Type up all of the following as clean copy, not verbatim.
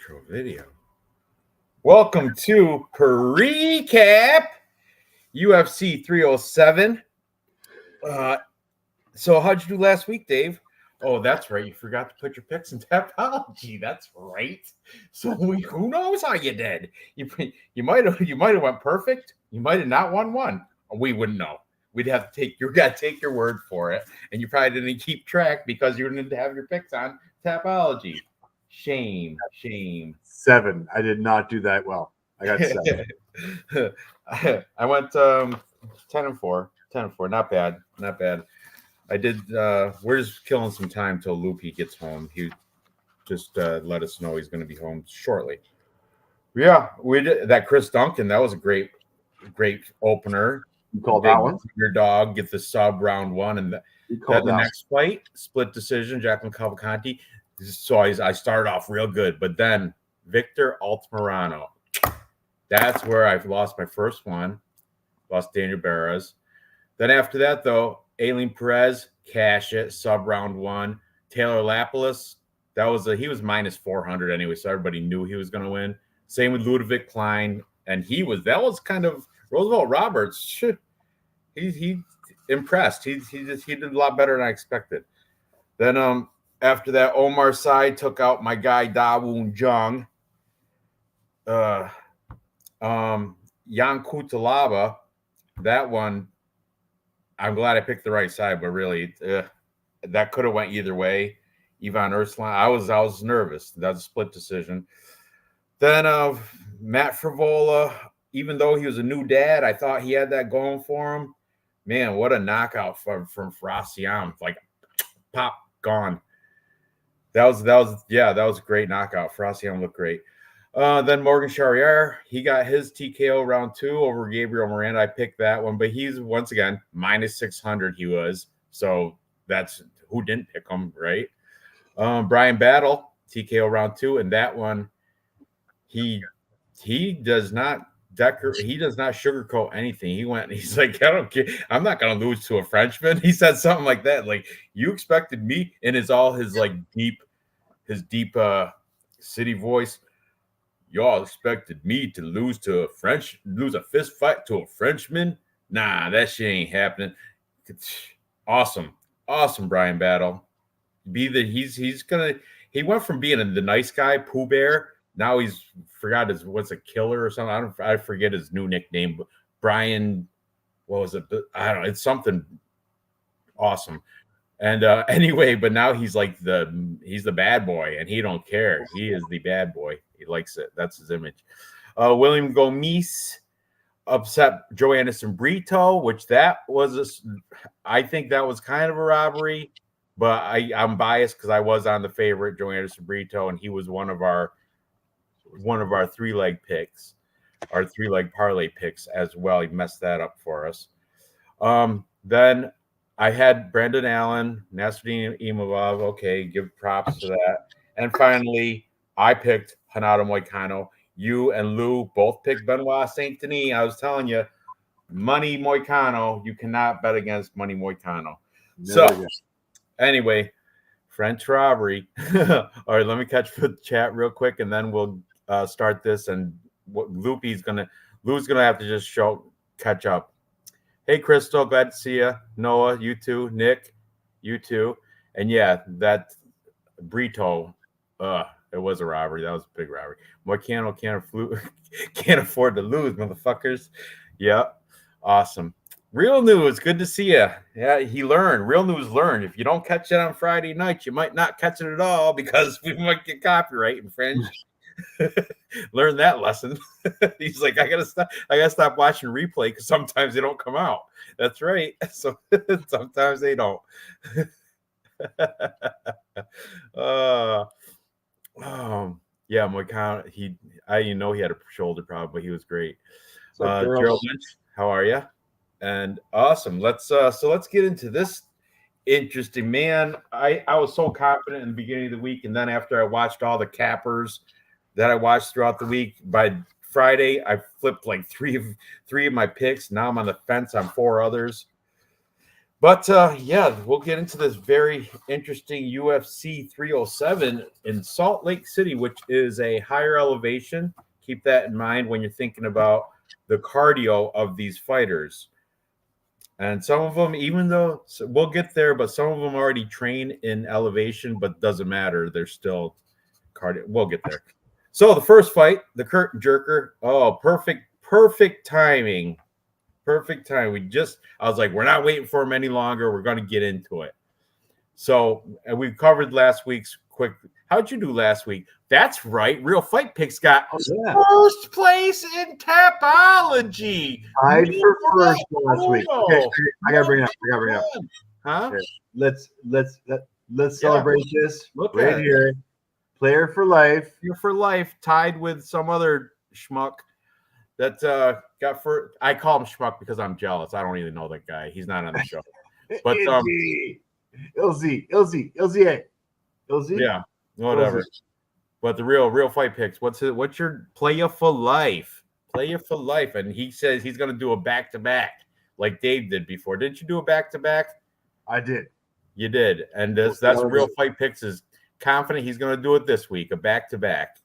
Intro video. Welcome to Preecaaap UFC 307. So how'd you do last week, Dave? Oh, that's right. You forgot to put your picks in Tapology. That's right. So who knows how you did? You might have went perfect. You might have not won one. We wouldn't know. We'd have to take your word for it, and you probably didn't keep track because you didn't have your picks on Tapology. Shame. 7. I did not do that well. I got 7. I went 10-4. 10-4. Not bad. I did. We're just killing some time till Loopy gets home. He just let us know he's going to be home shortly. Yeah, we did that. Chris Duncan. That was a great opener. You called that one? Your dog get the sub round one, and the next fight split decision. Jacqueline Cavalcanti. So I started off real good, but then Victor Altamirano. That's where I've lost my first one. Lost Daniel Barras. Then after that, though, Aileen Perez, cash it, sub round one. Taylor Lapilus, he was minus 400 anyway, so everybody knew he was going to win. Same with Ludovic Klein, and that was kind of Roosevelt Roberts. He impressed. He did a lot better than I expected. Then after that, Omar Sy took out my guy Da Woon Jung. Jan Kutalaba, that one, I'm glad I picked the right side, but really, that could have went either way. Ivan Urslan, I was nervous. That's a split decision. Then Matt Frivola, even though he was a new dad, I thought he had that going for him. Man, what a knockout from Fraciam. Like, pop, gone. That was a great knockout. Fraciam looked great. Then Morgan Charrier, he got his TKO round 2 over Gabriel Miranda. I picked that one, but he's once again minus 600. He was, so that's who didn't pick him, right? Brian Battle, TKO round 2, and that one, he does not sugarcoat anything. He's like, I don't care. I'm not gonna lose to a Frenchman. He said something like that. Like, you expected me, and it's all his like deep city voice. Y'all expected me to lose a fist fight to a Frenchman? Nah, that shit ain't happening. Awesome, Brian Battle. He went from being the nice guy, Pooh Bear. Now he's forgot what's a killer or something. I forget his new nickname, but Brian, what was it? I don't know. It's something awesome. And anyway, but now he's the bad boy, and he don't care. He is the bad boy. He likes it. That's his image. William Gomis upset Joe Anderson Brito, which I think that was kind of a robbery, but I'm biased because I was on the favorite Joe Anderson Brito, and he was one of our 3-leg picks, our 3-leg parlay picks as well. He messed that up for us. Then I had Brandon Allen, Nasruddin Imavov. Okay, give props to that. And finally, I picked Renato Moicano. You and Lou both picked Benoit Saint Denis. I was telling you, Money Moicano. You cannot bet against Money Moicano. Anyway, French robbery. All right, let me catch the chat real quick, and then we'll start this. And Lou's gonna have to just catch up. Hey, Crystal, glad to see you. Noah, you too. Nick, you too. And yeah, that Brito, it was a robbery. That was a big robbery. Moicano can't afford to lose, motherfuckers. Yeah, awesome. Real news, good to see you. Yeah, he learned. Real news learned. If you don't catch it on Friday night, you might not catch it at all because we might get copyright infringed. Learn that lesson. He's like, I gotta stop watching replay because sometimes they don't come out. That's right. So sometimes they don't. Yeah, Moicano, he had a shoulder problem, but he was great. Gerald Lynch, how are you? And awesome. Let's get into this interesting, man. I was so confident in the beginning of the week, and then after I watched all the cappers that I watched throughout the week, by Friday I flipped like three of my picks. Now I'm on the fence on 4 others. But yeah, we'll get into this very interesting UFC 307 in Salt Lake City, which is a higher elevation. Keep that in mind when you're thinking about the cardio of these fighters. And some of them, even though we'll get there, but some of them already train in elevation, but doesn't matter. They're still cardio. We'll get there. So the first fight, the curtain jerker. Oh, perfect timing. Perfect time. I was like, we're not waiting for him any longer. We're going to get into it. So, and we covered last week's quick. How'd you do last week? That's right. Real Fight Picks got first place in Tapology. Tied for first last week. Okay, I gotta bring it up. Huh? Okay, let's celebrate this right here. Player for life. Player for life, tied with some other schmuck that got for. I call him schmuck because I'm jealous. I don't even know that guy. He's not on the show. But Ilzy. Yeah, whatever. Ilzy. But the real Fight Picks. What's your player for life? Player for life, and he says he's going to do a back-to-back like Dave did before. Didn't you do a back-to-back? I did. You did, and that's Real Fight Picks is confident he's going to do it this week, a back-to-back.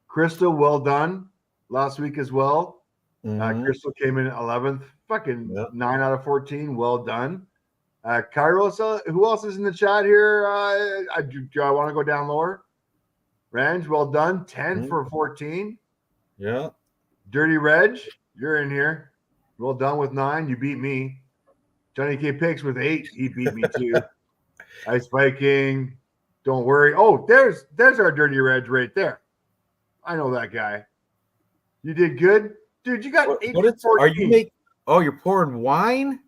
Crystal, well done last week as well. Crystal came in 11th. Fucking 9 out of 14. Well done. Kairos, who else is in the chat here? Do I want to go down lower? Ranj, well done. 10 for 14. Yeah. Dirty Reg, you're in here. Well done with 9. You beat me. Johnny K. Picks with 8. He beat me too. Ice Viking. Don't worry. Oh, there's our Dirty Reg right there. I know that guy. You did good. Dude, you got 8 for 14. Are you making? Oh, you're pouring wine?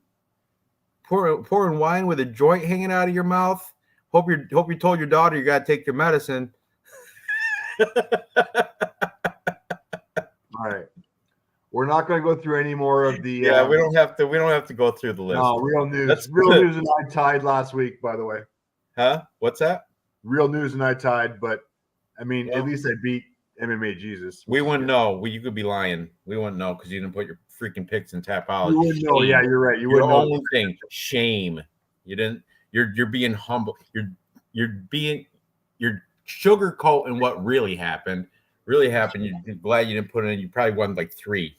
Pouring wine with a joint hanging out of your mouth? Hope you told your daughter you got to take your medicine. All right. We're not going to go through any more of the. Yeah, we don't have to go through the list. No, real news. Real news and I tied last week, by the way. Huh? What's that? Real news and I tied, but I mean, at least I beat MMA Jesus. We wouldn't know. You could be lying. We wouldn't know because you didn't put your freaking picks in Tapology. You wouldn't know. Yeah, you're right. You wouldn't know. Only thing, shame. You didn't. You're being humble. You're sugarcoating what really happened. Really happened. You're glad you didn't put it in. You probably won like 3.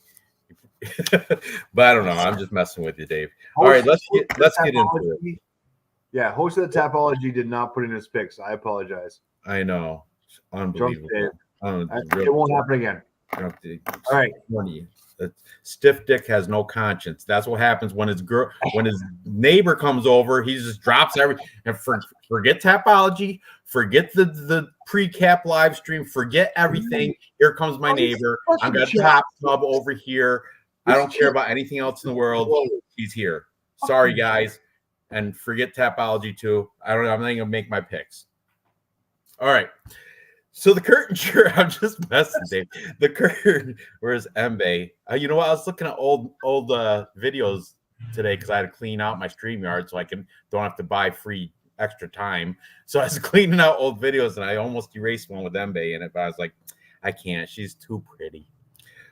But I don't know. I'm just messing with you, Dave. All right, let's get into it. Yeah, host of the Tapology did not put in his picks. I apologize. I know. It's unbelievable. It won't happen again. All right. Stiff dick has no conscience. That's what happens when his neighbor comes over. He just drops everything and forget Tapology, forget the Preecaaap live stream, forget everything. Here comes my neighbor. I'm got a top tub over here. I don't care about anything else in the world. He's here. Sorry, guys, and forget Tapology too. I'm not gonna make my picks. All right. So the curtain jerk, I'm just messing, Dave. The curtain, where's Mbe? You know what? I was looking at old videos today because I had to clean out my StreamYard so I don't have to buy free extra time. So I was cleaning out old videos and I almost erased one with Mbe in it, but I was like, I can't. She's too pretty.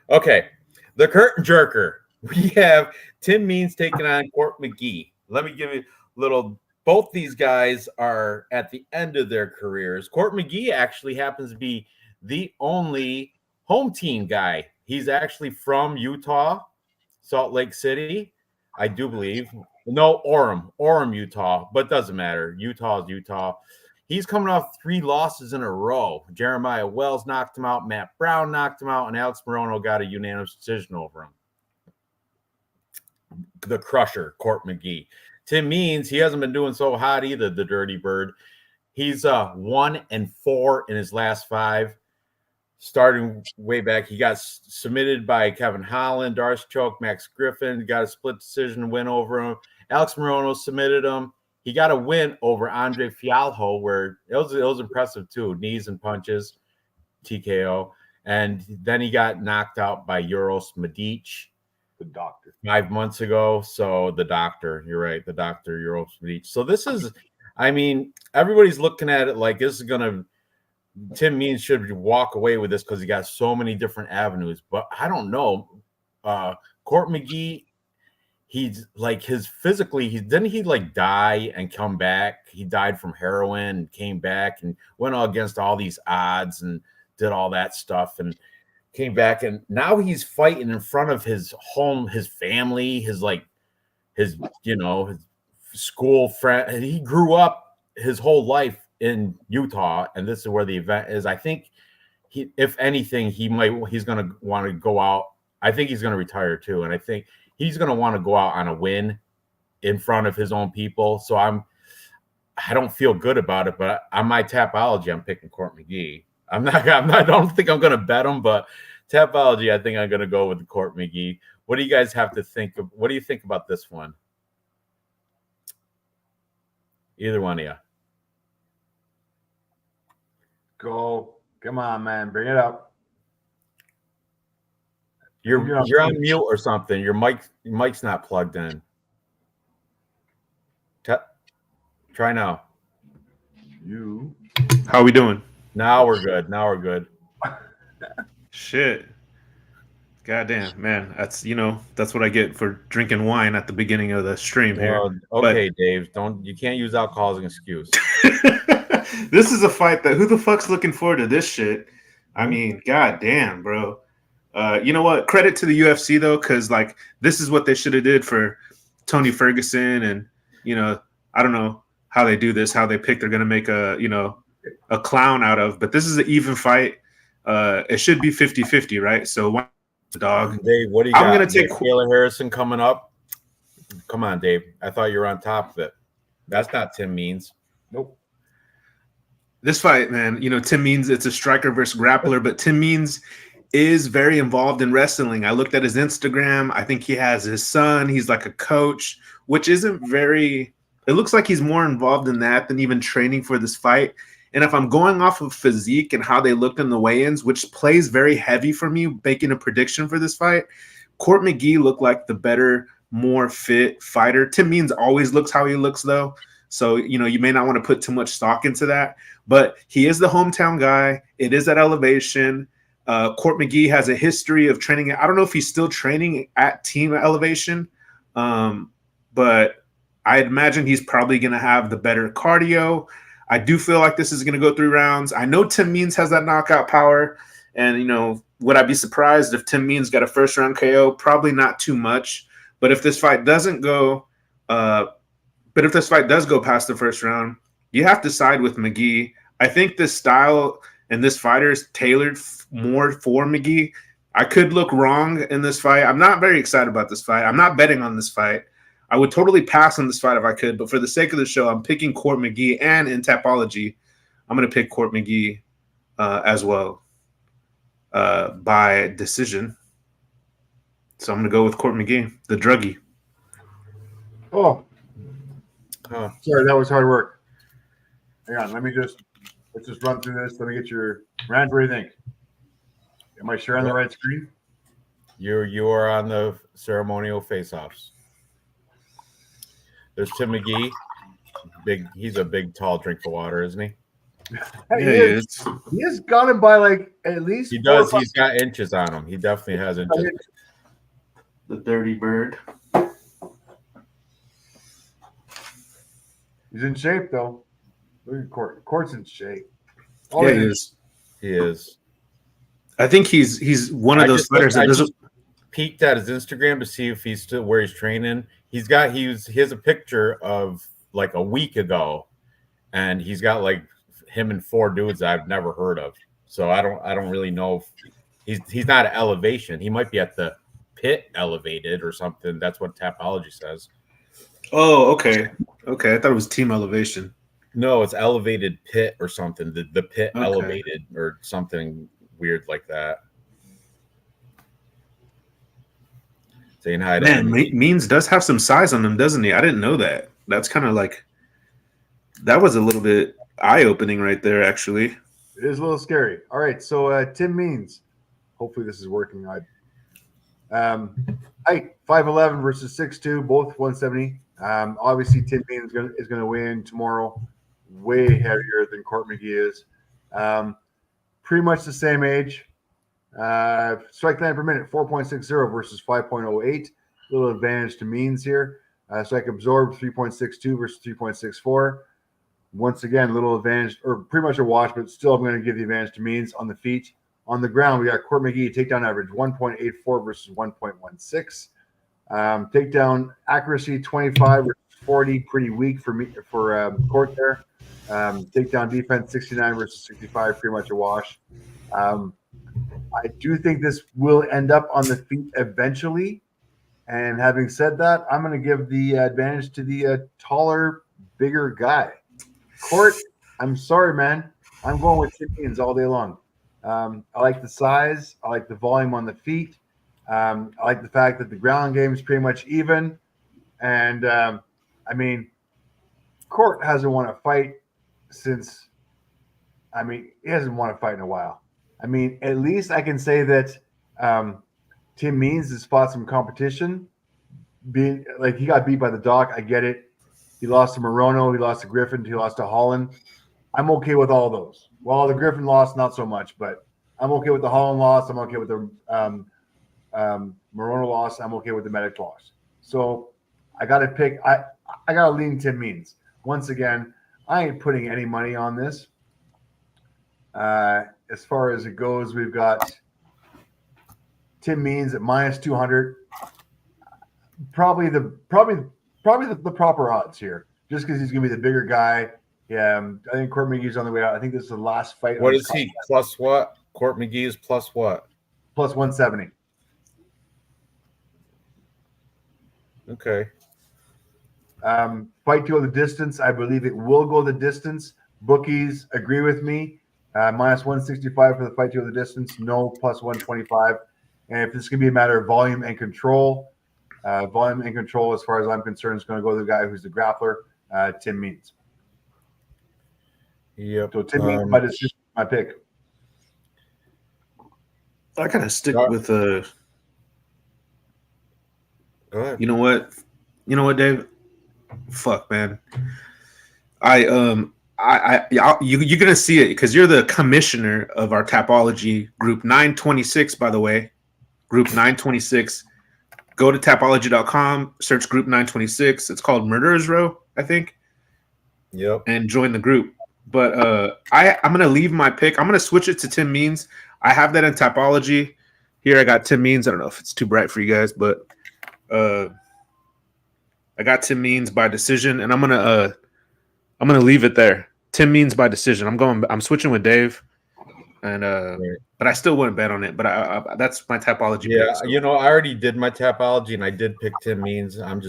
Okay, the curtain jerker. We have Tim Means taking on Court McGee. Let me give you a little. Both these guys are at the end of their careers. Court McGee actually happens to be the only home team guy. He's actually from Utah, Salt Lake City, I do believe. No, Orem, Utah, but doesn't matter. Utah is Utah. He's coming off 3 losses in a row. Jeremiah Wells knocked him out. Matt Brown knocked him out. And Alex Morono got a unanimous decision over him. The crusher, Court McGee. Tim Means, he hasn't been doing so hot either, the Dirty Bird. He's 1-4 in his last 5. Starting way back, he got submitted by Kevin Holland, Darce Choke, Max Griffin, got a split decision win over him. Alex Morono submitted him. He got a win over Andre Fialho, where it was impressive too. Knees and punches, TKO. And then he got knocked out by Uros Medic. The doctor 5 months ago. So the doctor, you're right, the doctor, Uros Medic. So this is, I mean, everybody's looking at it like this is gonna. Tim Means should walk away with this because he got so many different avenues. But I don't know. Court McGee, he's like his physically, didn't he like die and come back? He died from heroin and came back and went all against all these odds and did all that stuff and came back, and now he's fighting in front of his home, his family, his like his his school friend. He grew up his whole life in Utah, and this is where the event is. I think if anything, he's going to want to go out. I think he's going to retire too, and I think he's going to want to go out on a win in front of his own people. So I don't feel good about it, but on my Tapology, I'm picking Court McGee. I don't think I'm going to bet him, but Tapology, I think I'm going to go with the Court McGee. What do you guys have to think of? What do you think about this one? Either one of you. Go. Come on, man. Bring it up. You're on mute or something. Your mic's not plugged in. Try now. How are we doing? Now we're good. Shit. Goddamn, man. That's what I get for drinking wine at the beginning of the stream here. Okay, Dave. You can't use alcohol as an excuse. This is a fight that who the fuck's looking forward to this shit? I mean, goddamn, bro. You know what? Credit to the UFC though, because like this is what they should have did for Tony Ferguson, and I don't know how they do this, how they pick they're gonna make a clown out of, but this is an even fight. It should be 50-50, right? So one dog. Dave, what do you got? I'm gonna take Taylor Harrison coming up. Come on, Dave. I thought you were on top of it. That's not Tim Means. Nope. This fight, man, Tim Means, it's a striker versus grappler, but Tim Means is very involved in wrestling. I looked at his Instagram. I think he has his son. He's like a coach, which isn't very – it looks like he's more involved in that than even training for this fight. And if I'm going off of physique and how they looked in the weigh-ins, which plays very heavy for me, making a prediction for this fight, Court McGee looked like the better, more fit fighter. Tim Means always looks how he looks, though. So, you may not want to put too much stock into that. But he is the hometown guy. It is at elevation. Court McGee has a history of training. I don't know if he's still training at Team Elevation, but I imagine he's probably going to have the better cardio. I do feel like this is going to go 3 rounds. I know Tim Means has that knockout power, and would I be surprised if Tim Means got a first-round KO? Probably not too much. But if this fight doesn't go, but if this fight does go past the first round, you have to side with McGee. I think this style and this fighter is tailored more for McGee. I could look wrong in this fight. I'm not very excited about this fight. I'm not betting on this fight. I would totally pass on this fight if I could, but for the sake of the show, I'm picking Court McGee, and in Tapology, I'm going to pick Court McGee as well by decision. So I'm going to go with Court McGee, the druggie. Oh, sorry, that was hard work. Hang on, let's just run through this. Let me get your Ranj. What do you think? Am I sharing the right screen? You are on the ceremonial face-offs. There's Tim McGee. He's a big, tall drink of water, isn't he? He is. He has got him by like at least. He does. He's got inches on him. He definitely has inches. The dirty bird. He's in shape though. Look at Court. Court's in shape. Yeah, he is. He is. I think he's one of those fighters that doesn't. Peeked at his Instagram to see if he's still where he's training. He has a picture of like a week ago, and he's got like him and 4 dudes I've never heard of. So I don't really know if he's not at elevation. He might be at the pit elevated or something. That's what Tapology says. Oh, okay. Okay. I thought it was Team Elevation. No, it's elevated pit or something. The pit elevated or something weird like that. Saying hi to him. Means does have some size on him, doesn't he? I didn't know that. That's kind of like that was a little bit eye-opening right there, actually. It is a little scary. All right, so Tim Means. Hopefully this is working. Height 5'11" versus 6'2", both 170. Obviously Tim Means is going to win tomorrow. Way heavier than Court McGee is. Pretty much the same age. Strike time per minute 4.60 versus 5.08. little advantage to Means here. So I can absorb 3.62 versus 3.64. Once again, little advantage, or pretty much a wash, but still I'm going to give the advantage to Means on the feet. On the ground, we got Court McGee, takedown average 1.84 versus 1.16. Takedown accuracy 25 versus 40, pretty weak for me for Court there. Takedown defense 69 versus 65, pretty much a wash. I do think this will end up on the feet eventually. And having said that, I'm going to give the advantage to the taller, bigger guy. Court, I'm sorry, man. I'm going with Tim Means all day long. I like the size. I like the volume on the feet. I like the fact that the ground game is pretty much even. And, I mean, Court hasn't won a fight since – he hasn't won a fight in a while. I mean, at least I can say that Tim Means has fought some competition. Being like he got beat by the Doc, I get it. He lost to Morono, he lost to Griffin, he lost to Holland. I'm okay with all those. Well, the Griffin loss, not so much, but I'm okay with the Holland loss. I'm okay with the Morono loss. I'm okay with the Medic loss. So I got to pick. I got to lean Tim Means. Once again, I ain't putting any money on this. As far as it goes, we've got Tim Means at minus 200. Probably the proper odds here, just because he's going to be the bigger guy. Yeah, I think Court McGee's on the way out. I think this is the last fight. What is he? Plus what? Court McGee is plus what? Plus 170. Okay. Fight to go the distance. I believe it will go the distance. Bookies agree with me. Minus 165 for the fight to go the distance. No, plus 125. And if this can be a matter of volume and control, as far as I'm concerned, is going to go to the guy who's the grappler, Tim Means. Yep. So Tim Means, but it's just my pick. I kind of stick with Go ahead. You know what, Dave? Fuck, man. You're gonna see it because you're the commissioner of our Tapology group 926, by the way. Group 926. Go to tapology.com, search group 926. It's called Murderers Row, I think. Yep. And join the group. But I'm gonna leave my pick. I'm gonna switch it to Tim Means. I have that in Tapology. Here I got Tim Means. I don't know if it's too bright for you guys, but I got Tim Means by decision, and I'm gonna leave it there. Tim Means by decision. I'm switching with Dave, and but I still wouldn't bet on it. But I that's my Tapology. Yeah, pick, so. I already did my Tapology, and I did pick Tim Means. I'm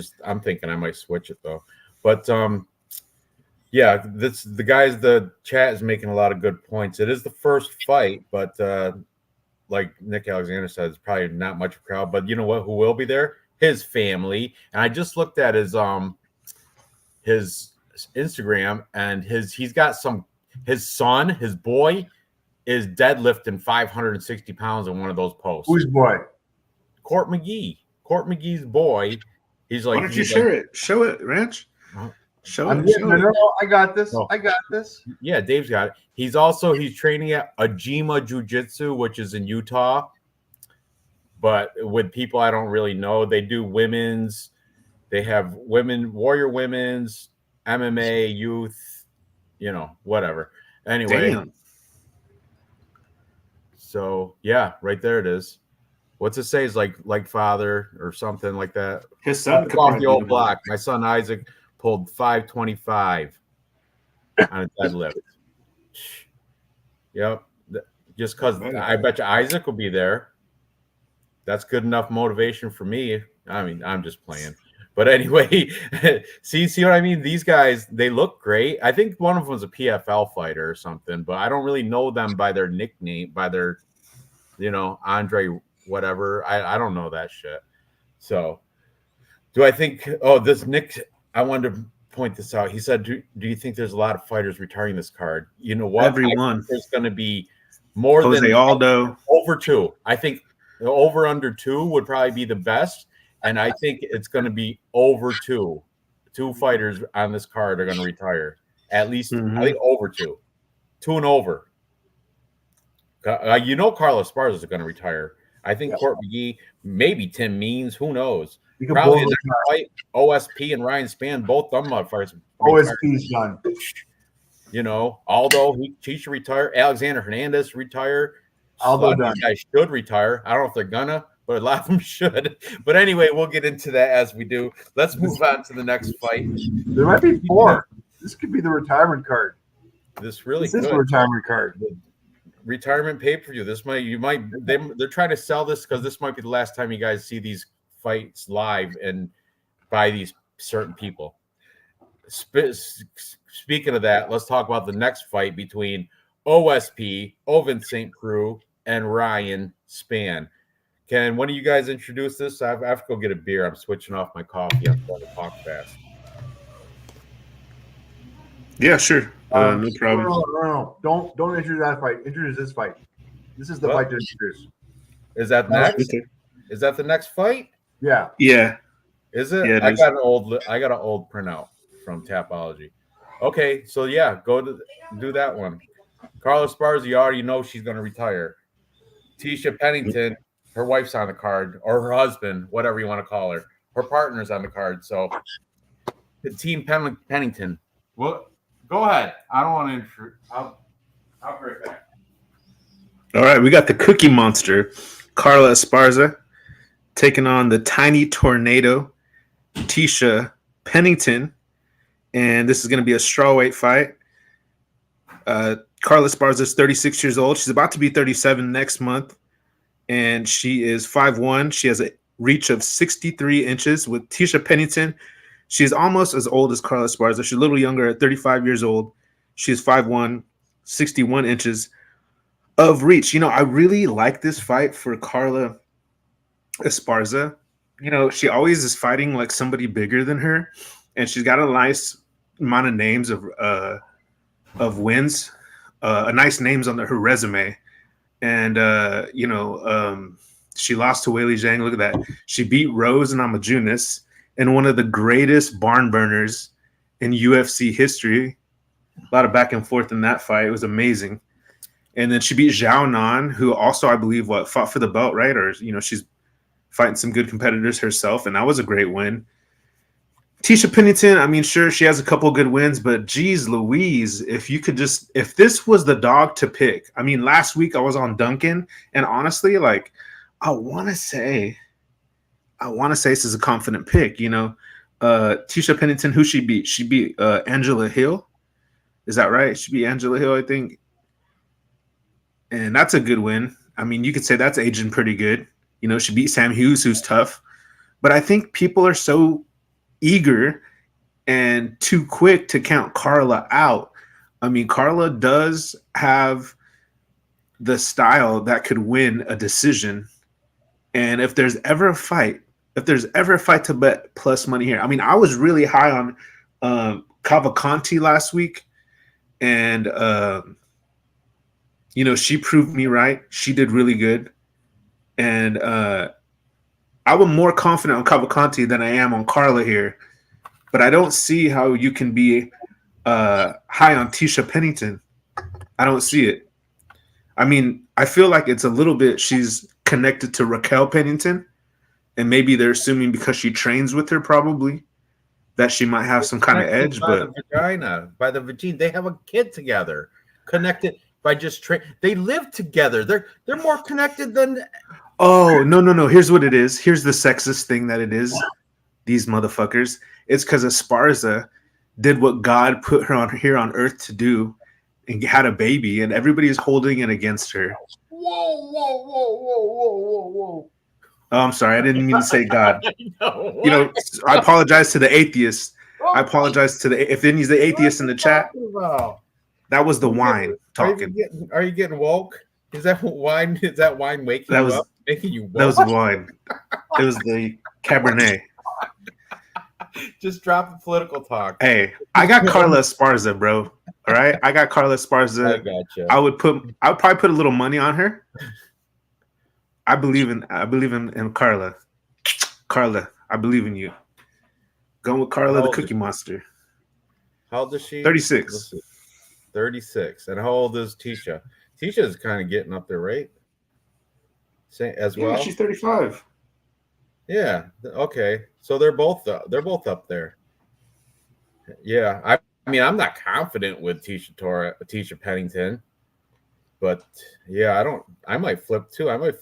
thinking I might switch it though. But yeah, the chat is making a lot of good points. It is the first fight, but like Nick Alexander said, it's probably not much of a crowd. But you know what? Who will be there? His family. And I just looked at his Instagram, and he's got his son, his boy, is deadlifting 560 pounds in one of those posts. Whose boy? Court McGee. Court McGee's boy. He's like, why don't you share it? Show it, Ranch. Show it. No, I got this. Oh. I got this. Yeah, Dave's got it. He's training at Ajima Jiu-Jitsu, which is in Utah. But with people I don't really know, they do women's. They have warrior women's, MMA, youth, whatever. Anyway. Damn. So yeah, right there it is. What's it say? Is like father or something like that. His son could off the old block. My son Isaac pulled 525 on a deadlift. Yep. Just because I bet you Isaac will be there. That's good enough motivation for me. I mean, I'm just playing. But anyway, see what I mean? These guys, they look great. I think one of them was a PFL fighter or something, but I don't really know them by their nickname, by their, Andre whatever. I don't know that shit. So do I think, this Nick, I wanted to point this out. He said, do you think there's a lot of fighters retiring this card? You know what? Everyone. There's going to be more Jose than Aldo. Over 2. I think over under 2 would probably be the best. And I think it's going to be over 2. 2 fighters on this card are going to retire. At least, I think over 2. 2 and over. Carlos Esparza is going to retire. I think Court McGee, maybe Tim Means, who knows? You can Probably both the next fight, OSP and Ryan Spann, both them motherfuckers. OSP's done. You know, Aldo, he should retire. Alexander Hernandez retire. A Aldo lot of done. these guys should retire. I don't know if they're gonna, but a lot of them should. But anyway, we'll get into that as we do. Let's move on to the next fight. There might be 4. This could be the retirement card. This really This is could. the retirement card. Retirement pay-per-view. They're trying to sell this because this might be the last time you guys see these fights live and by these certain people. Speaking of that, let's talk about the next fight between OSP, Ovince St. Preux, and Ryan Spann. Can one of you guys introduce this? I have to go get a beer. I'm switching off my coffee. I'm going to talk fast. Yeah, sure. No problem. No. Don't introduce that fight. Introduce this fight. This is the fight to introduce. Is that next? Okay. Is that the next fight? Yeah. Yeah. Is it? Yeah, I got an old printout from Tapology. Okay, so yeah, do that one. Carla Esparza, you already know she's going to retire. Tisha Pennington, her wife's on the card, or her husband, whatever you want to call her. Her partner's on the card. So, the team Pennington. Well, go ahead. I don't want to intrude. I'll be right back. All right, we got the Cookie Monster, Carla Esparza, taking on the Tiny Tornado, Tisha Pennington. And this is going to be a strawweight fight. Carla Esparza is 36 years old. She's about to be 37 next month. And she is 5'1". She has a reach of 63 inches. With Tisha Pennington, she is almost as old as Carla Esparza. She's a little younger at 35 years old. She is 5'1", 61 inches of reach. You know, I really like this fight for Carla Esparza. You know, she always is fighting like somebody bigger than her. And she's got a nice amount of names of wins, nice names on her resume. And, she lost to Weili Zhang. Look at that. She beat Rose Namajunas in one of the greatest barn burners in UFC history. A lot of back and forth in that fight. It was amazing. And then she beat Zhao Nan, who also, I believe, fought for the belt, right? Or, she's fighting some good competitors herself. And that was a great win. Tisha Pennington, I mean, sure, she has a couple good wins, but geez Louise, if this was the dog to pick. I mean, last week I was on Duncan, and honestly, like, I want to say this is a confident pick, Tisha Pennington, who she beat? She beat Angela Hill. Is that right? She beat Angela Hill, I think. And that's a good win. I mean, you could say that's aging pretty good. She beat Sam Hughes, who's tough. But I think people are so eager and too quick to count Carla out. I mean, Carla does have the style that could win a decision. And if there's ever a fight to bet plus money here, I mean, I was really high on Cavalcanti last week. And, she proved me right. She did really good. And, I'm more confident on Cavalcanti than I am on Carla here, but I don't see how you can be high on Tisha Pennington. I don't see it. I mean, I feel like it's a little bit she's connected to Raquel Pennington, and maybe they're assuming because she trains with her probably that she might have some kind of edge. But by the vagina, they have a kid together, connected by just they live together. They're more connected than. Oh, no. Here's what it is. Here's the sexist thing that it is. These motherfuckers. It's because Esparza did what God put her on here on earth to do and had a baby, and everybody is holding it against her. Whoa. Oh, I'm sorry. I didn't mean to say God. I apologize to the atheists. I apologize to if anybody's the atheist in the chat. That was the wine talking. Are you getting woke? Is that wine? Is that wine waking you up? Making you woke? That was wine. It was the Cabernet. Just drop the political talk. Hey, I got Carla Esparza, bro. All right, I got Carla Esparza. I gotcha. I would probably put a little money on her. I believe in Carla. Carla, I believe in you. Going with Carla, the Cookie Monster. How old is she? 36. 36. And how old is Tisha? Tisha's kind of getting up there, right? as Yeah, well. she's 35. Yeah. Okay. So they're both up there. Yeah. I mean, I'm not confident with Tisha Pennington, but yeah, I might flip too.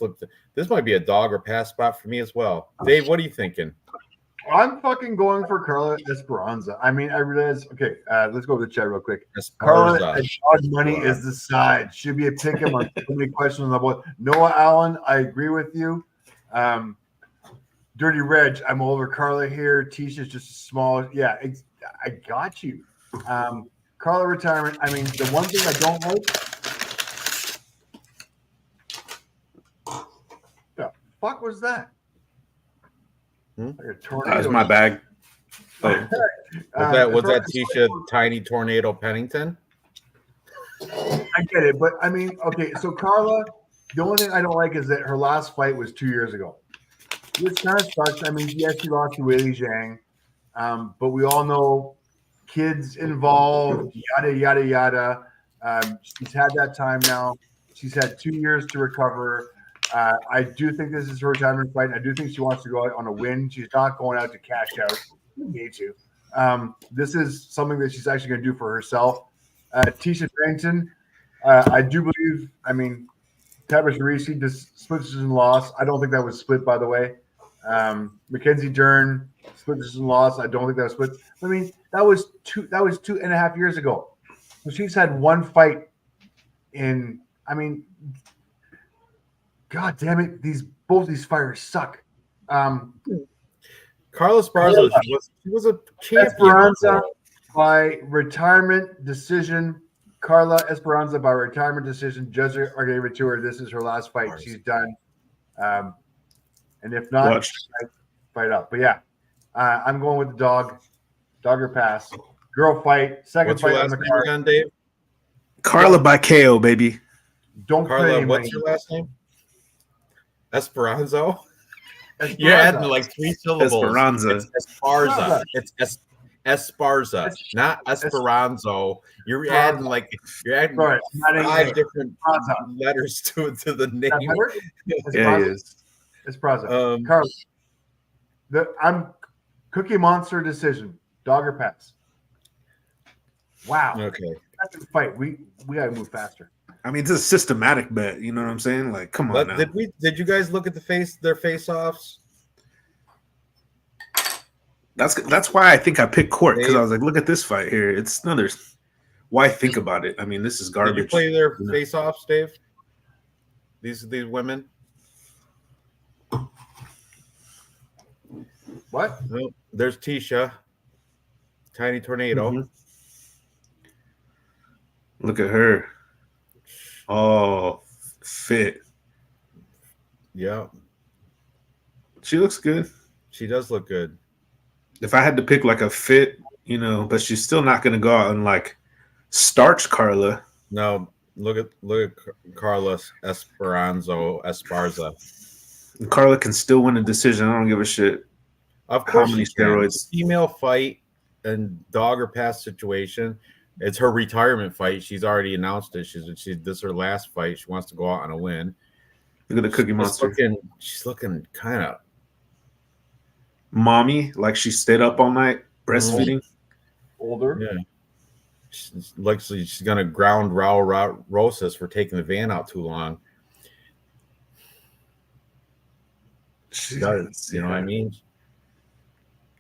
This might be a dog or pass spot for me as well. Dave, what are you thinking? I'm fucking going for Carla Esperanza. I mean, I realize. Okay, let's go to the chat real quick. Carla Esparza. at dog money is the side. Should be a pick 'em on so many questions on the board. Noah Allen, I agree with you. Dirty Reg, I'm over Carla here. Tisha's just small. Yeah, I got you. Carla retirement. I mean, the one thing I don't like. The fuck was that? Like a tornado. That was my bag. Oh. Was that Tisha Tiny Tornado Pennington? I get it, but I mean, okay, so Carla, the only thing I don't like is that her last fight was 2 years ago. Which kind of sucks. I mean, yes, she lost to Weili Zhang, but we all know kids involved, yada, yada, yada. She's had that time now. She's had 2 years to recover. I do think this is her retirement fight. I do think she wants to go out on a win. She's not going out to cash out. You need to. This is something that she's actually going to do for herself. Tisha Pennington, I do believe, I mean, Tabriz Risi just split decision loss. I don't think that was split, by the way. Mackenzie Dern, split decision loss. I don't think that was split. I mean, that was 2.5 years ago. So she's had one fight in, I mean, God damn it, both these fighters suck. Carla Esparza was a champion. Esperanza by retirement decision. Carla Esperanza by retirement decision. Judges are gave it to her. This is her last fight. She's done. And if not, fight up. But yeah, I'm going with the dog. Dog or pass. Girl fight. Second fight on the card. Again, Dave? Carla by KO, baby. Don't Carla, what's your last name? Esperanzo? You're adding like 3 syllables. Esperanza. It's Esparza. It's Esparza, not Esperanzo. You're adding 5 different letters to the name. Yeah, it is. Esparza. Carla. I'm Cookie Monster decision. Dog or pass? Wow. Okay. That's a fight. We gotta move faster. I mean, it's a systematic bet. You know what I'm saying? Like, come on now. Did you guys look at their face-offs? That's why I think I picked Court, because I was like, look at this fight here. It's another. Why think about it? I mean, this is garbage. Did you play their face-offs, Dave? These women. What? No, there's Tisha, Tiny Tornado. Mm-hmm. Look at her. Oh, fit. Yeah. She looks good. She does look good. If I had to pick like a fit, but she's still not going to go out and like starch Carla. No, look at Carla Esparza. And Carla can still win a decision. I don't give a shit. Of course, how many steroids? Female fight and dog or pass situation. It's her retirement fight. She's already announced it. This is her last fight. She wants to go out on a win. Look at the Cookie Monster. She's looking kind of mommy, like she stayed up all night breastfeeding. Older. Yeah. She's gonna ground Raul Rosas for taking the van out too long. She does, you know what I mean?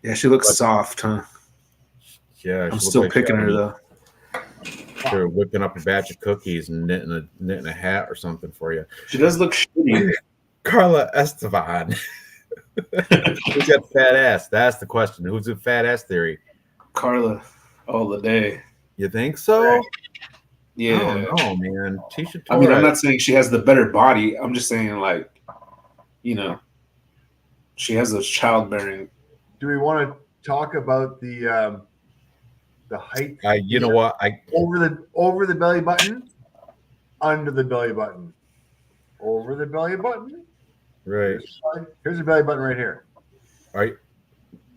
Yeah, she looks soft, huh? Yeah, I'm still picking her though. They're whipping up a batch of cookies and knitting a hat or something for you. She does look shitty. Carla Esteban. Who's got fat ass? That's the question. Who's the fat ass theory? Carla all the day. You think so? Yeah. I don't know, man. Tisha I mean, I'm not saying she has the better body. I'm just saying, like, she has those childbearing. Do we want to talk about the height? You know what? Over the belly button, under the belly button, over the belly button. Right. Here's the belly button right here. All right.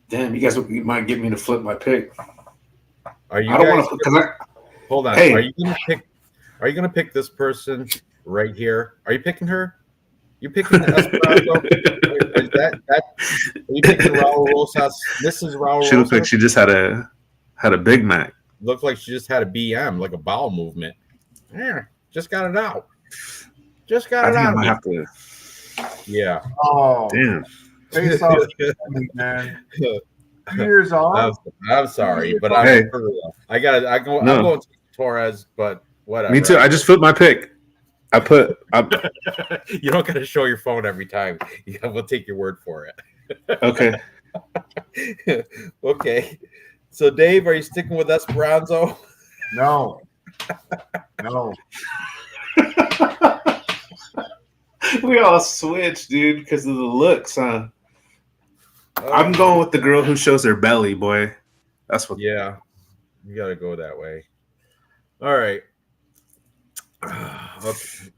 Damn, you guys might get me to flip my pick. Are you? I don't want to. Hold on. Hey. Are you gonna pick this person right here? Are you picking her? You picking the Esperanza? Is that are you picking Raul Rosas? Mrs. Raul She looked like Rosas? she just had a Big Mac. Looked like she just had a BM, like a bowel movement. Yeah, just got it out. Just got I it think I out of might me. have to. Yeah. Oh, Damn. face off, man. 2 years I'm, off. I'm sorry, but Hey. I'm for real. I'm going No. to Torres, but whatever. Me too. I just flipped my pick. I You don't got to show your phone every time. Yeah, we'll take your word for okay. it. Okay. So, Dave, are you sticking with Esperanza? No. No. We all switched, dude, because of the looks, huh? Oh, I'm going with the girl who shows her belly, boy. That's what. Yeah, you got to go that way. All right. Okay.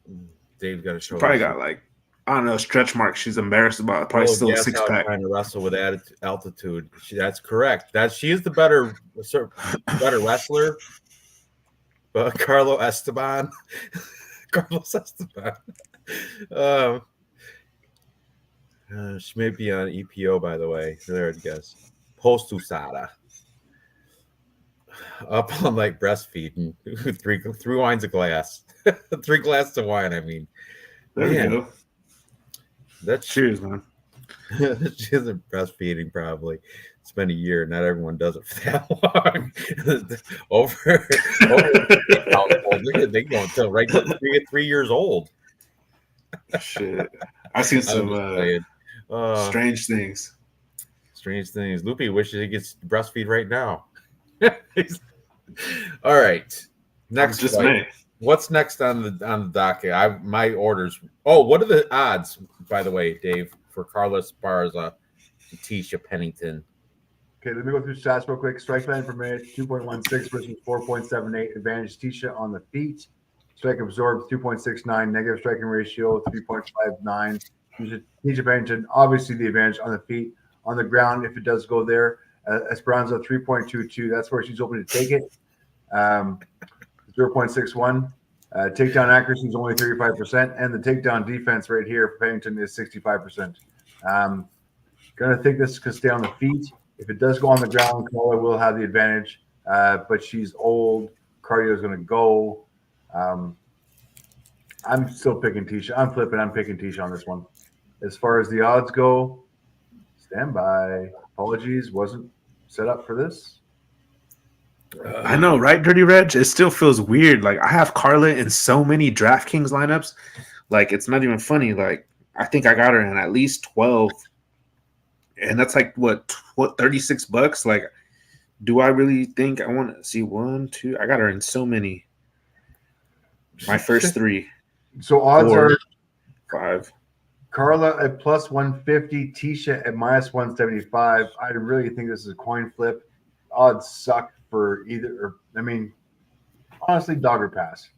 Dave's got to show. Probably got like, I don't know, stretch marks. She's embarrassed about. Probably still a gas 6 out pack. trying to wrestle with altitude. That's correct. She is the better wrestler. But Carlos Esteban. She may be on EPO, by the way. There, I guess. Post USADA. Up on like breastfeeding. three wines of glass. 3 glasses of wine, I mean. There Man, we go. That's Cheers, man. She isn't breastfeeding, probably. It's been a year. Not everyone does it for that long. over they go until right to 3 years old. Shit. I've seen some strange things. Strange things. Loopy wishes he gets breastfeed right now. All right. Next Just fight. What's next on the docket? My orders. Oh, what are the odds, by the way, Dave, for Carlos Barza and Tisha Pennington? Okay, let me go through stats real quick. Strike length per minute, 2.16 versus 4.78. Advantage Tisha on the feet. Strike absorbed, 2.69. Negative striking ratio, 3.59. Tisha Pennington, obviously the advantage on the feet. On the ground, if it does go there. Esperanza, 3.22. That's where she's hoping to take it. 0.61. Takedown accuracy is only 35%. And the takedown defense right here for Pennington is 65%. Going to think this could stay on the feet. If it does go on the ground, Carla will have the advantage, but she's old. Cardio is going to go. I'm still picking Tisha. I'm flipping. I'm picking Tisha on this one. As far as the odds go, stand by. Apologies, wasn't set up for this. I know, right, Dirty Reg? It still feels weird. Like, I have Carla in so many DraftKings lineups. Like, it's not even funny. Like, I think I got her in at least 12. And that's like what $36? Like, do I really think I want to see 1, 2? I got her in so many. My first 3. So odds 4, are 5. Carla at plus 150, Tisha at minus 175. I really think this is a coin flip. Odds suck for either. I mean, honestly, dogger pass.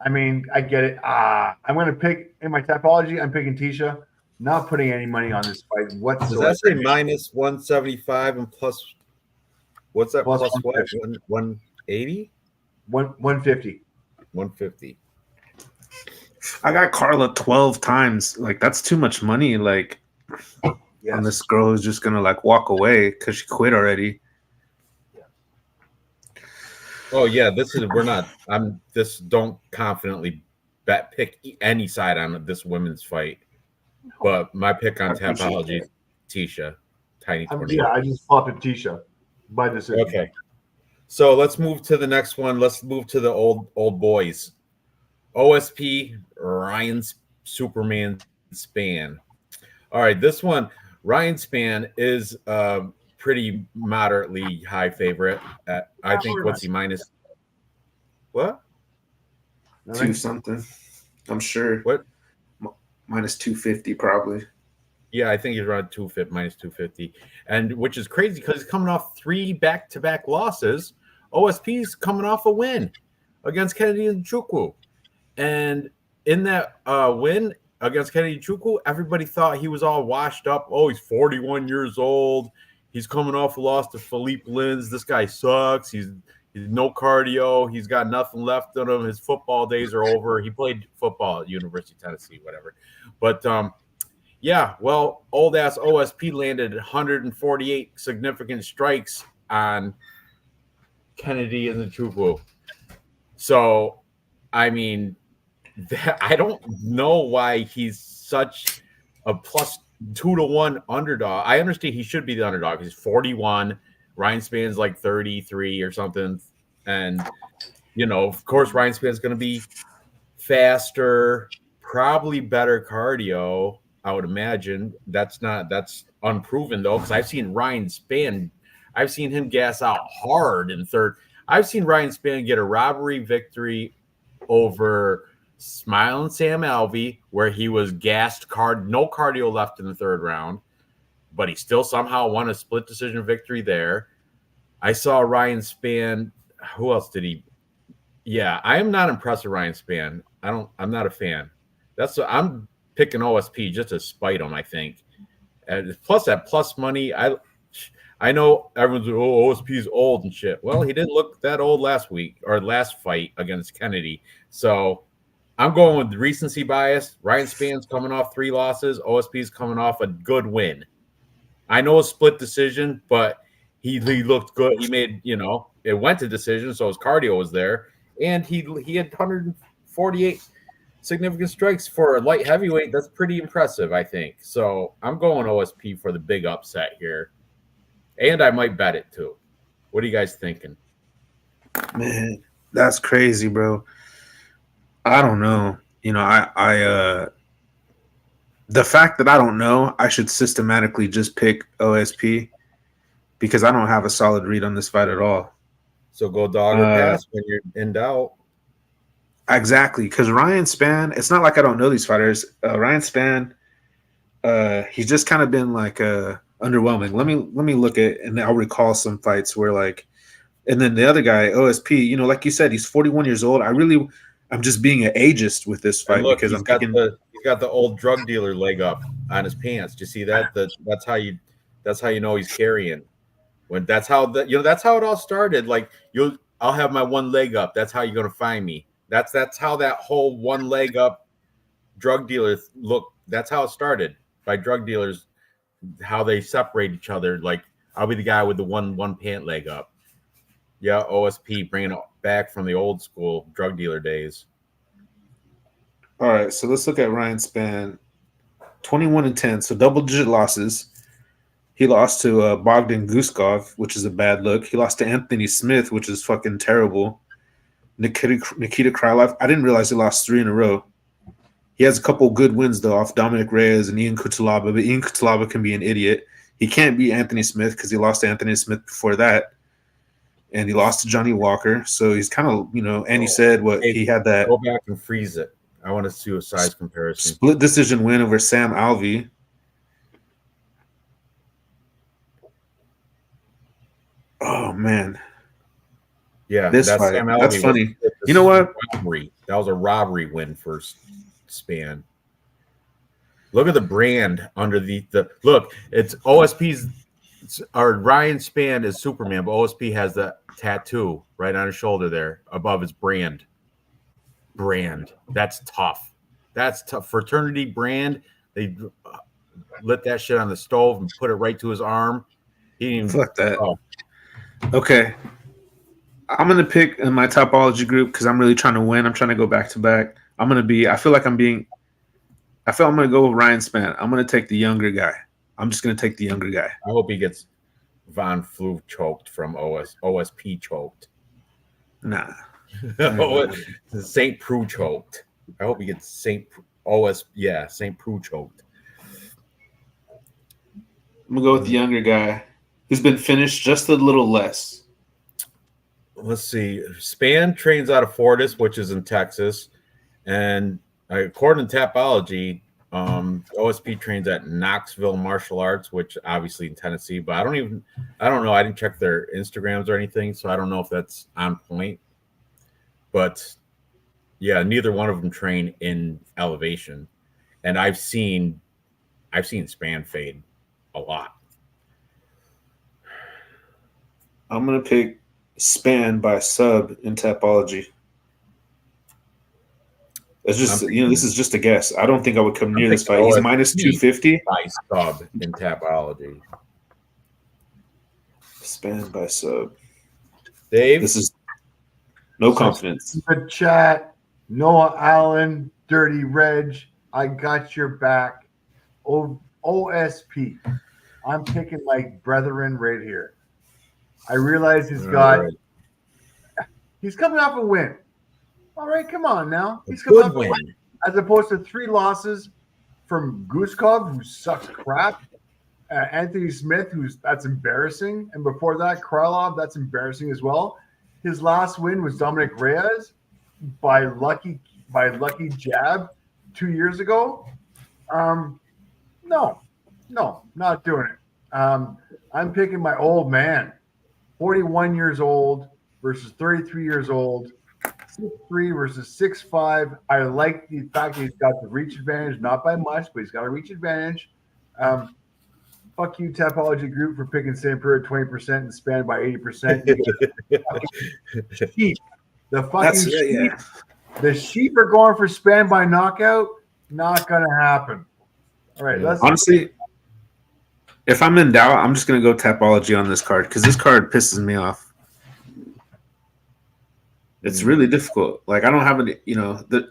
I mean, I get it. I'm going to pick in my typology. I'm picking Tisha. Not putting any money on this fight whatsoever. Does that say minus 175 and plus? What's that? Plus what? 180? 150. 150. I got Carla 12 times. Like, that's too much money. Like, Yes. and this girl is just gonna like walk away because she quit already. Oh yeah, don't confidently pick any side on this women's fight. But my pick on Tapology is Tisha. Tiny tornado. Yeah, I just flopped at Tisha by decision. Okay. So let's move to the next one. Let's move to the old boys. OSP Ryan Superman Span. All right, this one, Ryan Span is pretty moderately high favorite. I think what's he minus? What? 2 something. I'm sure. What? Minus 250 probably. Yeah, I think he's around 250 minus 250, and which is crazy because he's coming off 3 back-to-back losses. OSP's coming off a win against Kennedy Nchukwu, and in that win against Kennedy Nchukwu, everybody thought he was all washed up. Oh, he's 41 years old. He's coming off a loss to Philippe Lins. This guy sucks. He's no cardio. He's got nothing left in him. His football days are over. He played football at University of Tennessee, whatever. But yeah, well, old ass OSP landed 148 significant strikes on Kennedy and the Chukwu. So, I mean, I don't know why he's such a plus 2-1 underdog. I understand he should be the underdog. He's 41. Ryan Span's like 33 or something. And, of course, Ryan Span's going to be faster, probably better cardio, I would imagine. That's unproven, though, because I've seen Ryan Span. I've seen him gas out hard in third. I've seen Ryan Span get a robbery victory over Smiling Sam Alvey, where he was gassed, no cardio left in the third round, but he still somehow won a split decision victory there. I saw Ryan Span. Who else did he? Yeah, I am not impressed with Ryan Span. I'm not a fan. I'm picking OSP just to spite him, I think. And plus that plus money, I know everyone's OSP's old and shit. Well, he didn't look that old last week or last fight against Kennedy. So I'm going with the recency bias. Ryan Span's coming off 3 losses. OSP's coming off a good win. I know a split decision, but he looked good. He made, it went to decision, so his cardio was there. And he had 148 significant strikes for a light heavyweight. That's pretty impressive, I think. So I'm going OSP for the big upset here. And I might bet it too. What are you guys thinking? Man, that's crazy, bro. I don't know. The fact that I don't know, I should systematically just pick OSP because I don't have a solid read on this fight at all. So go dog or pass when you're in doubt. Exactly, because Ryan Span, it's not like I don't know these fighters. Ryan Span, he's just kind of been like underwhelming. Let me look at, and I'll recall some fights where and then the other guy, OSP, like you said, he's 41 years old. I'm just being an ageist with this fight because he's got the old drug dealer leg up on his pants. Do you see that? That's how you know he's carrying. That's how it all started. Like I'll have my one leg up. That's how you're gonna find me. That's how that whole one leg up drug dealer look. That's how it started by drug dealers. How they separate each other. Like I'll be the guy with the one pant leg up. Yeah, OSP bringing it back from the old school drug dealer days. All right, so let's look at Ryan Span. 21-10, so double-digit losses. He lost to Bogdan Guskov, which is a bad look. He lost to Anthony Smith, which is fucking terrible. Nikita Krylov. I didn't realize he lost 3 in a row. He has a couple good wins, though, off Dominic Reyes and Ian Cutelaba, but Ian Cutelaba can be an idiot. He can't beat Anthony Smith because he lost to Anthony Smith before that. And he lost to Johnny Walker. So he's kind of, and he said he had that. Go back and freeze it. I want to see a size comparison. Split decision win over Sam Alvey. Oh, man. Yeah, that's funny. You know what? Robbery. That was a robbery win for Span. Look at the brand under the look. It's OSP's. Ryan Span is Superman, but OSP has the tattoo right on his shoulder there above his brand. That's tough. That's tough. Fraternity brand. They lit that shit on the stove and put it right to his arm. He didn't even, fuck that. Oh. Okay. I'm going to pick in my topology group because I'm really trying to win. I'm trying to go back to back. I feel I'm going to go with Ryan Span. I'm going to take the younger guy. I'm just going to take the younger guy. I hope he gets Von Flu choked from OSP choked. Nah. St. Preux choked. I hope he gets St. Preux choked. I'm going to go with the younger guy who's been finished just a little less. Let's see. Span trains out of Fortis, which is in Texas. And according to Tapology, OSP trains at Knoxville Martial Arts, which obviously in Tennessee, but I don't know. I didn't check their Instagrams or anything, so I don't know if that's on point. But yeah, neither one of them train in elevation. And I've seen Span fade a lot. I'm going to pick Span by sub in Tapology. It's just this is just a guess. I don't think I would come near this fight. He's minus 250 by sub in Tapology. Span by sub. Dave, this is no confidence. Good chat. Noah Allen, Dirty Reg. I got your back. OSP. I'm picking my brethren right here. I realize he's coming off a win. All right, come on now. He's coming off a win. As opposed to 3 losses from Guskov, who sucks crap. Anthony Smith, that's embarrassing. And before that, Krylov, that's embarrassing as well. His last win was Dominic Reyes by lucky jab 2 years ago. No, not doing it. I'm picking my old man, 41 years old versus 33 years old, 6'3" versus 6'5". I like the fact that he's got the reach advantage, not by much, but he's got a reach advantage. Fuck you, Tapology Group, for picking St. Preux at 20% and Span by 80%. Sheep. The fucking sheep. Yeah. The sheep are going for Span by knockout. Not going to happen. All right. Honestly, if I'm in doubt, I'm just going to go Tapology on this card because this card pisses me off. It's really difficult. Like, I don't have any,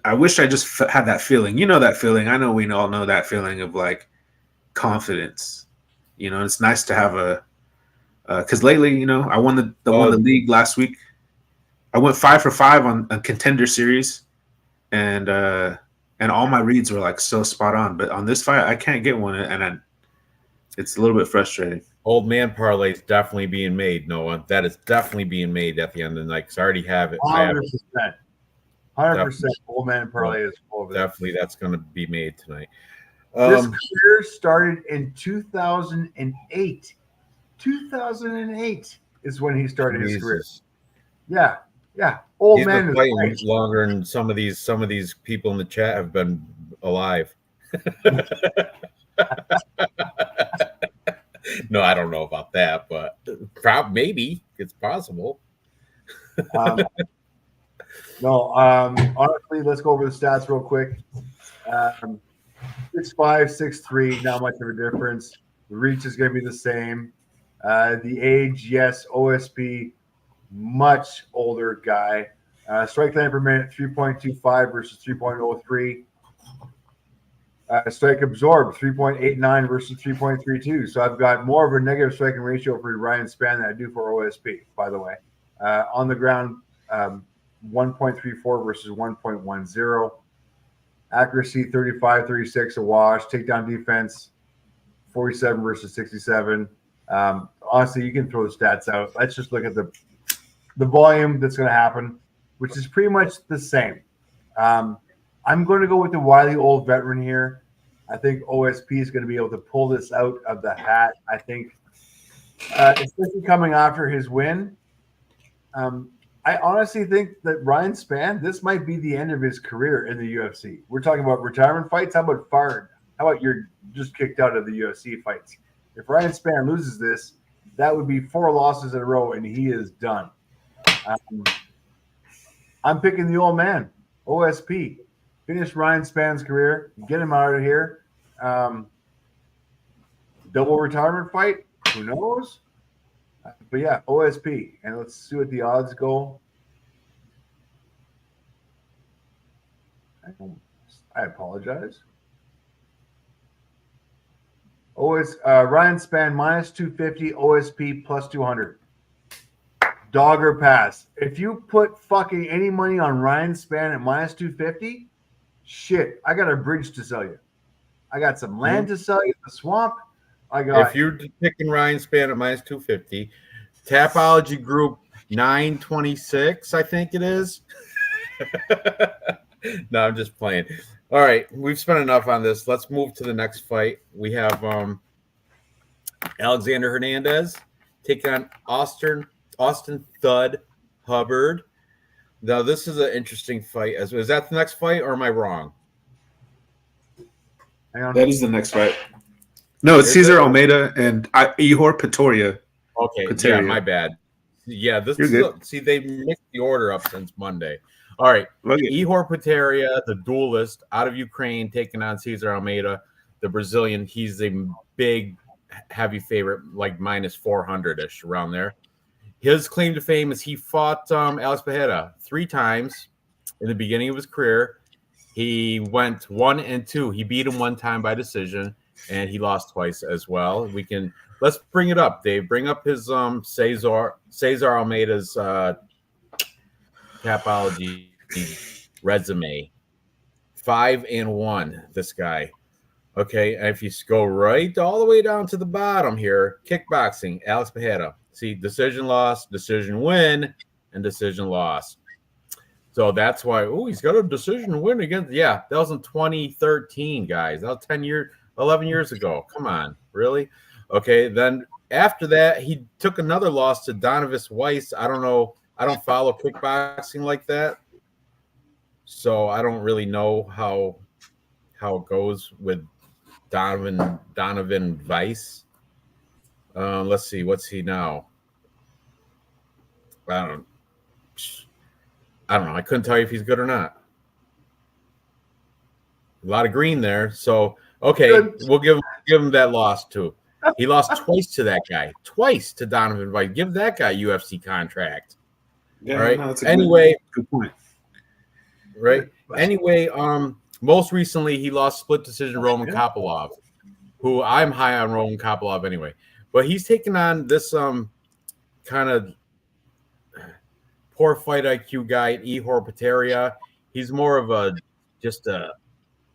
I wish I just had that feeling. You know that feeling. I know we all know that feeling of, like, confidence. It's nice to have because lately, I won the league last week. I went 5 for 5 on a contender series, and all my reads were like so spot on. But on this fight, I can't get one, and it's a little bit frustrating. Old man parlay is definitely being made, Noah. That is definitely being made at the end of the night because I already have it. 100%. 100% old man parlay is over. Definitely, that's going to be made tonight. This career started in 2008. 2008 is when he started his career. Yeah. Old He's man been fighting longer than some of these people in the chat have been alive. No, I don't know about that, but maybe it's possible. Honestly, let's go over the stats real quick. 6'5", 6'3", not much of a difference. The reach is going to be the same. The age, yes, OSP, much older guy. Strike length per minute, 3.25 versus 3.03. Strike absorbed, 3.89 versus 3.32. So I've got more of a negative striking ratio for Ryan Span than I do for OSP, by the way. On the ground, 1.34 versus 1.10. Accuracy, 35, 36, a wash. Takedown defense, 47 versus 67. Honestly, you can throw the stats out. Let's just look at the volume that's going to happen, which is pretty much the same. I'm going to go with the wily old veteran here. I think OSP is going to be able to pull this out of the hat. I think, especially coming after his win, I honestly think that Ryan Span, this might be the end of his career in the UFC. We're talking about retirement fights. How about fired? How about you're just kicked out of the UFC fights? If Ryan Span loses this, that would be 4 losses in a row, and he is done. I'm picking the old man, OSP. Finish Ryan Span's career, get him out of here. Double retirement fight, who knows? But yeah, OSP. And let's see what the odds go. I apologize. Ryan Span minus 250, OSP plus 200. Dog or pass. If you put fucking any money on Ryan Span at minus 250, shit, I got a bridge to sell you. I got some land to sell you in the swamp. If you're picking Ryan Span at minus 250, Tapology Group 926, I think it is. No, I'm just playing. All right, we've spent enough on this. Let's move to the next fight. We have Alexander Hernandez take on Austin Thud Hubbard. Now, this is an interesting fight. Is that the next fight, or am I wrong? Hang on. That is the next fight. No, it's Cesar Almeida and Ihor Pretoria. Okay, yeah, my bad. Yeah, this You're is good. see they mixed the order up since Monday. All right, Look at Ihor Potieria, the duelist out of Ukraine, taking on Cesar Almeida, the Brazilian. He's a big, heavy favorite, like minus 400 ish around there. His claim to fame is he fought Alex Pereira 3 times in the beginning of his career. He went 1-2. He beat him 1 time by decision, and he lost twice as well. Let's bring it up, Dave. Bring up his Cesar Almeida's Tapology resume. 5-1. This guy. Okay, and if you go right all the way down to the bottom here, kickboxing, Alex Pereira. See, decision loss, decision win, and decision loss. So that's why, he's got a decision win against. Yeah, that was in 2013, guys. That was 11 years ago. Come on, really? Okay, then after that, he took another loss to Donovan Weiss. I don't know. I don't follow kickboxing like that, so I don't really know how it goes with Donovan Weiss. Let's see, what's he now? I don't know. I couldn't tell you if he's good or not. A lot of green there. So okay, we'll give him that loss too. He lost twice to that guy. Twice to Donovan Weiss. Give that guy a UFC contract. yeah, All right. no, that's a Anyway, good point. Right. Anyway, most recently he lost split decision Roman Kopylov, who I'm high on Roman Kopylov anyway. But he's taking on this kind of poor fight IQ guy, Ihor Potieria. He's more of a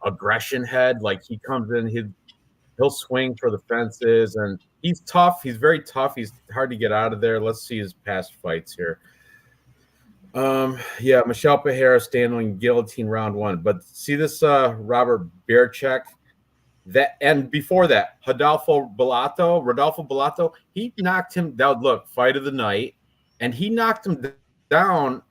aggression head. Like he comes in, he'll swing for the fences, and he's tough. He's very tough. He's hard to get out of there. Let's see his past fights here. Michelle Pereira standing guillotine round 1. But see this Robert Bierchek, that, and before that, Rodolfo Bellato, he knocked him down. Look, fight of the night, and he knocked him down.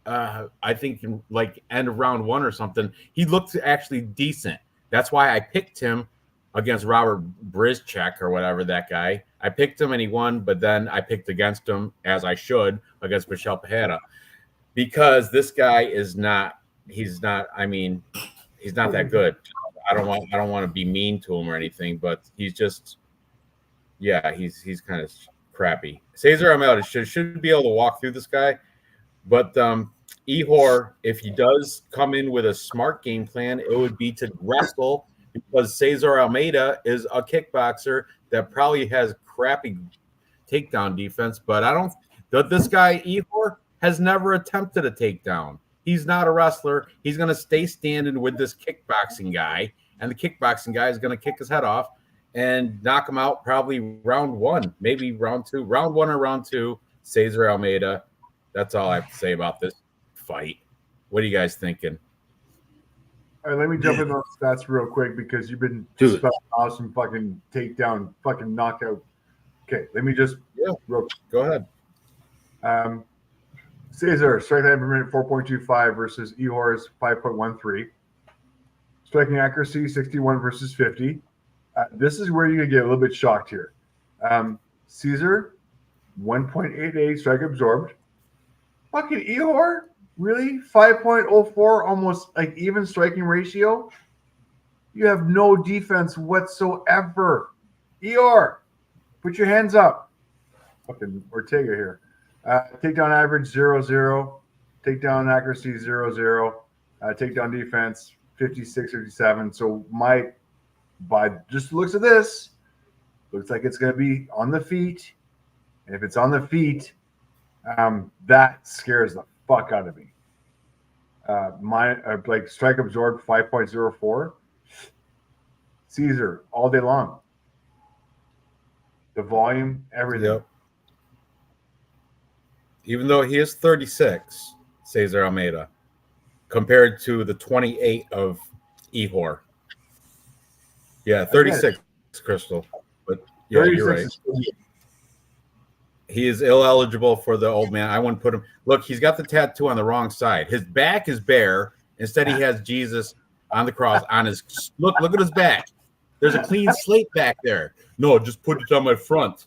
I think in like end of round 1 or something. He looked actually decent. That's why I picked him against Robert Bierchek or whatever that guy. I picked him and he won, but then I picked against him, as I should, against Michelle Pereira. Because this guy he's not that good. I don't want to be mean to him or anything, but he's just, he's kind of crappy. Cesar Almeida should be able to walk through this guy, but Ihor, if he does come in with a smart game plan, it would be to wrestle, because Cesar Almeida is a kickboxer that probably has crappy takedown defense, but this guy Ihor has never attempted a takedown. He's not a wrestler. He's going to stay standing with this kickboxing guy, and the kickboxing guy is going to kick his head off and knock him out probably round 1, maybe round 2. Round 1 or round 2, Cesar Almeida. That's all I have to say about this fight. What are you guys thinking? All right, let me jump in on stats real quick, because you've been spelling out some fucking takedown, fucking knockout. Okay, let me just go ahead. Cesar, striking time per minute 4.25 versus Ihor's 5.13. Striking accuracy 61 versus 50. This is where you get a little bit shocked here. Cesar 1.88 strike absorbed. Fucking Ihor, really? 5.04, almost like even striking ratio. You have no defense whatsoever. Ihor, put your hands up. Fucking Ortega here. Takedown average 0-0. Takedown accuracy 0-0. Takedown defense 56-57. So by just looks of this, looks like it's going to be on the feet. And if it's on the feet, that scares the fuck out of me. Like strike absorbed 5.04. Cesar all day long. The volume, everything. Yep. Even though he is 36, Cesar Almeida, compared to the 28 of Ihor. Yeah, 36, Crystal. But yeah, you're right. He is ineligible for the old man. I wouldn't put him. Look, he's got the tattoo on the wrong side. His back is bare. Instead, he has Jesus on the cross on his. Look at his back. There's a clean slate back there. No, just put it on my front.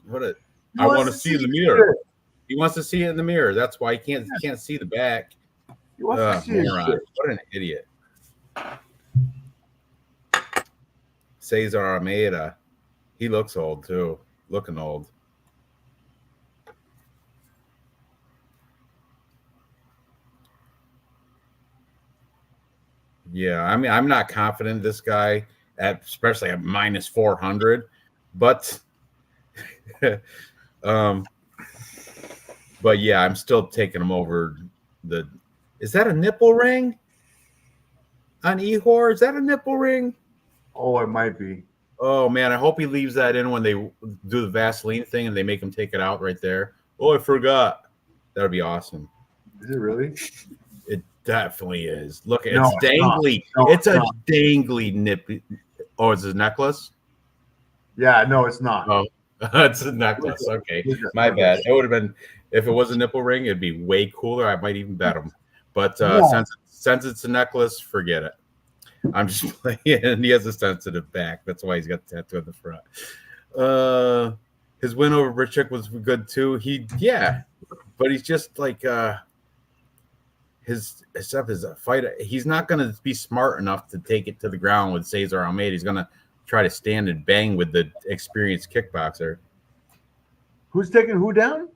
I want to see in the mirror. He wants to see it in the mirror. That's why he can't see the back. He wants to see his Moron. shit. What an idiot. Cesar Almeida. He looks old too. Looking old. Yeah, I mean, I'm not confident this guy especially at minus 400, but but yeah, I'm still taking him over the. Is that a nipple ring on Ehor? Is that a nipple ring? Oh, it might be. Oh man, I hope he leaves that in when they do the Vaseline thing and they make him take it out right there. Oh, I forgot. That'd be awesome. Is it really? It definitely is. Look, it's No, dangly. No, it's a not. dangly nippy. Oh, it's a necklace? Yeah, no, it's not. Oh, it's a necklace. Okay. My bad. It would have been, if it was a nipple ring, it'd be way cooler. I might even bet him. But since it's a necklace, forget it. I'm just playing. And he has a sensitive back. That's why he's got the tattoo at the front. His win over Richik was good too. But he's just like his stuff is a fighter. He's not going to be smart enough to take it to the ground with Cesar Almeida. He's going to try to stand and bang with the experienced kickboxer. Who's taking who down?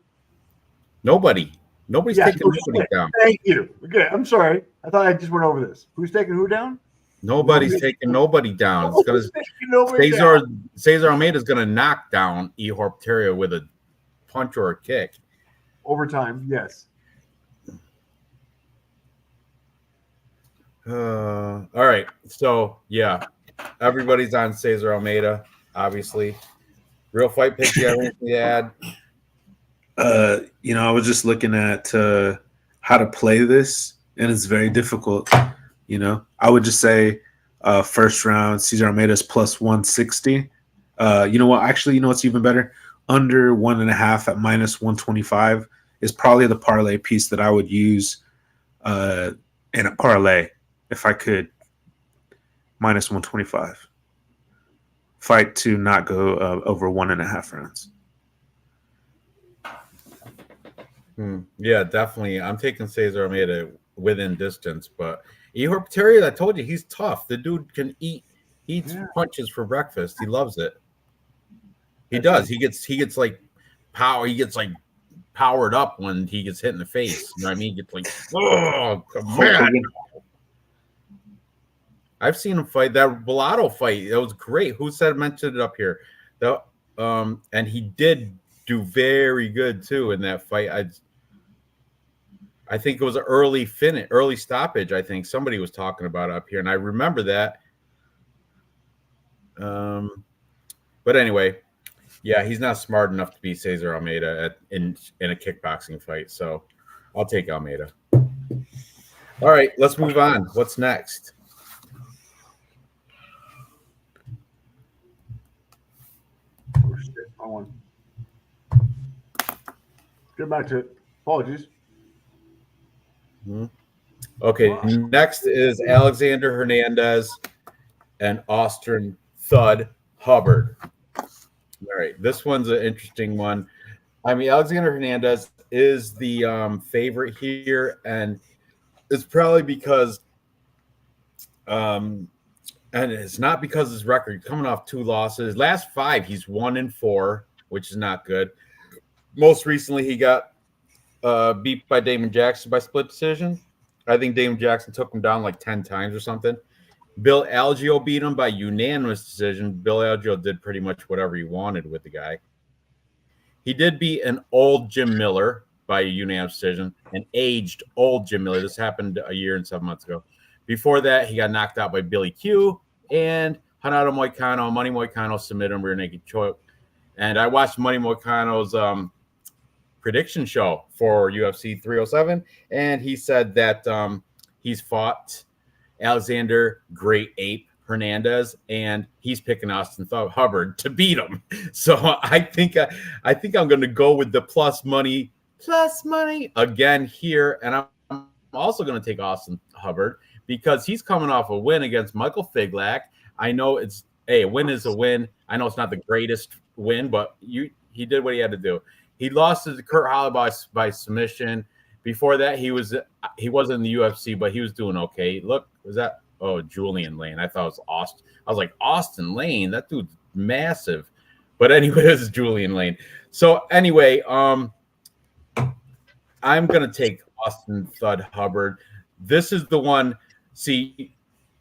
Nobody's taking nobody down. Thank you. Okay, I'm sorry. I thought I just went over this. Who's taking who down? Nobody's taking nobody down. It's gonna Cesar Almeida is going to knock down Ehor Peterio with a punch or a kick. Overtime, yes. All right. So yeah, everybody's on Cesar Almeida, obviously. Real fight pick. You have anything to add? I was just looking at how to play this, and it's very difficult. I would just say first round, Cesar Almeida's plus 160. You know what? Actually, you know what's even better? Under 1.5 at minus 125 is probably the parlay piece that I would use in a parlay if I could. Minus 125. Fight to not go over 1.5 rounds. Yeah, definitely. I'm taking Cesar Almeida within distance, but Ehor Peterio, I told you, he's tough. The dude can eats punches for breakfast. He loves it. He does. He gets like power. He gets like powered up when he gets hit in the face. You know what I mean? He gets like, oh, come on. I've seen him fight that Bellato fight. That was great. Who mentioned it up here? And he did do very good too in that fight. I think it was an early stoppage. I think somebody was talking about it up here, and I remember that. But anyway, yeah, he's not smart enough to beat Cesar Almeida in a kickboxing fight. So I'll take Almeida. All right, let's move on. What's next? Oh shit! Wrong one. Get back to it. Apologies. Okay, next is Alexander Hernandez and Austin Thud Hubbard. All right, this one's an interesting one. I mean, Alexander Hernandez is the favorite here, and it's probably because, and it's not because his record coming off 2 losses. Last 5, he's 1-4, which is not good. Most recently, he got beat by Damon Jackson by split decision. I think Damon Jackson took him down like 10 times or something. Bill Algeo beat him by unanimous decision. Bill Algeo did pretty much whatever he wanted with the guy. He did beat an old Jim Miller by a unanimous decision, an aged old Jim Miller. This happened a year and 7 months ago. Before that, he got knocked out by Billy Q and Renato Moicano. Money Moicano submitted him rear naked choke. And I watched Money Moicano's prediction show for UFC 307, and he said that he's fought Alexander Great Ape Hernandez, and he's picking Austin Hubbard to beat him. So I think I'm going to go with the plus money again here, and I'm also going to take Austin Hubbard because he's coming off a win against Michael Figlak. I know a win is a win. I know it's not the greatest win, but he did what he had to do. he lost to Kurt Holly by submission. Before that, he wasn't in the UFC, but he was doing okay. Look, was that Julian Lane? I thought it was Austin. I was like, Austin Lane, that dude's massive. But anyway, this is Julian Lane. So anyway, I'm gonna take Austin Thud Hubbard. This is the one. See,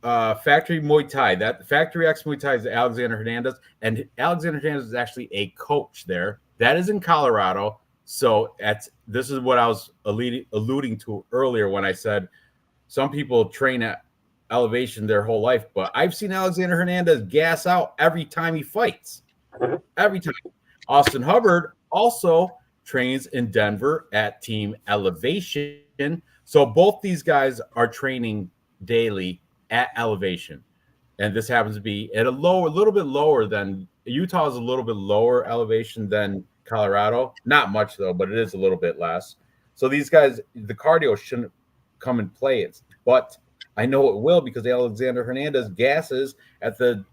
Factory Muay Thai. That Factory X Muay Thai is Alexander Hernandez, and Alexander Hernandez is actually a coach there. That is in Colorado. So this is what I was alluding to earlier when I said some people train at elevation their whole life, but I've seen Alexander Hernandez gas out every time he fights. Every time. Austin Hubbard also trains in Denver at Team Elevation. So both these guys are training daily at elevation. And this happens to be at a little bit lower than Utah is a little bit lower elevation than Colorado. Not much though, but it is a little bit less. So these guys, the cardio shouldn't come and play it, but I know it will because Alexander Hernandez gasses at the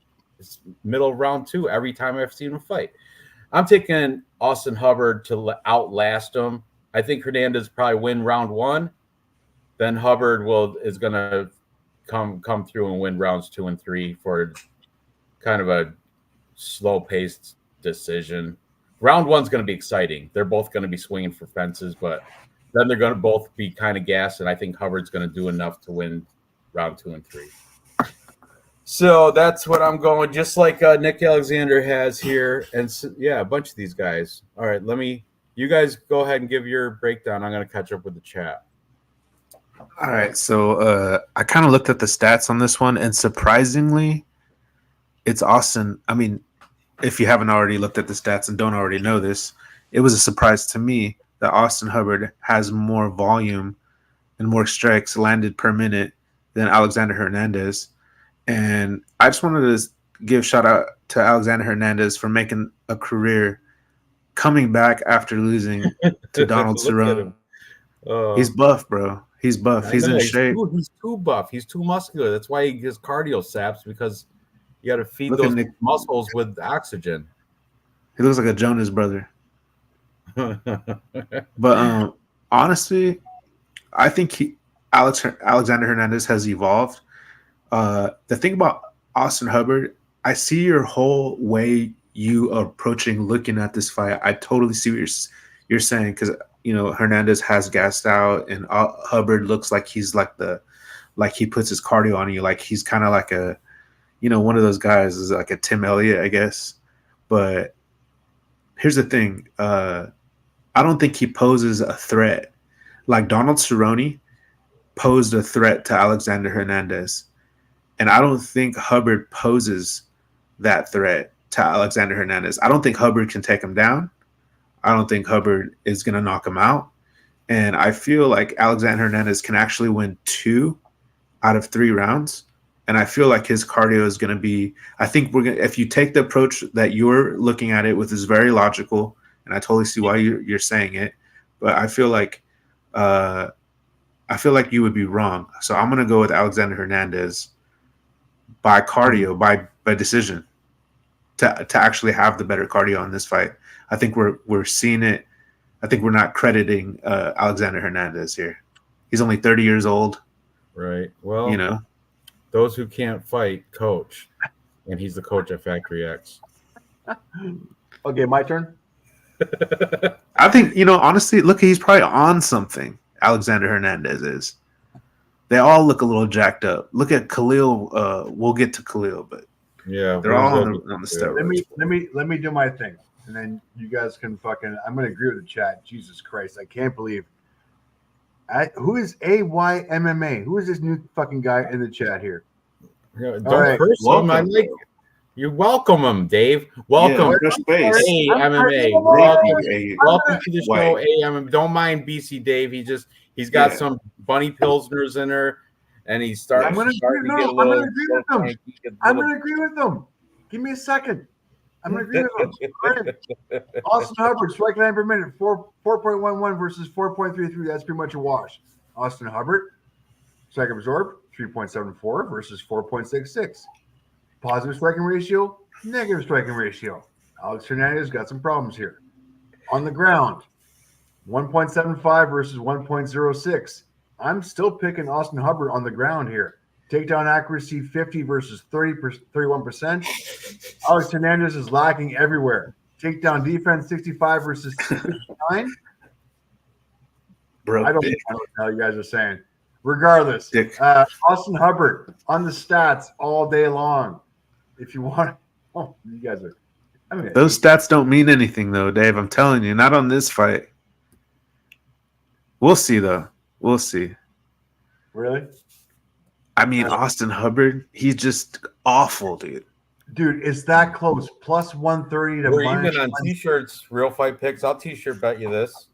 middle of round 2 every time I've seen him fight. I'm taking Austin Hubbard to outlast him. I think Hernandez probably win round 1. Then Hubbard is going to come through and win rounds 2 and 3 for kind of a slow-paced decision. Round 1's going to be exciting. They're both going to be swinging for fences, but then they're going to both be kind of gassed, and I think Hubbard's going to do enough to win round 2 and 3. So that's what I'm going, just like Nick Alexander has here. And a bunch of these guys. All right, you guys go ahead and give your breakdown. I'm going to catch up with the chat. All right, so I kind of looked at the stats on this one, and surprisingly, it's Austin. I mean, if you haven't already looked at the stats and don't already know this, it was a surprise to me that Austin Hubbard has more volume and more strikes landed per minute than Alexander Hernandez. And I just wanted to give shout out to Alexander Hernandez for making a career coming back after losing to Donald Cerrone. He's buff, bro. He's buff. He's in shape. He's too buff. He's too muscular. That's why he gets cardio saps, because you got to feed those muscles with oxygen. He looks like a Jonas brother. But honestly, I think Alexander Hernandez has evolved. The thing about Austin Hubbard, I see your whole way you are approaching looking at this fight. I totally see what you're saying, because Hernandez has gassed out, and Hubbard looks like he's like he puts his cardio on you, like he's kind of like a one of those guys is like a Tim Elliott, I guess. But here's the thing, I don't think he poses a threat like Donald Cerrone posed a threat to Alexander Hernandez. And I don't think Hubbard poses that threat to Alexander Hernandez. I don't think Hubbard can take him down. I don't think Hubbard is going to knock him out. And I feel like Alexander Hernandez can actually win 2 out of 3 rounds. And I feel like his cardio is going to be, I think if you take the approach that you're looking at it with, is very logical. And I totally see why you're saying it. But I feel like you would be wrong. So I'm going to go with Alexander Hernandez by cardio, by decision, to actually have the better cardio on this fight. I think we're seeing it. I think we're not crediting Alexander Hernandez here. He's only 30 years old. Right. Well, those who can't fight coach, and he's the coach at Factory X. Okay, my turn. I think, honestly, look, he's probably on something. Alexander Hernandez is. They all look a little jacked up. Look at Khalil. We'll get to Khalil, but yeah, they're all on the steroids. Let me do my thing, and then you guys can fucking. I'm gonna agree with the chat. Jesus Christ, I can't believe. Who is AYMMA? Who is this new fucking guy in the chat here? Yeah, don't curse him. I like. You welcome him, Dave. Welcome. Yeah, AMMA. Welcome to the show, AMMA. Don't mind BC Dave. He's got some bunny pilsners in her, and he's starting. I'm gonna agree with them. Give me a second. I'm gonna agree with them. Austin Hubbard, strike 9 per minute, 4.11 versus 4.33. That's pretty much a wash. Austin Hubbard, strike absorbed, 3.74 versus 4.66. Positive striking ratio, negative striking ratio. Alex Hernandez got some problems here. On the ground, 1.75 versus 1.06. I'm still picking Austin Hubbard on the ground here. Takedown accuracy 50 versus 31%. Alex Hernandez is lacking everywhere. Takedown defense 65 versus 59. Bro, I don't know what the hell you guys are saying. Regardless, Dick. Austin Hubbard on the stats all day long. If you want, oh, you guys are. I mean, Those stats don't mean anything, though, Dave. I'm telling you, not on this fight. We'll see, though. We'll see. Really? I mean, Austin Hubbard, he's just awful, dude. Dude, it's that close. Plus 130 to We're minus even on t-shirts, real fight picks. I'll t-shirt bet you this.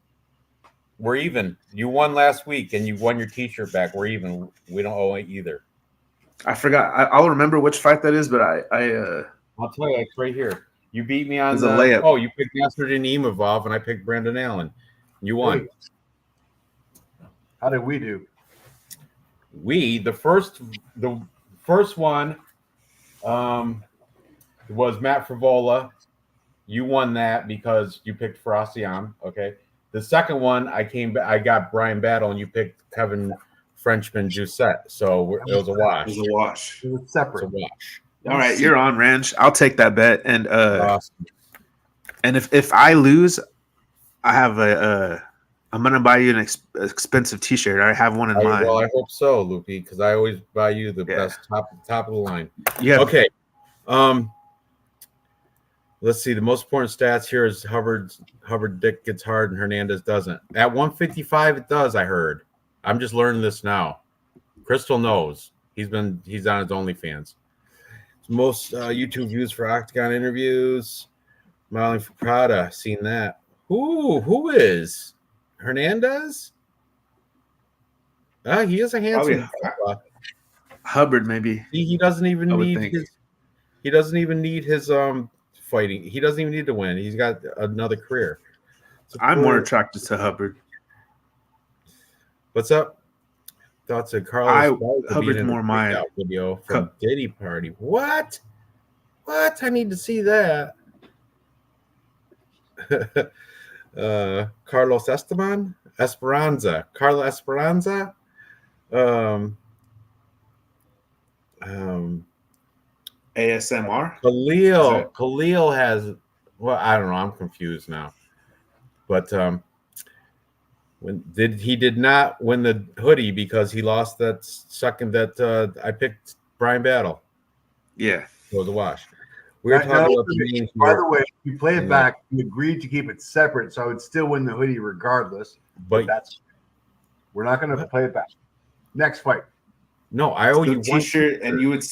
We're even. You won last week and you won your t-shirt back. We're even. We don't owe it either. I forgot. I'll remember which fight that is, but I'll tell you, it's right here. You beat me on It's the a layup. Oh, you picked Nasruddin Imavov and I picked Brandon Allen. You won. Wait. How did we do? The first one was Matt Frivola. You won that because you picked Frosian. Okay. The second one, I got Brian Battle, and you picked Kevin Frenchman Doucette. So it was a wash. It was a wash. It was separate. It's a wash. All right, you're on, Ranj. I'll take that bet. And Awesome. and if I lose, I have I'm gonna buy you an expensive T-shirt. I have one in mind. Well, I hope so, Loopy, because I always buy you the best top of the line. Yeah. Okay. Let's see. The most important stats here is Hubbard dick gets hard and Hernandez doesn't. At 155, it does. I heard. I'm just learning this now. Crystal knows. He's on his OnlyFans. Most YouTube views for Octagon interviews. Modeling for Prada. Seen that. Who is Hernandez? He is a handsome. Hubbard, maybe. He doesn't even need his. He doesn't even need his fighting. He doesn't even need to win. He's got another career. I'm more attracted to Hubbard. What's up? Thoughts of Carlos? Hubbard's more my video from Diddy Party. What? I need to see that. Carlos Esperanza. Carlos Esperanza. ASMR. Khalil has. Well, I don't know. I'm confused now. But he did not win the hoodie because he lost that second that I picked Brian Battle. Yeah, it was a wash. We were talking about by the way, if you play it back, you agreed to keep it separate, so I would still win the hoodie regardless. But we're not going to play it back. Next fight. No, I owe you one T-shirt, and you would.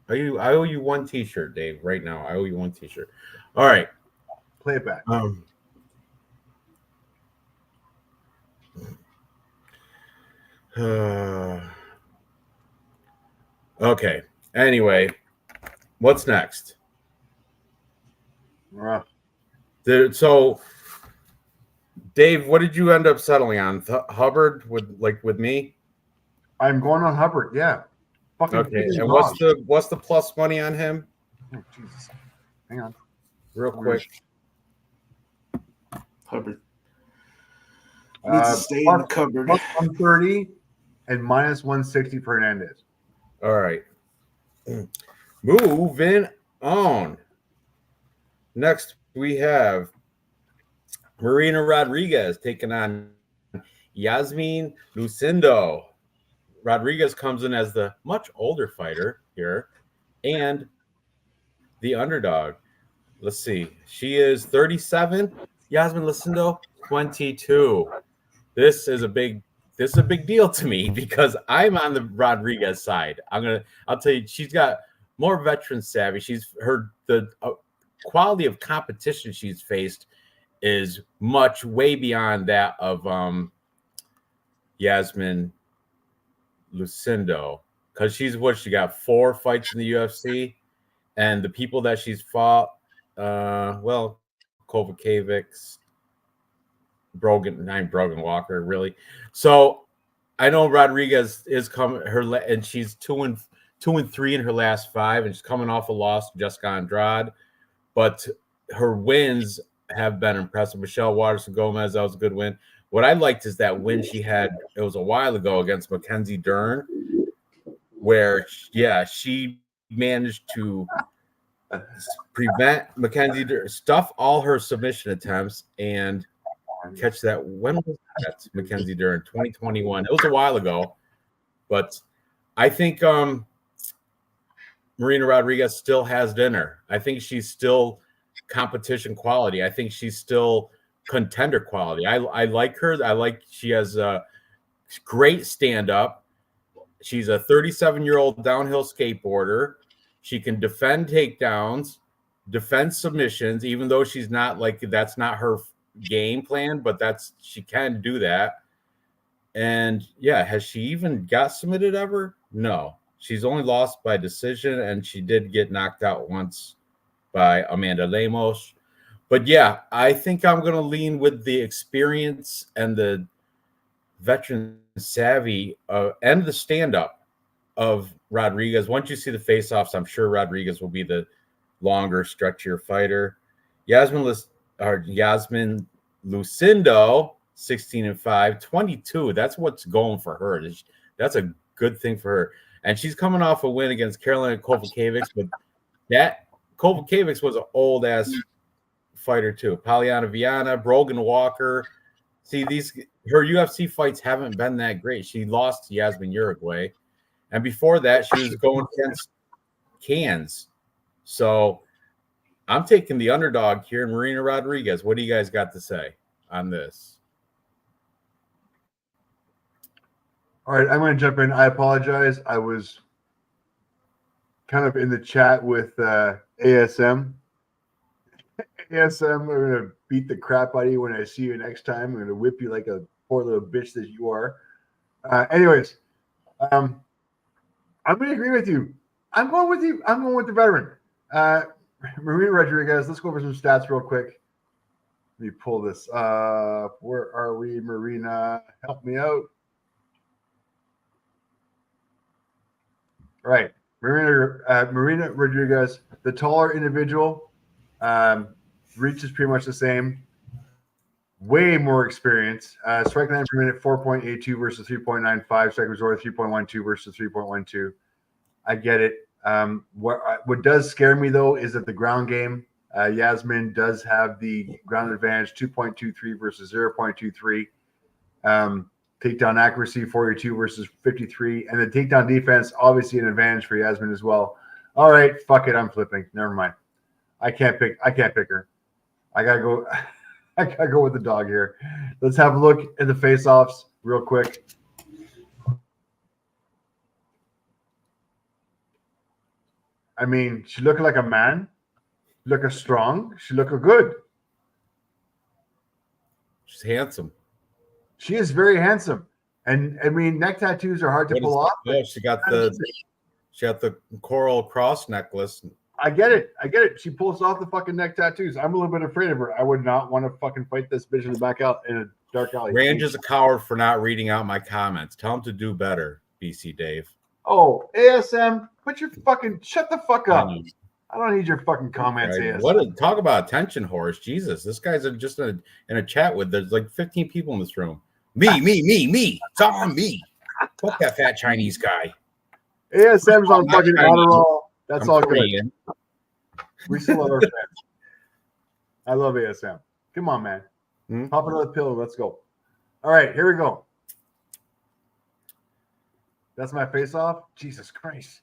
I owe you one T-shirt, Dave. Right now, I owe you one T-shirt. All right, play it back. Okay. Anyway, what's next? So, Dave, what did you end up settling on? Hubbard with me? I'm going on Hubbard. Yeah. Okay. And what's the plus money on him? Oh, Jesus. Hang on. Real quick. Hubbard. Needs to stay in the cupboard. Plus 130 and minus 160 for Hernandez. All right. Moving on. Next, we have Marina Rodriguez taking on Yasmin Lucindo. Rodriguez comes in as the much older fighter here and the underdog. Let's see. She is 37. Yasmin Lucindo, 22. This is a big deal to me because I'm on the Rodriguez side. I'll tell you, she's got more veteran savvy. The quality of competition she's faced is way beyond that of Yasmin Lucindo, because she got 4 fights in the UFC, and the people that she's fought, Kovacevic, Brogan Walker, really. So I know Rodriguez is coming and she's 2-3 in her last 5, and she's coming off a loss to Jessica Andrade, but her wins have been impressive. Michelle Watterson Gomez, that was a good win. What I liked is that win she had, it was a while ago against Mackenzie Dern, where, she managed to prevent Mackenzie Dern, stuff all her submission attempts, and catch that. When was that, Mackenzie Dern? 2021. It was a while ago, but I think Marina Rodriguez still has dinner. I think she's still competition quality. I think she's still contender quality. I like her. She has a great stand up. She's a 37-year-old downhill skateboarder. She can defend takedowns, defend submissions, even though she's not that's not her game plan, but she can do that. And has she even got submitted ever? No. She's only lost by decision, and she did get knocked out once by Amanda Lemos. But I think I'm going to lean with the experience and the veteran savvy and the stand-up of Rodriguez. Once you see the face-offs, I'm sure Rodriguez will be the longer, stretchier fighter. Yasmin Lucindo, 16-5, 22. That's what's going for her. That's a good thing for her. And she's coming off a win against Carolina Kovacevic, but that Kovacevic was an old-ass fighter too. Polyana Viana, Brogan Walker. See, her UFC fights haven't been that great. She lost to Yasmin Uruguay. And before that, she was going against Cans. So I'm taking the underdog here, Marina Rodriguez. What do you guys got to say on this? All right, I'm going to jump in. I apologize. I was kind of in the chat with ASM. ASM, I'm going to beat the crap out of you when I see you next time. I'm going to whip you like a poor little bitch that you are. Anyways, I'm going to agree with you. I'm going with you. I'm going with the veteran. Marina Rodriguez, let's go over some stats real quick. Let me pull this. Where are we, Marina? Help me out. All right. Marina Rodriguez, the taller individual, reach is pretty much the same. Way more experience. Strike line per minute, 4.82 versus 3.95. Strike resort, 3.12 versus 3.12. I get it. What does scare me, though, is that the ground game, Yasmin does have the ground advantage, 2.23 versus 0.23. Takedown accuracy, 42 versus 53. And the takedown defense, obviously an advantage for Yasmin as well. All right, fuck it, I'm flipping. Never mind. I can't pick her. I gotta go with the dog here. Let's have a look at the face-offs real quick. I mean, she looked like a man. She looked strong. She looked good. She's handsome. She is very handsome. And I mean, neck tattoos are hard to pull off. Yeah, she got the coral cross necklace. I get it. She pulls off the fucking neck tattoos. I'm a little bit afraid of her. I would not want to fucking fight this bitch in the back out in a dark alley. Ranj is a coward for not reading out my comments. Tell him to do better, BC Dave. Oh, ASM, shut the fuck up. I don't need your fucking comments, Right. ASM. Talk about attention horse. Jesus, this guy's just in a chat with, there's like 15 people in this room. Me. It's all on me. Fuck that fat Chinese guy. ASM's on fucking Adderall. That's all Korean. good. We still love our fans. I love ASM. Come on, man. Pop another pill. Let's go. All right, here we go. That's my face-off. Jesus Christ.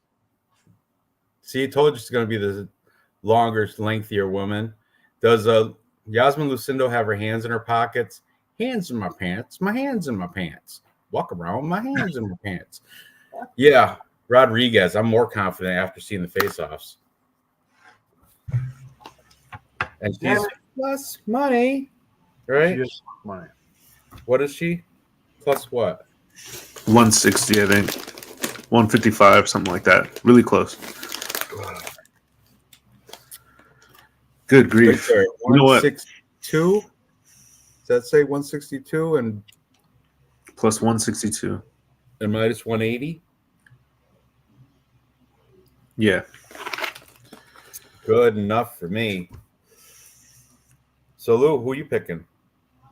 See, I told you she's going to be the longer, lengthier woman. Does Yasmin Lucindo have her hands in her pockets? Hands in my pants. My hands in my pants. Walk around with my hands in my pants. Yeah, Rodriguez. I'm more confident after seeing the face-offs. And she's plus money, right? She is money. What is she? Plus what? 160, I think. 155, something like that. Really close. Good grief. Right, you know what? 162? Does that say 162 and plus 162 and minus 180? Yeah. Good enough for me. So Lou, who you picking?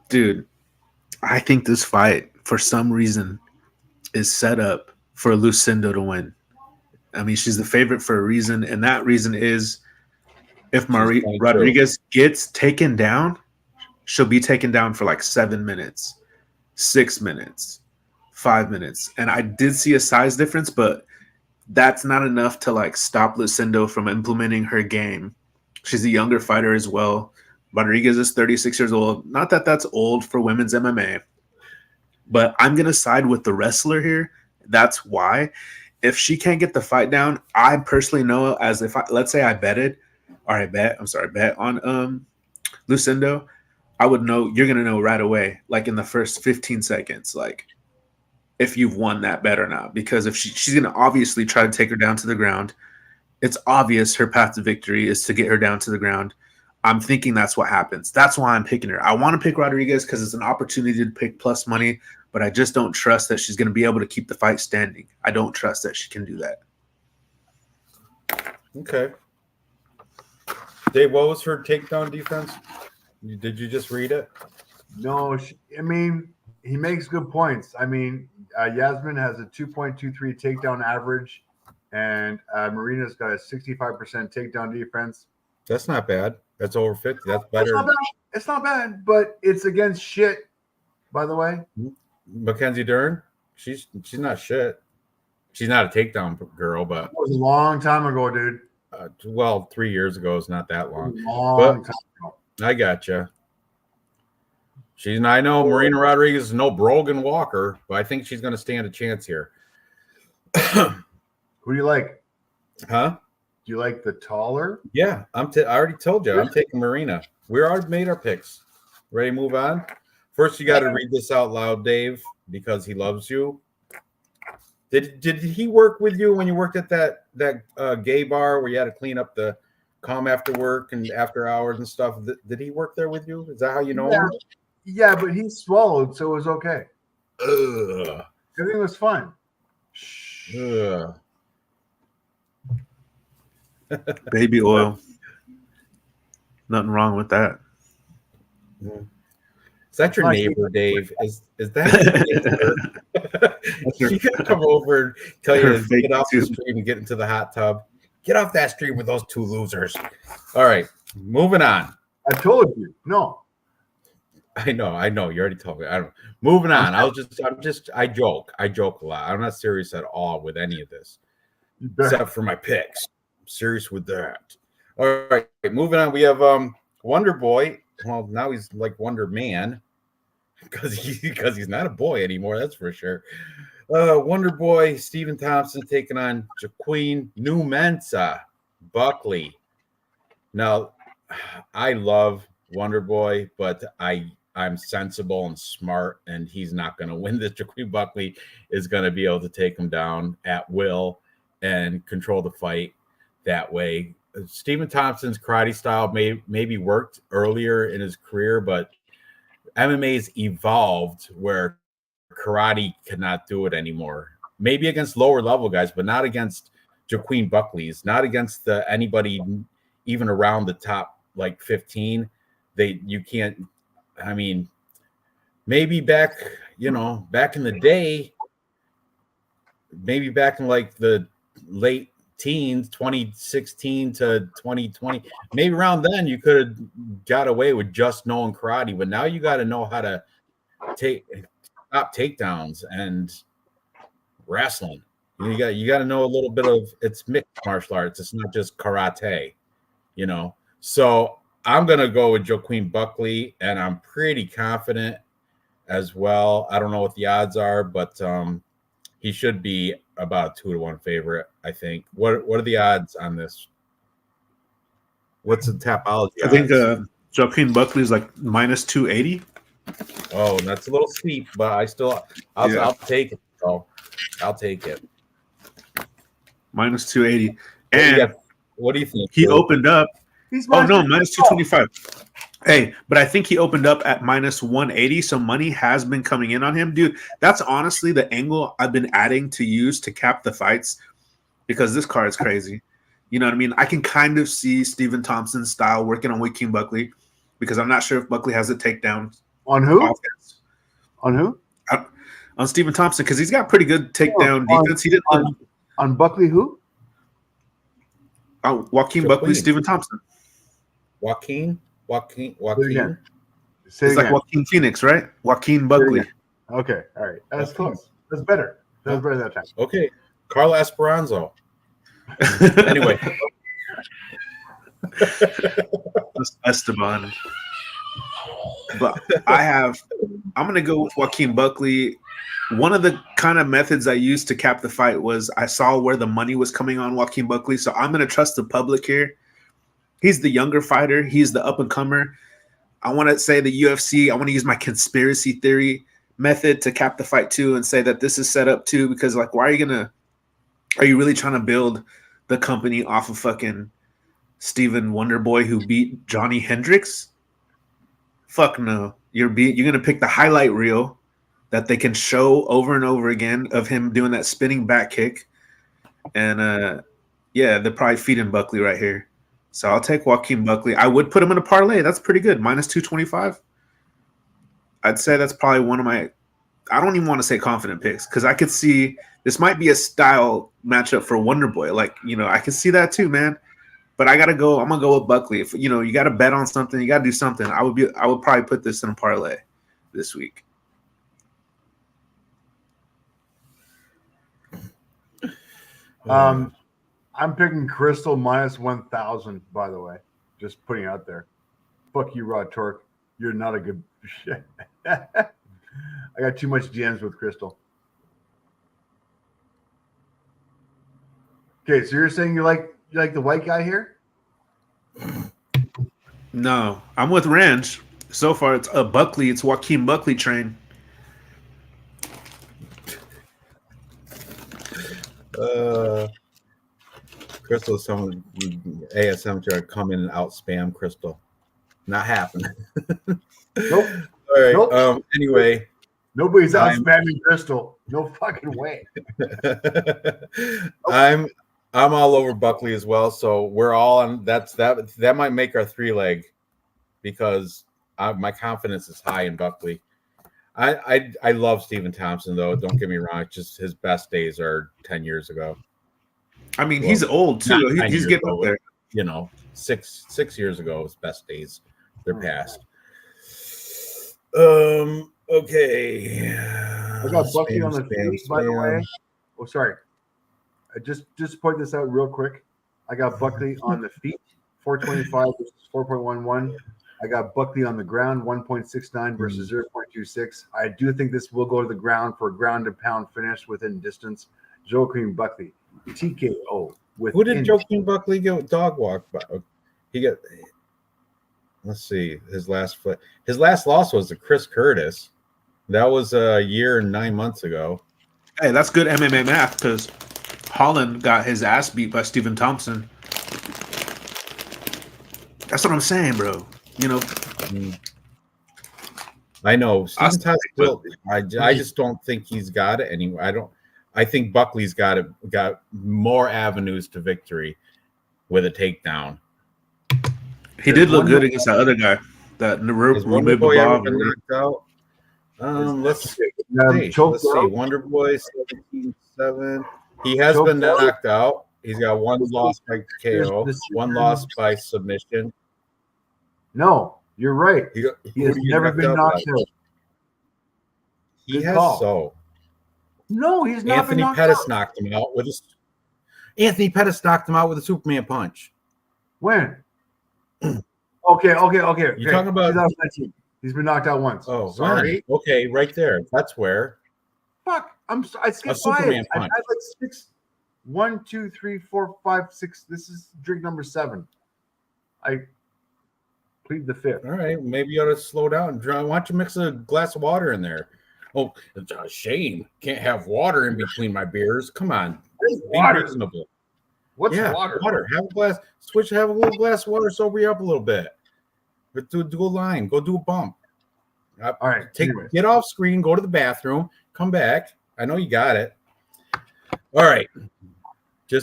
Dude, I think this fight, for some reason, is set up for Lucinda to win. I mean, she's the favorite for a reason, and that reason is if She's 22. Rodriguez gets taken down, she'll be taken down for like 7 minutes, 6 minutes, 5 minutes. And I did see a size difference, but that's not enough to like stop Lucinda from implementing her game. She's a younger fighter as well. Rodriguez is 36 years old. Not that that's old for women's MMA, but I'm going to side with the wrestler here. That's why. If she can't get the fight down, I personally know as if let's say I bet on Lucindo, I would know, you're going to know right away, like in the first 15 seconds, like if you've won that bet or not. Because if she's going to obviously try to take her down to the ground, it's obvious her path to victory is to get her down to the ground. I'm thinking that's what happens. That's why I'm picking her. I want to pick Rodriguez because it's an opportunity to pick plus money, but I just don't trust that she's going to be able to keep the fight standing. I don't trust that she can do that. Okay. Dave, what was her takedown defense? Did you just read it? No, I mean, he makes good points. I mean, Yasmin has a 2.23 takedown average, and Marina's got a 65% takedown defense. That's not bad. That's over 50. That's better. It's not bad, but it's against shit, by the way. Mackenzie Dern, she's not shit. She's not a takedown girl, but it was a long time ago, dude. 3 years ago is not that long. Long time ago. I gotcha. I know Marina Rodriguez is no Brogan Walker, but I think she's going to stand a chance here. Who do you like? Huh? Do you like the taller? Yeah, I already told you. I'm taking Marina. We already made our picks. Ready to move on? First, you got to read this out loud, Dave, because he loves you. Did he work with you when you worked at that gay bar where you had to clean up the calm after work and after hours and stuff? Did he work there with you? Is that how you know him? Yeah, but he swallowed, so it was okay. Ugh. Everything was fine. Ugh. Baby oil. Nothing wrong with that. Is that your neighbor, Dave? Is that your neighbor? She could come over and tell you to get off the stream and get into the hot tub. Get off that stream with those two losers. All right, moving on. I told you. No. I know. You already told me. I don't. Moving on. I joke. I joke a lot. I'm not serious at all with any of this, except for my picks. I'm serious with that. All right, moving on. We have Wonder Boy. Well, now he's like Wonder Man because he's not a boy anymore. That's for sure. Wonder Boy Stephen Thompson taking on Jaqueen Numensa Buckley. Now, I love Wonder Boy, but I'm sensible and smart, and he's not going to win this. Jaqueen Buckley is going to be able to take him down at will and control the fight that way. Stephen Thompson's karate style maybe worked earlier in his career, but MMA's evolved where karate cannot do it anymore. Maybe against lower level guys, but not against Jaqueen Buckley's, not against anybody even around the top like 15. You can't. I mean, maybe back in the day, maybe back in like the late teens, 2016 to 2020, maybe around then you could have got away with just knowing karate, but now you got to know how to stop takedowns and wrestling. You got to know a little bit of it's mixed martial arts. It's not just karate, So I'm gonna go with Jaqueen Buckley, and I'm pretty confident as well. I don't know what the odds are, but he should be about a 2-1 favorite, I think. What are the odds on this? What's the Tapology odds? I think Jaqueen Buckley is like minus 280. Oh, that's a little steep, but I'll take it. So I'll take it. Minus 280. And what do you think? He opened up. Minus 225. Hey, but I think he opened up at minus 180, so money has been coming in on him. Dude, that's honestly the angle I've been adding to use to cap the fights because this card is crazy. You know what I mean? I can kind of see Stephen Thompson's style working on Jaqueen Buckley, because I'm not sure if Buckley has a takedown On who? offense On who? on Stephen Thompson, because he's got pretty good takedown on- defense. He didn't look On Buckley who? Joaquin Buckley, Stephen Thompson. Joaquin. Say it again. Say It's it like again. Joaquin Phoenix, right? Joaquin Say it Buckley. again. Okay, all right. That's Joaquin. close. That's better. That was better that time. Okay, Carl Esperanza. Anyway, Esteban. But I'm going to go with Joaquin Buckley. One of the kind of methods I used to cap the fight was I saw where the money was coming on Joaquin Buckley. So I'm going to trust the public here. He's the younger fighter. He's the up-and-comer. I want to say the UFC, I want to use my conspiracy theory method to cap the fight too and say that this is set up too, because like, are you really trying to build the company off of fucking Steven Wonderboy who beat Johnny Hendricks? Fuck no. You're going to pick the highlight reel that they can show over and over again of him doing that spinning back kick. And they're probably feeding Buckley right here. So I'll take Joaquin Buckley. I would put him in a parlay. That's pretty good. Minus 225. I'd say that's probably one of my, I don't even want to say confident picks, because I could see this might be a style matchup for Wonderboy. Like, I can see that too, man. But I'm going to go with Buckley. If you got to bet on something, you got to do something. I would probably put this in a parlay this week. I'm picking Crystal minus 1,000, by the way. Just putting it out there. Fuck you, Rod Torque. You're not a good shit. I got too much GMs with Crystal. Okay, so you're saying you like the white guy here? No, I'm with Ranj. So far, it's Buckley. It's Joaquin Buckley train. Crystal is someone ASM to come in and out spam Crystal. Not happening. Nope. All right. Nope. Anyway, nobody's out spamming Crystal. No fucking way. I'm all over Buckley as well. So we're all on. That might make our 3-leg, because my confidence is high in Buckley. I love Stephen Thompson though. Don't get me wrong. It's just his best days are 10 years ago. I mean, he's old too. He's getting up there. 6 years ago, his best days. They're past. Okay. I got Buckley on the feet, by the way. Oh, sorry. I just point this out real quick. I got Buckley on the feet, 425 versus 4.11. I got Buckley on the ground, 1.69 versus 0.26. I do think this will go to the ground for a ground and pound finish within distance. Joaquin Buckley, TKO. Who did Joaquin Buckley go dog walk by? He got. Let's see. His last loss was to Chris Curtis. That was a year and 9 months ago. Hey, that's good MMA math, because Holland got his ass beat by Stephen Thompson. That's what I'm saying, bro. I know. Stephen Thompson. I just don't think he's got it anymore. I think Buckley's got more avenues to victory with a takedown. He did look good against that other guy, that Wonderboy ever been knocked out? Let's see. Wonderboy 17-7. He has been knocked out. He's got one loss by KO, one loss by submission. No, you're right. He has never been knocked out. He has so. No, he's not. Anthony Pettis knocked him out with a Superman punch. When? Okay. You're talking about 2019. He's been knocked out once. Oh, sorry. When? Okay, right there. That's where. Fuck. I skipped by it. I had like 6. 1, 2, 3, 4, 5, 6. This is drink number 7. I plead the 5th. All right, maybe you ought to slow down. Why don't you mix a glass of water in there? Oh, it's a shame. Can't have water in between my beers. Come on. Be reasonable. What's water? Water. Have a glass. Have a little glass of water. Sober you up a little bit. But do a line. Go do a bump. All right. Get off screen. Go to the bathroom. Come back. I know you got it. All right.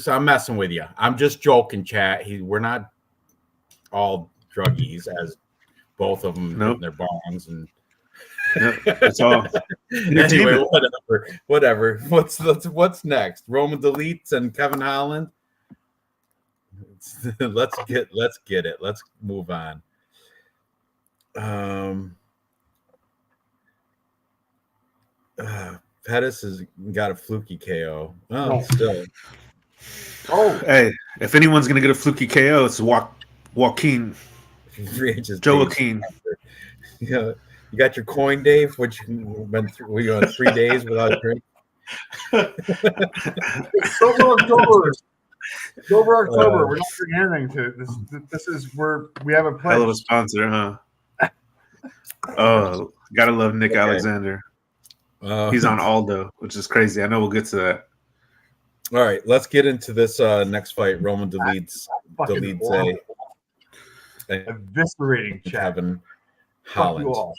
I'm messing with you. I'm just joking, chat. We're not all druggies, as both of them Nope. hitting their bongs and. That's all. Anyway, whatever. What's next? Roman Deletes and Kevin Holland. Let's get it. Let's move on. Pettis has got a fluky KO. Oh, No. still. Oh, Hey, if anyone's gonna get a fluky KO, it's Joaquin. Joaquin. Yeah, you got your coin, Dave. Which been through? Were you on 3 days without a drink? Sober October. Sober October. We're not doing anything to this. This is where we have a Hell of a pledge. sponsor, huh? Oh, gotta love Nick Okay. Alexander. He's on Aldo, which is crazy. I know we'll get to that. All right, let's get into this next fight. Roman deletes Fucking horrible. Eviscerating chat. Kevin Fuck Holland. you all.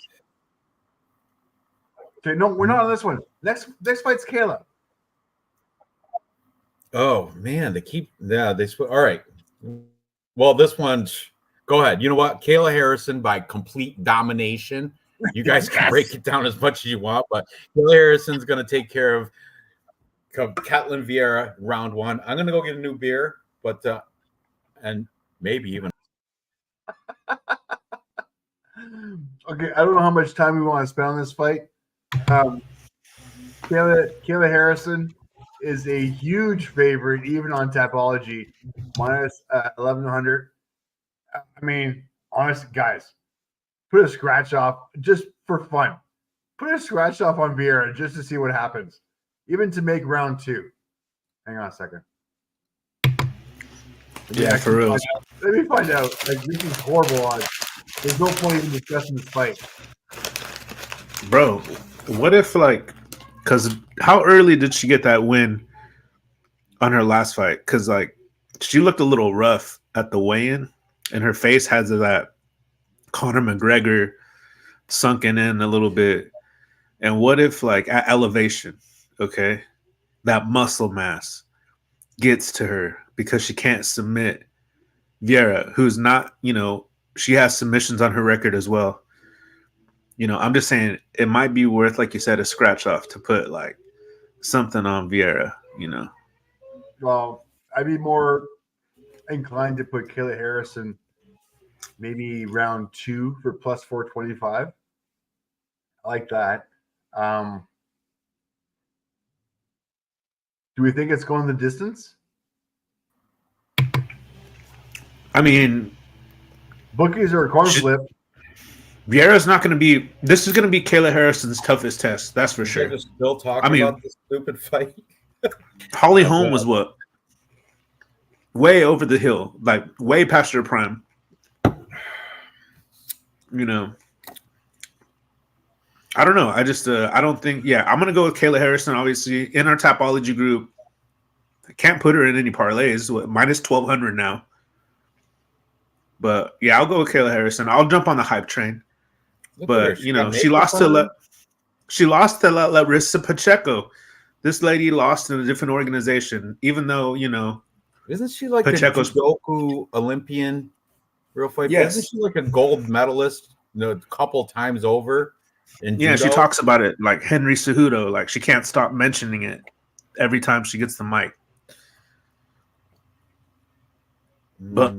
Okay, no, we're not on this one. Next fight's Kayla. Oh man, they split. All right. Well, this one's go ahead. You know what? Kayla Harrison by complete domination. You guys can break it down as much as you want, but Kayla Harrison's going to take care of Ketlin Vieira round 1. I'm going to go get a new beer, but and maybe even. Okay, I don't know how much time we want to spend on this fight. Kayla Harrison is a huge favorite, even on Tapology, minus 1100. I mean, honestly, guys, put a scratch off just for fun. Put a scratch off on Vieira just to see what happens, even to make round 2. Hang on a second. Yeah, for real. Let me find out. Like, this is horrible odds. There's no point even discussing this fight. Bro, what if because how early did she get that win on her last fight? Because she looked a little rough at the weigh-in, and her face has that Conor McGregor sunken in a little bit. And what if at elevation, okay, that muscle mass gets to her because she can't submit Vieira, who's not, she has submissions on her record as well. I'm just saying it might be worth, like you said, a scratch off to put something on Vieira, Well, I'd be more inclined to put Kayla Harrison maybe round 2 for plus 425. I like that. Do we think it's going the distance? I mean, bookies are a coin flip. Vieira's not going to be. This is going to be Kayla Harrison's toughest test. That's for sure. Just still talking about this stupid fight. Holly Holm was what? Way over the hill, way past her prime. I don't know. I just I don't think. Yeah, I'm gonna go with Kayla Harrison. Obviously, in our Tapology group, I can't put her in any parlays. Minus 1,200 now. But yeah, I'll go with Kayla Harrison. I'll jump on the hype train. But she lost to Larissa Pacheco. This lady lost in a different organization, even though Isn't she like Pacheco's a Judoku Olympian? Real fight. Yes. Isn't she like a gold medalist? A couple times over. Yeah, she talks about it like Henry Cejudo. She can't stop mentioning it every time she gets the mic. But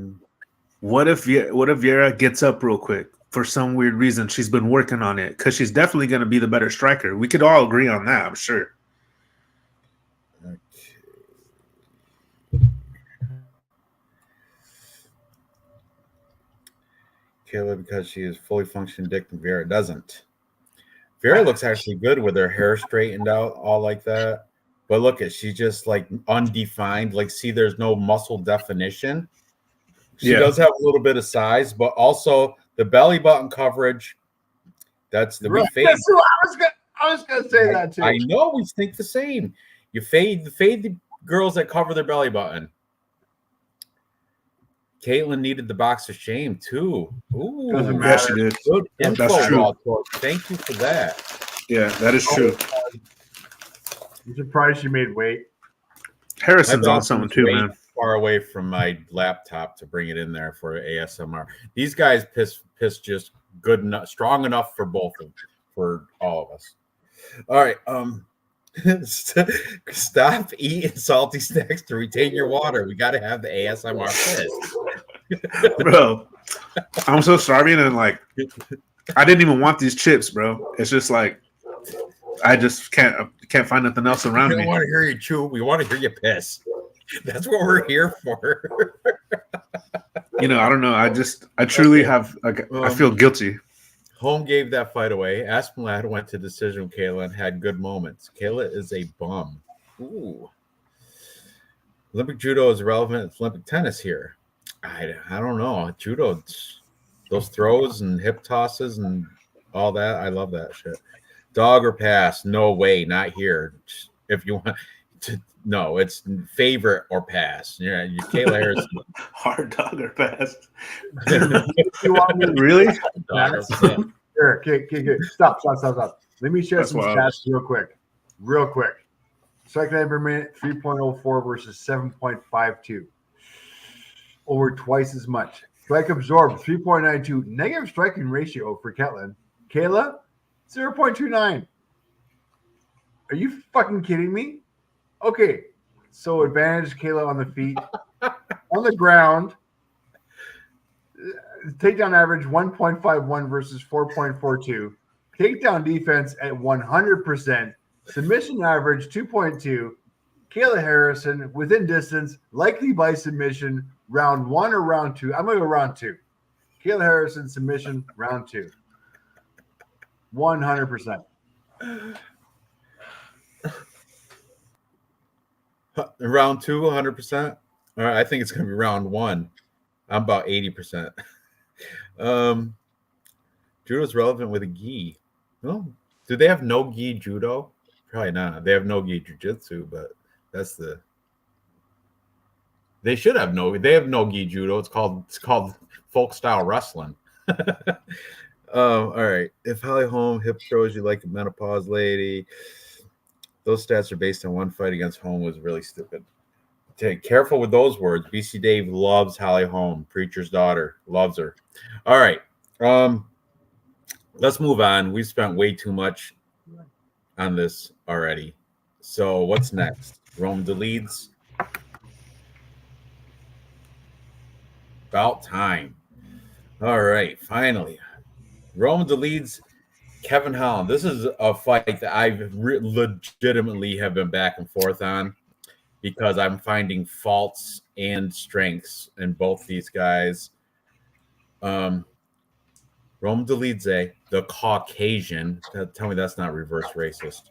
what if Vieira gets up real quick for some weird reason? She's been working on it because she's definitely going to be the better striker. We could all agree on that, I'm sure. Kayla, because she is fully functioning dick, and Vieira doesn't. Vieira looks actually good with her hair straightened out, all like that. But look she's just undefined. See, there's no muscle definition. She does have a little bit of size, but also the belly button coverage. That's the we fade. I was gonna say that too. I know we think the same. You fade the girls that cover their belly button. Caitlin needed the box of shame too. Ooh, yes, she did. Good info, That's true. Thank you for that. Yeah, that is true. I'm surprised she made weight. Harrison's on something too, man. Far away from my laptop to bring it in there for ASMR. These guys piss just good enough, strong enough for for all of us. All right. Stop eating salty snacks to retain your water. We got to have the ASMR piss. Bro, I'm so starving and like I didn't even want these chips, bro. It's just like I just can't find nothing else We around don't me. want to hear you chew. We want to hear you piss. That's what we're here for. You know, I don't know. I truly have like I feel guilty. Home gave that fight away. Aspinalled went to decision with Kayla and had good moments. Kayla is a bum. Ooh. Olympic judo is relevant. It's Olympic tennis here. I don't know. Judo, those throws and hip tosses and all that. I love that shit. Dog or pass? No way, not here. If you want to, no, it's favorite or pass. Yeah, Kayla Harrison. Hard dog or pass? You want me to Really? Dog or pass. Here, okay. Stop. Let me share That's some wild. stats real quick. Strike rate per minute, 3.04 versus 7.52. Over twice as much. Strike absorbed, 3.92. Negative striking ratio for Ketlin. Kayla, 0.29. Are you fucking kidding me? Okay, so advantage Kayla on the feet. On the ground, takedown average 1.51 versus 4.42. Takedown defense at 100%. Submission average 2.2. Kayla Harrison within distance, likely by submission, round 1 or round 2. I'm going to go round 2. Kayla Harrison submission, round 2. 100%. Round 2, 100%. All right, I think it's going to be round 1. I'm about 80%. Judo is relevant with a gi. No, do they have no gi judo? Probably not. They have no gi jiu-jitsu, but that's the. They should have no. They have no gi judo. It's called folk style wrestling. All right. If Holly Holm hip throws you like a menopause lady, those stats are based on one fight against Holm was really stupid. Take careful with those words. BC Dave loves Holly Holm, preacher's daughter, loves her. All right. Let's move on. We've spent way too much on this already. So what's next? Rome Deledes. About time. All right, finally. Rome Deledes, Kevin Holland. This is a fight that I legitimately have been back and forth on because I'm finding faults and strengths in both these guys. Rome Deledes, the Caucasian. Tell me that's not reverse racist.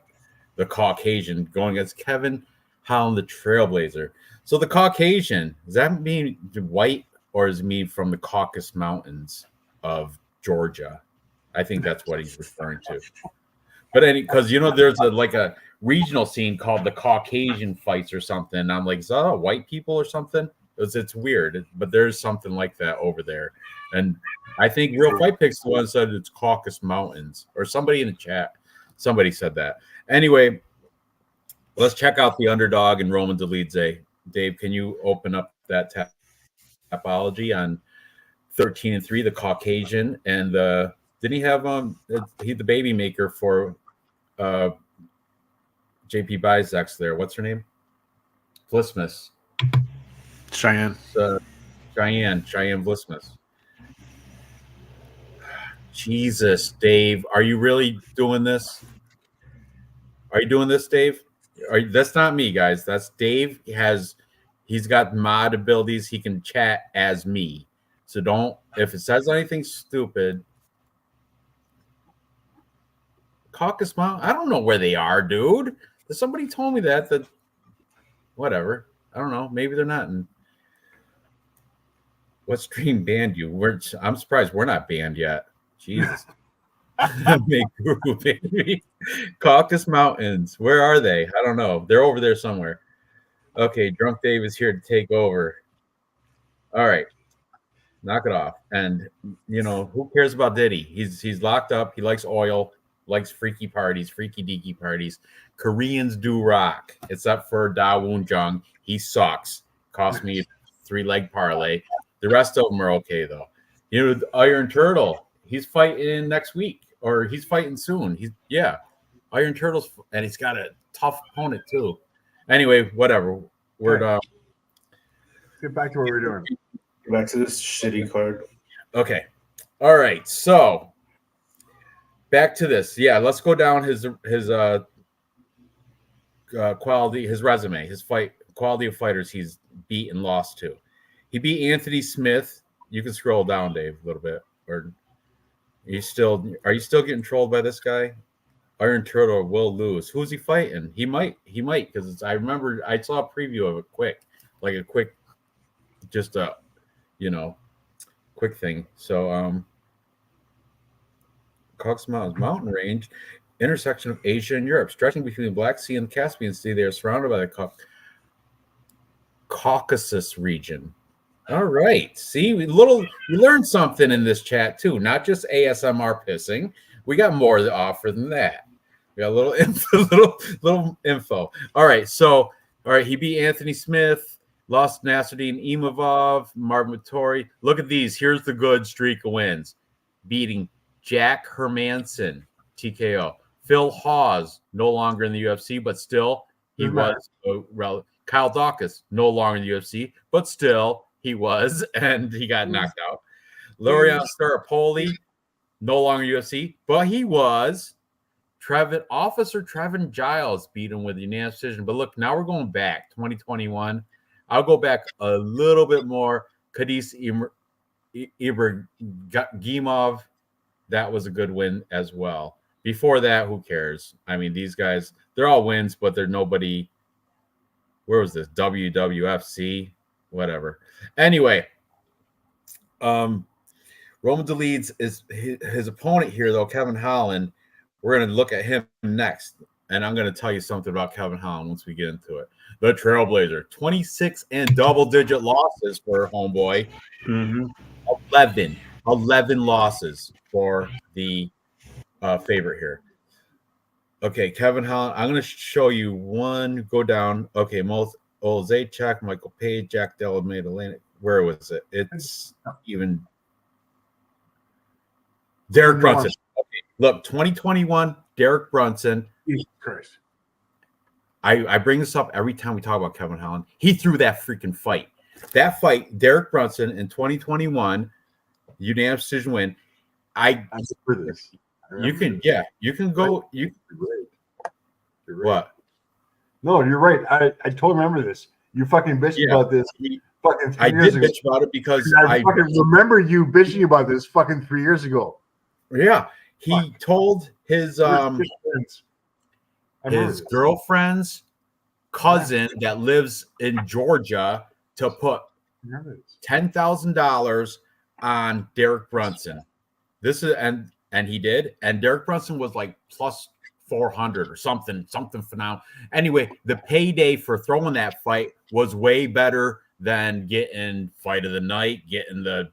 The Caucasian going against Kevin Holland, the Trailblazer. So the Caucasian, does that mean white or does it mean from the Caucasus Mountains of Georgia? I think that's what he's referring to. But because there's a regional scene called the Caucasian fights or something. And I'm like, is that white people or something? It's weird, but there's something like that over there. And I think Real Fight Picks the one said it's Caucasus Mountains, or somebody in the chat. Somebody said that. Anyway, let's check out the underdog and Roman Deledes. Dave, can you open up that topology on 13-3, the Caucasian, and didn't he have he the baby maker for JP Bizek's there? What's her name? Vlismas. Cheyenne. Cheyenne Vlismas. Jesus, Dave, are you really doing this? Are you doing this, Dave? That's not me, guys. That's Dave. He's got mod abilities. He can chat as me. So don't, if it says anything stupid. Caucasus Mountain, I don't know where they are, dude. Somebody told me that whatever. I don't know. Maybe they're not in. What stream banned you? I'm surprised we're not banned yet. Jesus. Baby. Caucasus Mountains. Where are they? I don't know. They're over there somewhere. Okay, Drunk Dave is here to take over. All right. Knock it off. And who cares about Diddy? He's locked up. He likes oil, likes freaky deaky parties. Koreans do rock, except for Da Woon Jung. He sucks. Cost me 3-leg parlay. The rest of them are okay though. The Iron Turtle. He's fighting next week, or he's fighting soon. Iron Turtles, and he's got a tough opponent too. Anyway, whatever. We're get back to what we're doing. Back to this shitty card. okay. All right, so back to this. Yeah, let's go down his quality, his resume, his fight quality of fighters he's beat and lost to. He beat Anthony Smith. You can scroll down, Dave, a little bit. Or are you still getting trolled by this guy? Iron Turtle will lose. Who's he fighting? He might, because I remember I saw a preview of it quick, just a quick thing. So Caucasus Mountain Range, intersection of Asia and Europe, stretching between the Black Sea and the Caspian Sea. They are surrounded by the Caucasus region. All right. See, we learned something in this chat too, not just ASMR pissing. We got more to offer than that. We got a little info. All right. He beat Anthony Smith, lost Nasruddin Imavov, Marvin Vittori. Look at these. Here's the good streak of wins. Beating Jack Hermanson, TKO. Phil Hawes, no longer in the UFC, but still he was Kyle Dawkins, no longer in the UFC, but still he was, and he got knocked out. Lorian Staropoli, no longer UFC, but he was. Officer Trevin Giles beat him with a unanimous decision. But look, now we're going back, 2021. I'll go back a little bit more. Kadis Ibragimov, that was a good win as well. Before that, who cares? I mean, these guys, they're all wins, but they're nobody. Where was this? WWFC? Whatever. Anyway, Roman Dolidze is his opponent here, though, Kevin Holland. We're going to look at him next, and I'm going to tell you something about Kevin Holland once we get into it. The Trailblazer, 26 and double-digit losses for homeboy. Mm-hmm. 11 losses for the favorite here. Okay, Kevin Holland. I'm going to show you one. Go down. Okay, Zajac, Michael Page, Jack Della Maddalena. Where was it? It's even Derek Brunson. Okay, look, 2021, Derek Brunson. Jesus Christ. I bring this up every time we talk about Kevin Holland. He threw that freaking fight. That fight, Derek Brunson in 2021, unanimous decision win. I remember this. You can go. You You're right. What? No, you're right. I totally remember this. You fucking bitched about this fucking 3 years ago. I did bitch about it because I fucking remember you bitching about this fucking 3 years ago. Yeah, he told his girlfriend's cousin that lives in Georgia to put $10,000 on Derek Brunson. This is and he did, and Derek Brunson was like plus 400 or something phenomenal. Anyway, the payday for throwing that fight was way better than getting fight of the night, getting the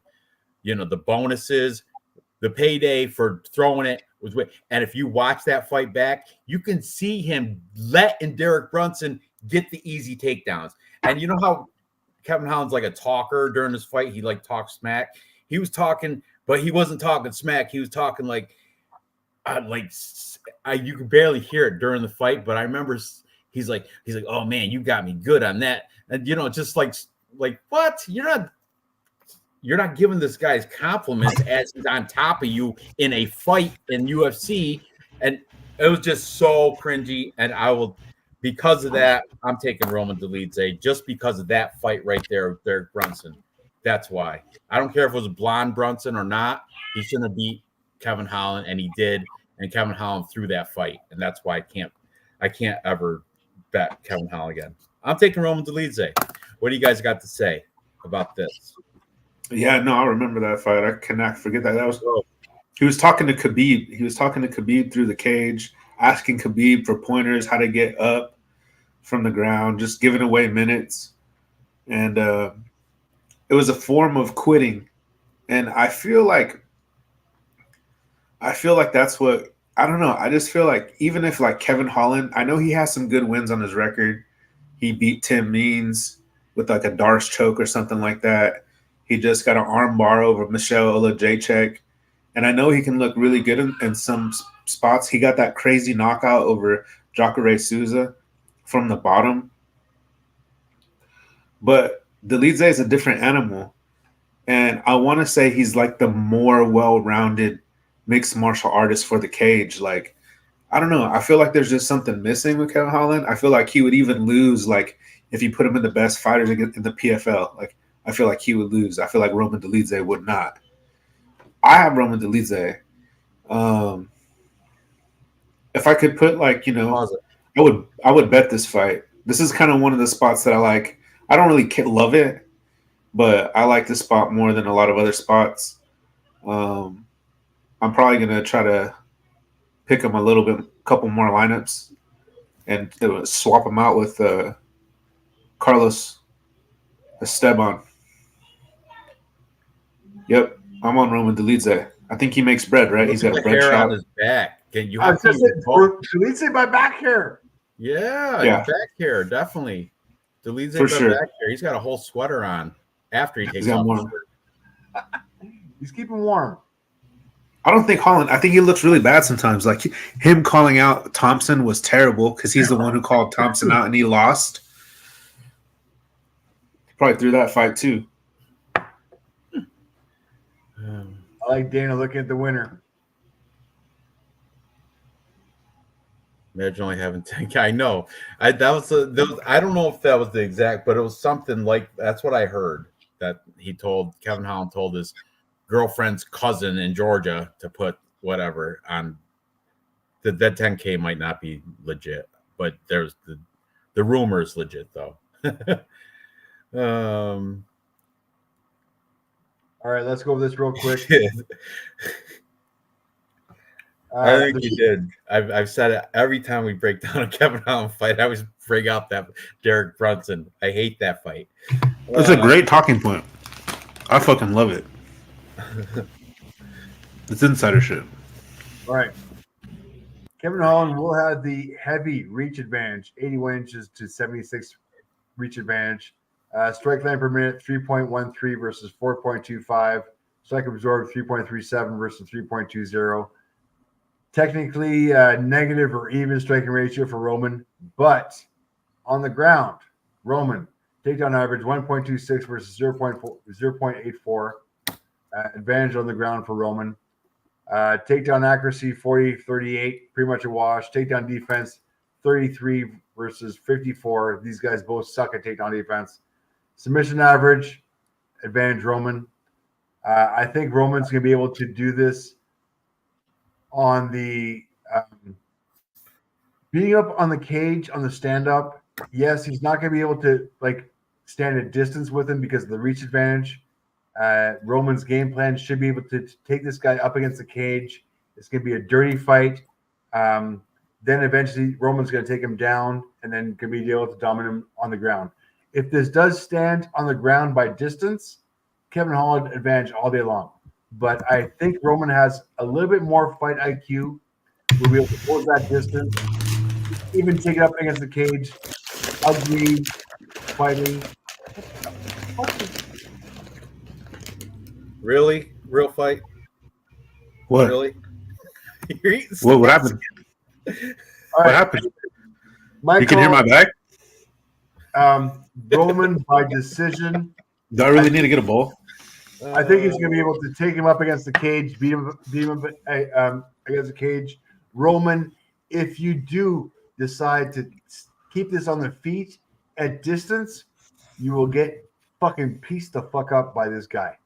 bonuses. The payday for throwing it was way. And if you watch that fight back, you can see him letting Derek Brunson get the easy takedowns. And you know how Kevin Holland's like a talker during this fight? He like talks smack. He was talking, but he wasn't talking smack. He was talking like you could barely hear it during the fight. But I remember he's like, oh man, you got me good on that. And just like what? You're not giving this guy's compliments as he's on top of you in a fight in UFC. And it was just so cringy. And because of that, I'm taking Roman Dolidze just because of that fight right there, Derek Brunson. That's why. I don't care if it was blonde Brunson or not. He shouldn't have beat Kevin Holland, and he did. And Kevin Holland threw that fight, and that's why I can't ever bet Kevin Holland again. I'm taking Roman Dolidze. What do you guys got to say about this? Yeah, no, I remember that fight. I cannot forget that. He was talking to Khabib. He was talking to Khabib through the cage, asking Khabib for pointers, how to get up from the ground, just giving away minutes. And it was a form of quitting. And I feel like that's what, I don't know. I just feel like even if like Kevin Holland, I know he has some good wins on his record. He beat Tim Means with like a Darce choke or something like that. He just got an arm bar over Michelle Olajaychek. and I know he can look really good in some spots. He got that crazy knockout over Jacare Souza from the bottom. But Delize is a different animal. And I want to say he's like the more well-rounded mixed martial artist for the cage. Like, I don't know. I feel like there's just something missing with Kevin Holland. I feel like he would even lose, like, if you put him in the best fighters in the PFL. Like, I feel like he would lose. I feel like Roman Dolidze would not. I have Roman Dolidze. If I could put, like, I would bet this fight. This is kind of one of the spots that I like. I don't really love it, but I like this spot more than a lot of other spots. I'm probably gonna try to pick him a couple more lineups, and swap him out with Carlos Esteban. Yep, I'm on Roman Dolidze. I think he makes bread, right? He's got a bread hair shop on his back. You I have just to said, Dolidze by back hair. Yeah, back hair, definitely. Dolidze for sure. Back hair. He's got a whole sweater on after he takes got off more. his shirt. He's keeping warm. I don't think Holland. I think he looks really bad sometimes. Like him calling out Thompson was terrible because he's the one who called Thompson out and he lost. Probably threw that fight too. I like Dana looking at the winner. Imagine only having 10. I know. I don't know if that was the exact, but it was something like that's what I heard that Kevin Holland told his girlfriend's cousin in Georgia to put whatever on. That 10K might not be legit, but there's the rumor is legit though. All right, let's go over this real quick. I think you did. I've said it every time we break down a Kevin Holland fight. I always bring out that Derek Brunson. I hate that fight. It's a great talking point. I fucking love it. It's insider shit. All right. Kevin Holland will have the heavy reach advantage, 81 inches to 76 reach advantage. Strike length per minute, 3.13 versus 4.25. Strike absorbed, 3.37 versus 3.20. Technically negative or even striking ratio for Roman, but on the ground, Roman takedown average 1.26 versus 0.84. Advantage on the ground for Roman. Takedown accuracy 40-38, pretty much a wash. Takedown defense 33 versus 54. These guys both suck at takedown defense. Submission average, advantage Roman. I think Roman's going to be able to do this on the beating up on the cage, on the stand-up. Yes, he's not going to be able to stand at distance with him because of the reach advantage. Roman's game plan should be able to take this guy up against the cage. It's going to be a dirty fight. Then eventually Roman's going to take him down and then going to be able to dominate him on the ground. If this does stand on the ground by distance, Kevin Holland advantage all day long. But I think Roman has a little bit more fight IQ. We'll be able to hold that distance, even take it up against the cage. Ugly fighting. Really? Real fight? What? Really? What happened? What happened? You can hear my back? Roman by decision. Do I really need to get a bowl? I think he's going to be able to take him up against the cage, beat him against the cage. Roman, if you do decide to keep this on the feet at distance, you will get fucking pieced the fuck up by this guy.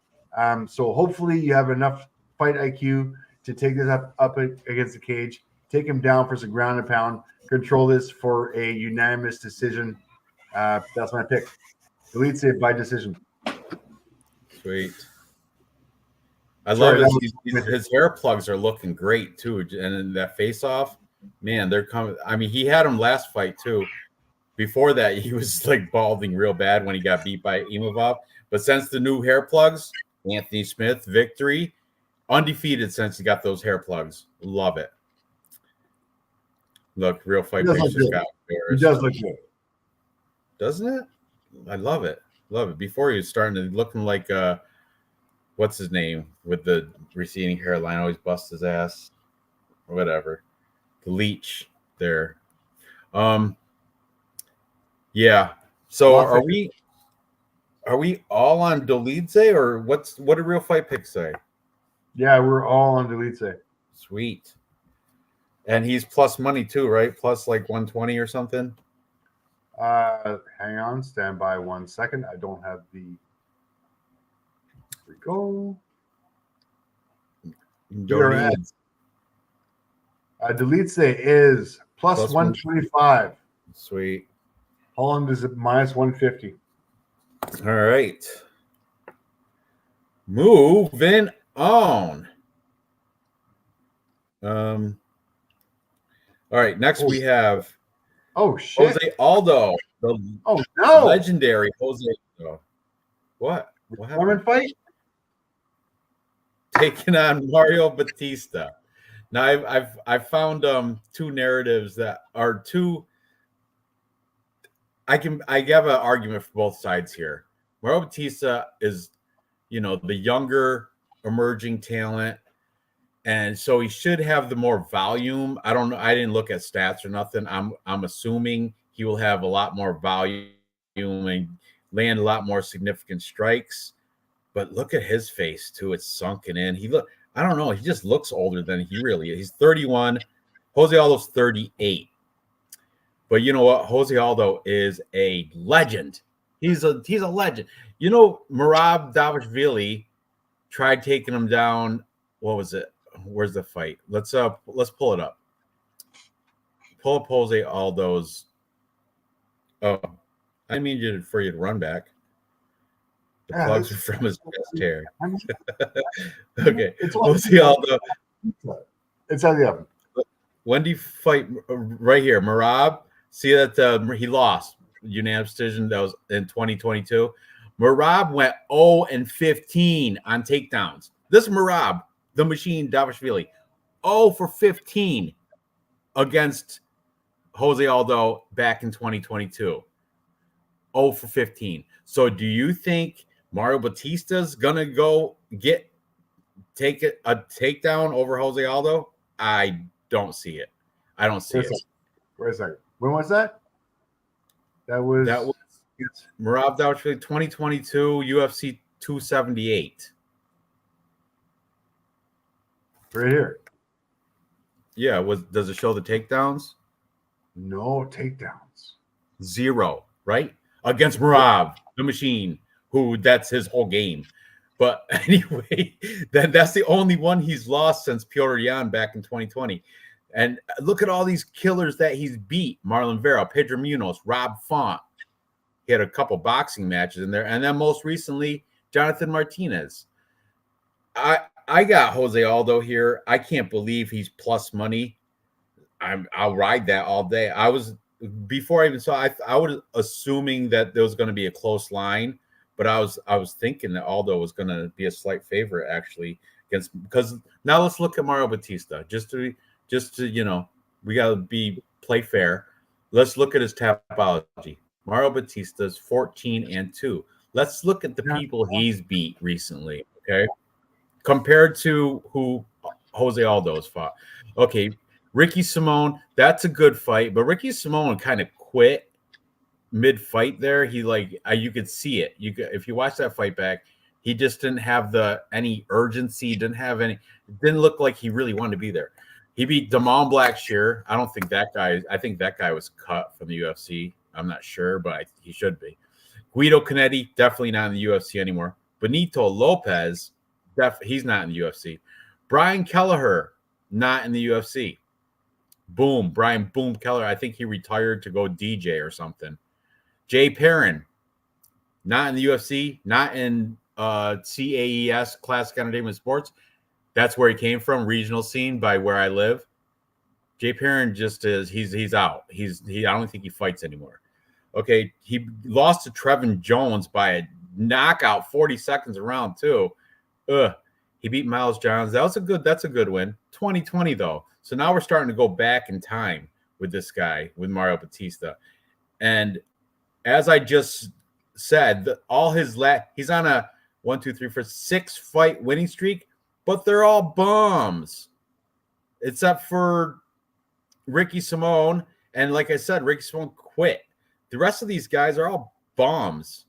So hopefully you have enough fight IQ to take this up against the cage, take him down for some ground and pound, control this for a unanimous decision. That's my pick. Delete it by decision. Sweet. I love his hair plugs are looking great too, and in that face off, man, they're coming. I mean, he had him last fight too. Before that, he was like balding real bad when he got beat by Imavov. But since the new hair plugs, Anthony Smith victory, undefeated since he got those hair plugs. Love it. Look, real fight. He does look good. Doesn't it? I love it. Love it. Before he was starting to looking like what's his name with the receding hairline always busts his ass. Whatever. The leech there. Yeah. So are we all on Dolidze, or what do real fight picks say? Yeah, we're all on Dolidze. Sweet. And he's plus money too, right? Plus like 120 or something. Hang on, stand by 1 second. I don't have the. Here we go. Dolidze. Dolidze is plus Plus 125. Sweet. Holland is at minus 150. All right. Moving on. All right. Next we have Oh shit! Jose Aldo, the no! legendary Jose Aldo. What? What happened? Fight? Taking on Mario Batista. Now I've found two narratives that are two. I have an argument for both sides here. Mario Batista is, the younger emerging talent, and so he should have the more volume. I don't know. I didn't look at stats or nothing. I'm assuming he will have a lot more volume and land a lot more significant strikes. But look at his face too; it's sunken in. I don't know. He just looks older than he really is. He's 31. Jose Aldo's 38. But you know what? Jose Aldo is a legend. He's a legend. Merab Davishvili tried taking him down. What was it? Where's the fight? Let's pull it up. Pull up Jose Aldo's. Oh, I mean for you to run back. The plugs are from his chest hair. Okay. Jose Aldo. It's on the oven. When do you fight? Right here, Merab. See that he lost unanimous decision. That was in 2022. Merab went 0-15 on takedowns. This Merab, the machine Davishvili, 0-15 against Jose Aldo back in 2022. 0-15. So do you think Mario Batista's gonna take a takedown over Jose Aldo? I don't see it. I don't see it. Wait a second. When was that? That was Merab Davishvili 2022 UFC 278. Right here. Yeah, does it show the takedowns? No takedowns. 0, right? Against Merab, the machine, who that's his whole game. But anyway, that's the only one he's lost since Piotr Jan back in 2020. And look at all these killers that he's beat. Marlon Vera, Pedro Munoz, Rob Font. He had a couple boxing matches in there. And then most recently, Jonathan Martinez. I got Jose Aldo here. I can't believe he's plus money. I'll ride that all day. Before I even saw, I was assuming that there was going to be a close line, but I was thinking that Aldo was going to be a slight favorite actually because now let's look at Mario Batista just to we got to play fair. Let's look at his Tapology. Mario Batista's 14-2. Let's look at the people he's beat recently. Okay, compared to who Jose Aldo's fought. Okay. Ricky Simone, that's a good fight, but Ricky Simone kind of quit mid-fight there. He you could see it. If you watch that fight back, he just didn't have any urgency, didn't look like he really wanted to be there. He beat Damon Blackshear. I think that guy was cut from the UFC. I'm not sure, but he should be. Guido Canetti, definitely not in the UFC anymore. Benito Lopez, he's not in the UFC. Brian Kelleher, not in the UFC. Brian Boom Keller. I think he retired to go DJ or something. Jay Perrin, not in the UFC, not in CAES, Classic Entertainment Sports. That's where he came from, regional scene by where I live. Jay Perrin just is, he's out. I don't think he fights anymore. Okay, he lost to Trevin Jones by a knockout, 40 seconds around too. He beat Miles Johns. That's a good win. 2020 though. So now we're starting to go back in time with this guy, with Mario Batista. And as I just said, he's on a 6 fight winning streak, but they're all bums, except for Ricky Simone. And like I said, Ricky Simone quit. The rest of these guys are all bums.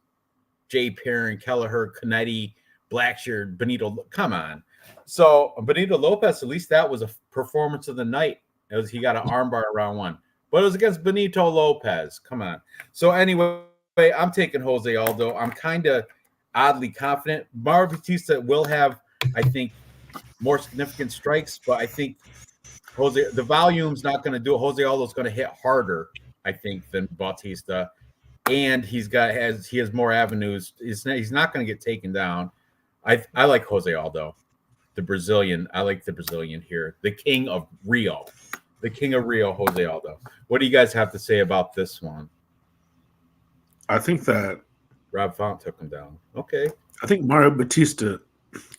Jay Perrin, Kelleher, Canetti, Blackshear, Benito. Come on. So Benito Lopez, at least that was a performance of the night. He got an armbar around one, but it was against Benito Lopez. Come on. So anyway, I'm taking Jose Aldo. I'm kind of oddly confident. Mauro Bautista will have, I think, more significant strikes, but I think the volume's not going to do it. Jose Aldo's going to hit harder, I think, than Bautista, and he has more avenues. He's not going to get taken down. I like Jose Aldo, the Brazilian. I like the Brazilian here, the King of Rio, Jose Aldo. What do you guys have to say about this one? I think that Rob Font took him down. Okay. I think Mauro Bautista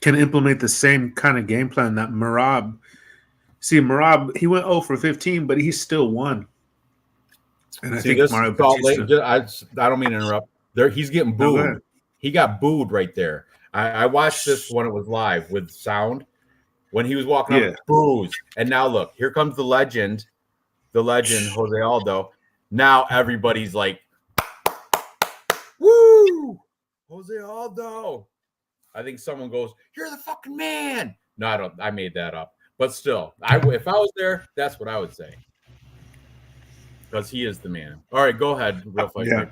can implement the same kind of game plan that Merab. See, Merab, he went 0 for 15, but he still won. And I think Mauro Bautista. I don't mean to interrupt. He's getting booed. He got booed right there. I watched this when it was live with sound. When he was walking up, boos. And now look, here comes the legend, Jose Aldo. Now everybody's like, woo, Jose Aldo. I think someone goes, "You're the fucking man." No, I don't. I made that up. But still, if I was there, that's what I would say. Because he is the man. All right, go ahead, real fast. Yeah.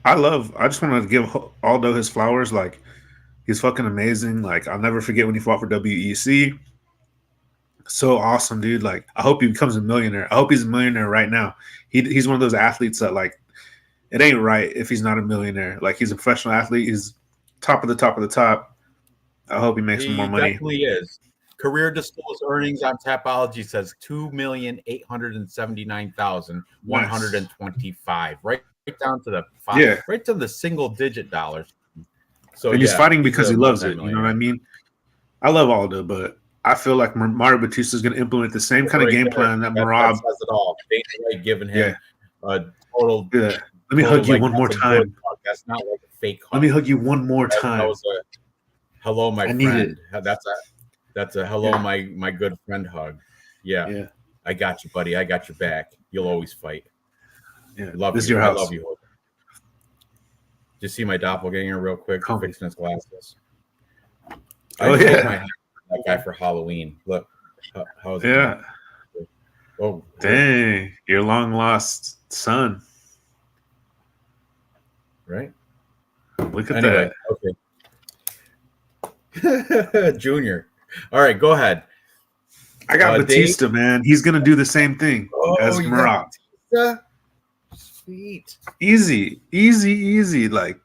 I just want to give Aldo his flowers. Like, he's fucking amazing. Like, I'll never forget when he fought for WEC. So awesome, dude. Like, I hope he becomes a millionaire. I hope he's a millionaire right now. He's one of those athletes that, like, it ain't right if he's not a millionaire. Like, he's a professional athlete. He's top of the top of the top. I hope he makes some more money. He definitely is. Career disclosed earnings on Tapology says $2,879,125. Right down to the right to the single digit dollars. So he's fighting because he loves it. You know what I mean? I love Aldo, but I feel like Mauro Bautista is going to implement the same kind of game plan that Merab. That says it all. Giving him a total. Yeah. Let me hug you one more time. That's not like a fake hug. Let me hug you one more time. That was a hello, my friend. That's a hello, my good friend hug. Yeah. I got you, buddy. I got your back. You'll always fight. Yeah. This is your house. I love you. Just see my doppelganger real quick. Fixing his glasses. That guy for Halloween. Look. How's it? Yeah. Oh, dang. Your long lost son. Right? Look at that. Okay. Junior. All right, go ahead. I got Batista, man. He's going to do the same thing as Merab. Sweet. Easy. Like,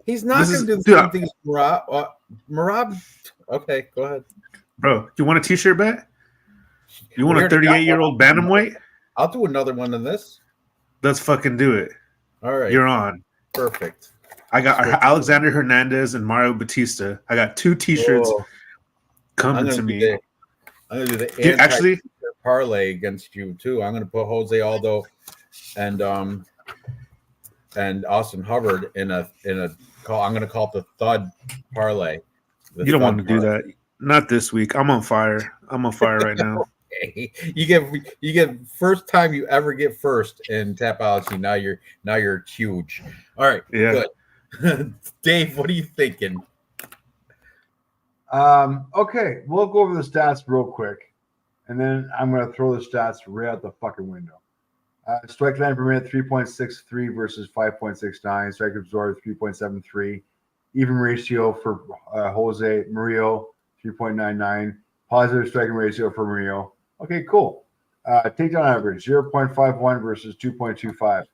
he's not going to do the same thing as Merab. Merab. Okay, go ahead. Bro, you want a t-shirt bet? You want a 38-year-old bantamweight? I'll do another one than this. Let's fucking do it. All right. You're on. Perfect. I got Alexander Hernandez and Mauro Bautista. I got 2 t-shirts coming to me. I'm going to do the actually parlay against you, too. I'm going to put Jose Aldo and Austin Hubbard in a call. I'm going to call it the Thud parlay. You don't want to do that. Not this week. I'm on fire. Right now. Okay. You get first time you ever get first in Tapology. Now you're huge. All right. Yeah. Good. Dave, what are you thinking? Okay, we'll go over the stats real quick, and then I'm going to throw the stats right out the fucking window. Strike line per minute 3.63 versus 5.69. Strike absorbed 3.73. Even ratio for Jose Murillo 3.99. Positive striking ratio for Murillo. Okay, cool. Takedown average 0.51 versus 2.25.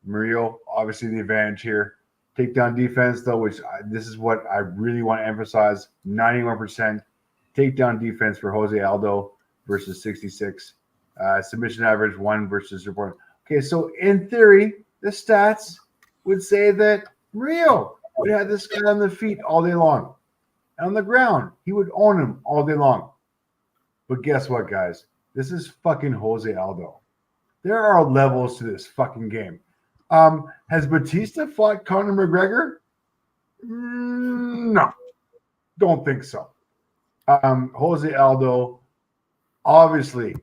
Murillo, obviously the advantage here. Takedown defense, though, this is what I really want to emphasize. 91% takedown defense for Jose Aldo versus 66. Submission average 1 versus 0. Okay, so in theory, the stats would say that Murillo would have this guy on the feet all day long. And on the ground, he would own him all day long. But guess what, guys? This is fucking Jose Aldo. There are levels to this fucking game. Has Batista fought Conor McGregor? No. Don't think so. Jose Aldo, obviously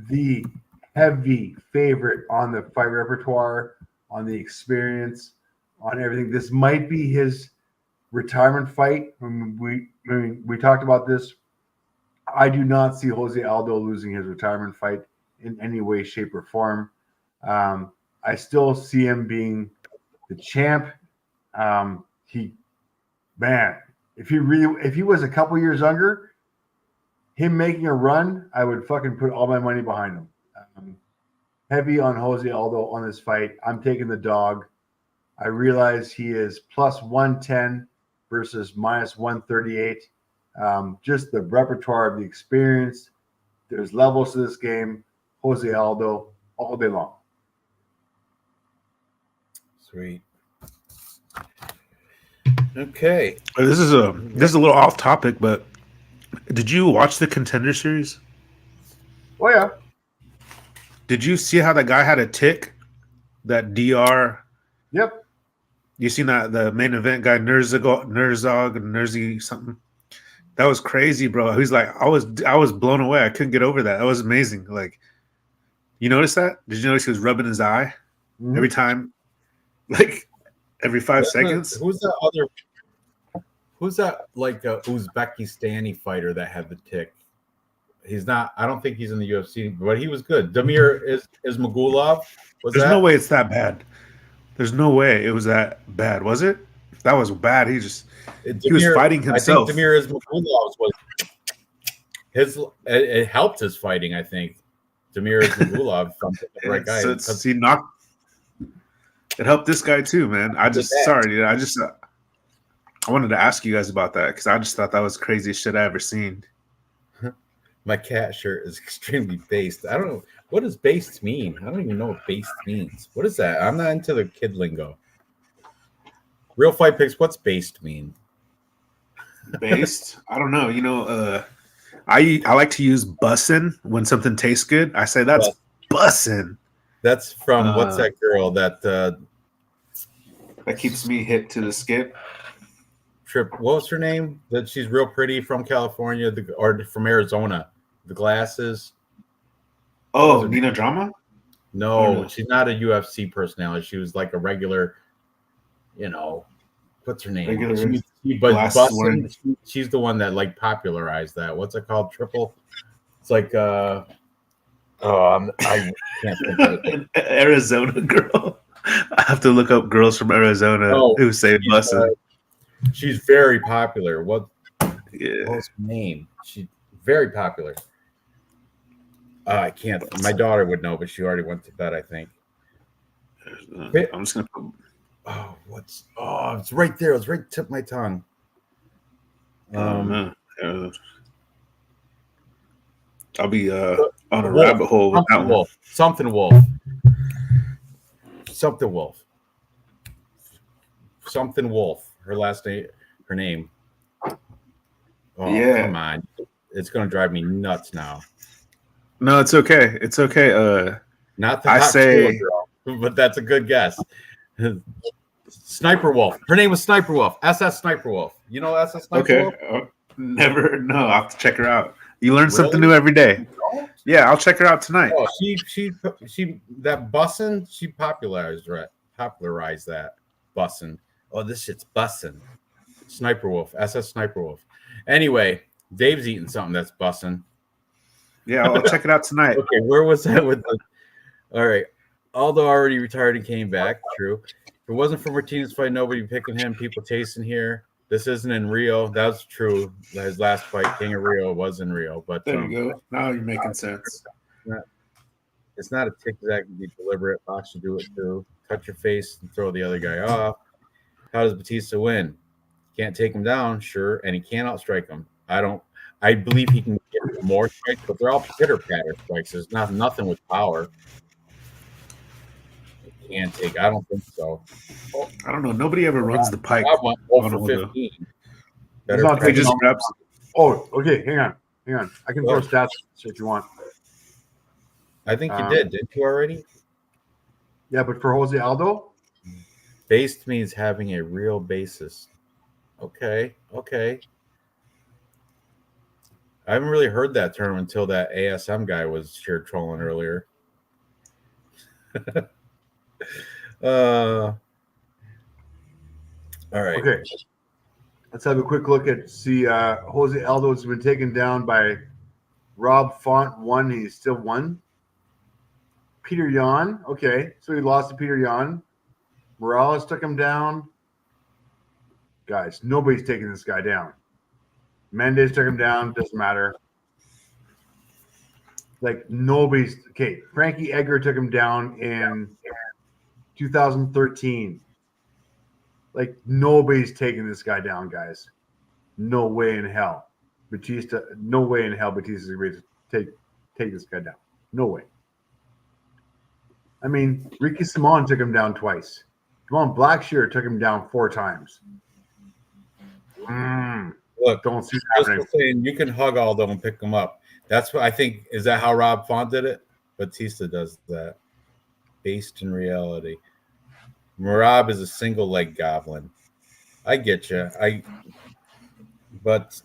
the heavy favorite on the fight repertoire, on the experience, on everything. This might be his retirement fight. We talked about this. I do not see Jose Aldo losing his retirement fight in any way, shape, or form. I still see him being the champ. If he was a couple years younger, him making a run, I would fucking put all my money behind him. Heavy on Jose Aldo on this fight. I'm taking the dog. I realize he is plus 110 versus minus 138. Just the repertoire of the experience. There's levels to this game. Jose Aldo all day long. Sweet. Okay. This is a little off topic, but did you watch the Contender Series? Oh yeah. Did you see how that guy had a tick? That DR. Yep. You seen that the main event guy Nerzog something? That was crazy, bro. He's like, I was blown away. I couldn't get over that. That was amazing. Like, you notice that? Did you notice he was rubbing his eye every time? Like every 5 seconds. Who's that like Uzbekistani fighter that had the tick? He's not. I don't think he's in the UFC, but he was good. Damir Ismagulov. There's no way it's that bad. There's no way it was that bad, was it? That was bad. He was fighting himself. I think Damir Ismagulov was his. It helped his fighting. I think Damir Ismagulov from the right guy. He knocked. It helped this guy too, man. I wanted to ask you guys about that because I just thought that was the craziest shit I ever seen. My cat shirt is extremely based. I don't know. What does based mean? I don't even know what based means. What is that? I'm not into the kid lingo. Real fight picks, what's based mean? Based? I don't know. You know, I like to use bussin' when something tastes good. I say that's bussin'. That's from what's that girl that keeps me hit to the skip? What was her name? That she's real pretty from California or from Arizona. The glasses. Oh, Nina Drama? No, she's not a UFC personality. She was like a regular, what's her name? She's the one that like popularized that. What's it called? Triple. It's like I can't think of it. An Arizona girl. I have to look up girls from Arizona who say bussin'. She's very popular. What's her name? She's very popular. I can't. My daughter would know, but she already went to bed, I think. I'm just gonna put. It's right there. It's right tip of my tongue. I'll be on a rabbit hole with that one. Something Wolf. Her last name, her name. Oh, yeah. Come on. It's going to drive me nuts now. No, it's okay. It's okay. Not the girl, but that's a good guess. Sniper Wolf. Her name was Sniper Wolf. SS Sniper Wolf. You know SS Sniper Wolf? Never. No, I'll have to check her out. You learn something new every day. Yeah, I'll check her out tonight. Oh, she that bussin', she popularized that bussin'. Oh, this shit's bussin'. Sniper Wolf, SS Sniper Wolf. Anyway, Dave's eating something that's bussin'. Yeah, I'll check it out tonight. Okay, where was that with the? All right, Aldo already retired and came back. True. If it wasn't for Martinez fight, nobody picking him. People tasting here. This isn't in Rio. That's true. His last fight, King of Rio, was in Rio. But there you go. Now you're making sense. It's not a tick that can be deliberate. Box should do it too. Cut your face and throw the other guy off. How does Batista win? Can't take him down, sure, and he can't outstrike him. I believe he can get more strikes, but they're all pitter-patter strikes. There's nothing with power. Can't take. I don't think so. I don't know. Nobody ever runs the pike. I went 0 for 15. He just grabs. Oh, okay. Hang on. I can throw stats if you want. I think you didn't you already? Yeah, but for Jose Aldo, based means having a real basis. Okay. I haven't really heard that term until that ASM guy was here trolling earlier. All right. Okay. Let's have a quick look at Jose Aldo's been taken down by Rob Font 1. He's still 1. Peter Yan. Okay. So he lost to Peter Yan. Morales took him down. Guys, nobody's taking this guy down. Mendez took him down. Doesn't matter. Like nobody's okay. Frankie Edgar took him down in 2013. Like nobody's taking this guy down, guys. No way in hell. Batista, no way in hell Batista's going to take this guy down. No way. I mean, Ricky Simon took him down twice. Come on, Blackshear took him down 4 times. Look, don't see just happening. saying you can hug Aldo and pick him up. That's what I think. Is that how Rob Font did it? Batista does that. Based in reality. Marab is a single leg goblin. I get you. But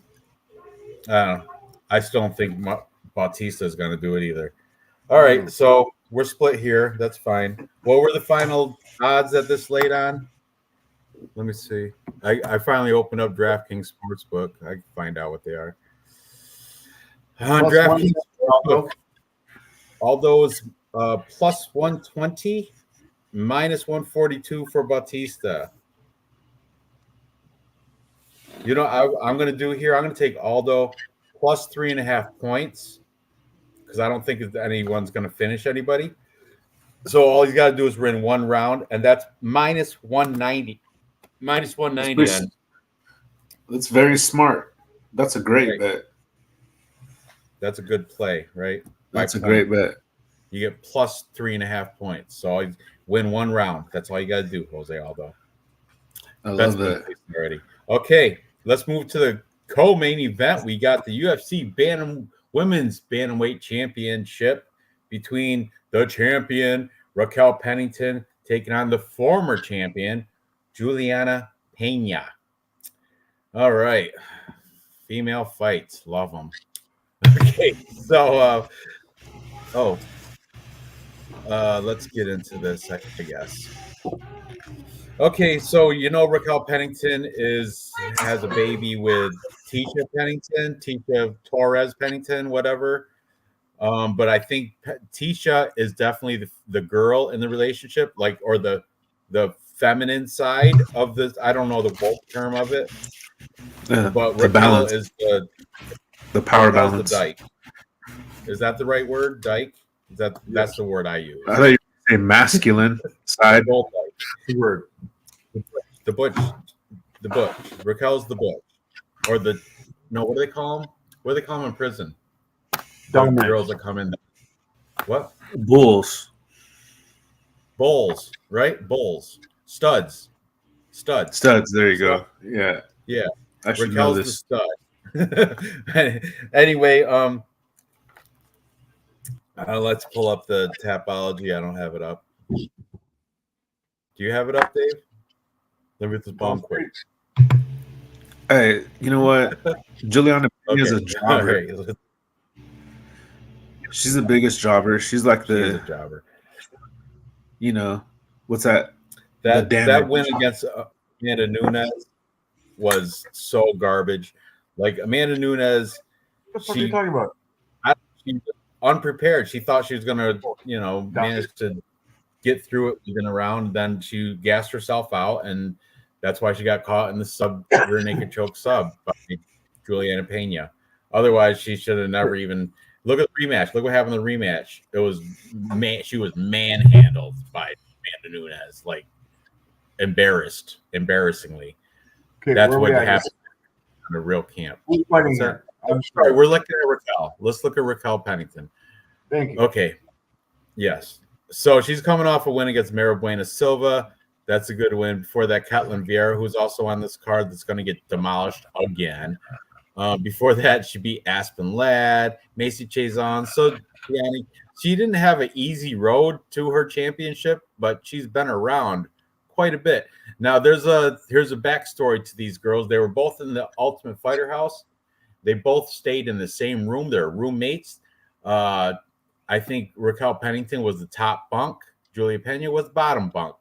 I still don't think Bautista is going to do it either. All right, so we're split here. That's fine. What were the final odds at this late on? Let me see. I finally opened up DraftKings Sportsbook. I can find out what they are. On DraftKings Sportsbook, all those plus 120, minus 142 for Bautista. You know, I'm going to do here. I'm going to take Aldo plus 3.5 points because I don't think anyone's going to finish anybody. So all he's got to do is win one round, and that's minus 190. Minus 190. That's very smart. That's a great bet. That's a good play, right? That's a great bet. You get plus 3.5 points. So I win one round. That's all you got to do, Jose Aldo. I love that already. Okay, let's move to the co-main event. We got the UFC Women's Bantamweight Championship between the champion Raquel Pennington taking on the former champion Juliana Pena. All right, female fights, love them. Okay, so let's get into this, I guess. Okay, so you know Raquel Pennington has a baby with Tisha Torres Pennington, whatever. But I think Tisha is definitely the girl in the relationship, like, or the feminine side of this. I don't know the woke term of it, but Raquel is the power balance. The dyke. Is that the right word? Dyke? That's the word I use. I thought you were saying masculine side. The word. The butch. Raquel's the butch. Or what do they call them? What do they call them in prison? The girls that come in. What? Bulls, right? Bulls. Studs. There you go. Yeah. I should know this. The stud. Anyway, let's pull up the Tapology. I don't have it up. Do you have it up, Dave? Let me get this bomb quick. Hey, you know what? Juliana is a jobber. Right. She's the biggest jobber. She's like the jobber. You know, what's that? That win against Amanda Nunes was so garbage. Like Amanda Nunes, what the fuck are you talking about? She was unprepared. She thought she was going to, manage to get through it within a round. Then she gassed herself out, and that's why she got caught in the rear naked choke sub by Juliana Pena. Otherwise, she should have never even look at the rematch. Look what happened in the rematch. She was manhandled by Amanda Nunes, like embarrassingly. Okay, that's what happened in a real camp. Who's fighting her? I'm sorry. We're looking at Raquel. Let's look at Raquel Pennington. Thank you. Okay. Yes. So she's coming off a win against Mara Buena Silva. That's a good win. Before that, Ketlin Vieira, who's also on this card, that's going to get demolished again. Before that, she beat Aspen Ladd, Macy Chazon. So, she didn't have an easy road to her championship, but she's been around quite a bit. Now, here's a backstory to these girls. They were both in the Ultimate Fighter House. they both stayed in the same room. They're roommates. I think Raquel Pennington was the top bunk. Julia Pena was bottom bunk.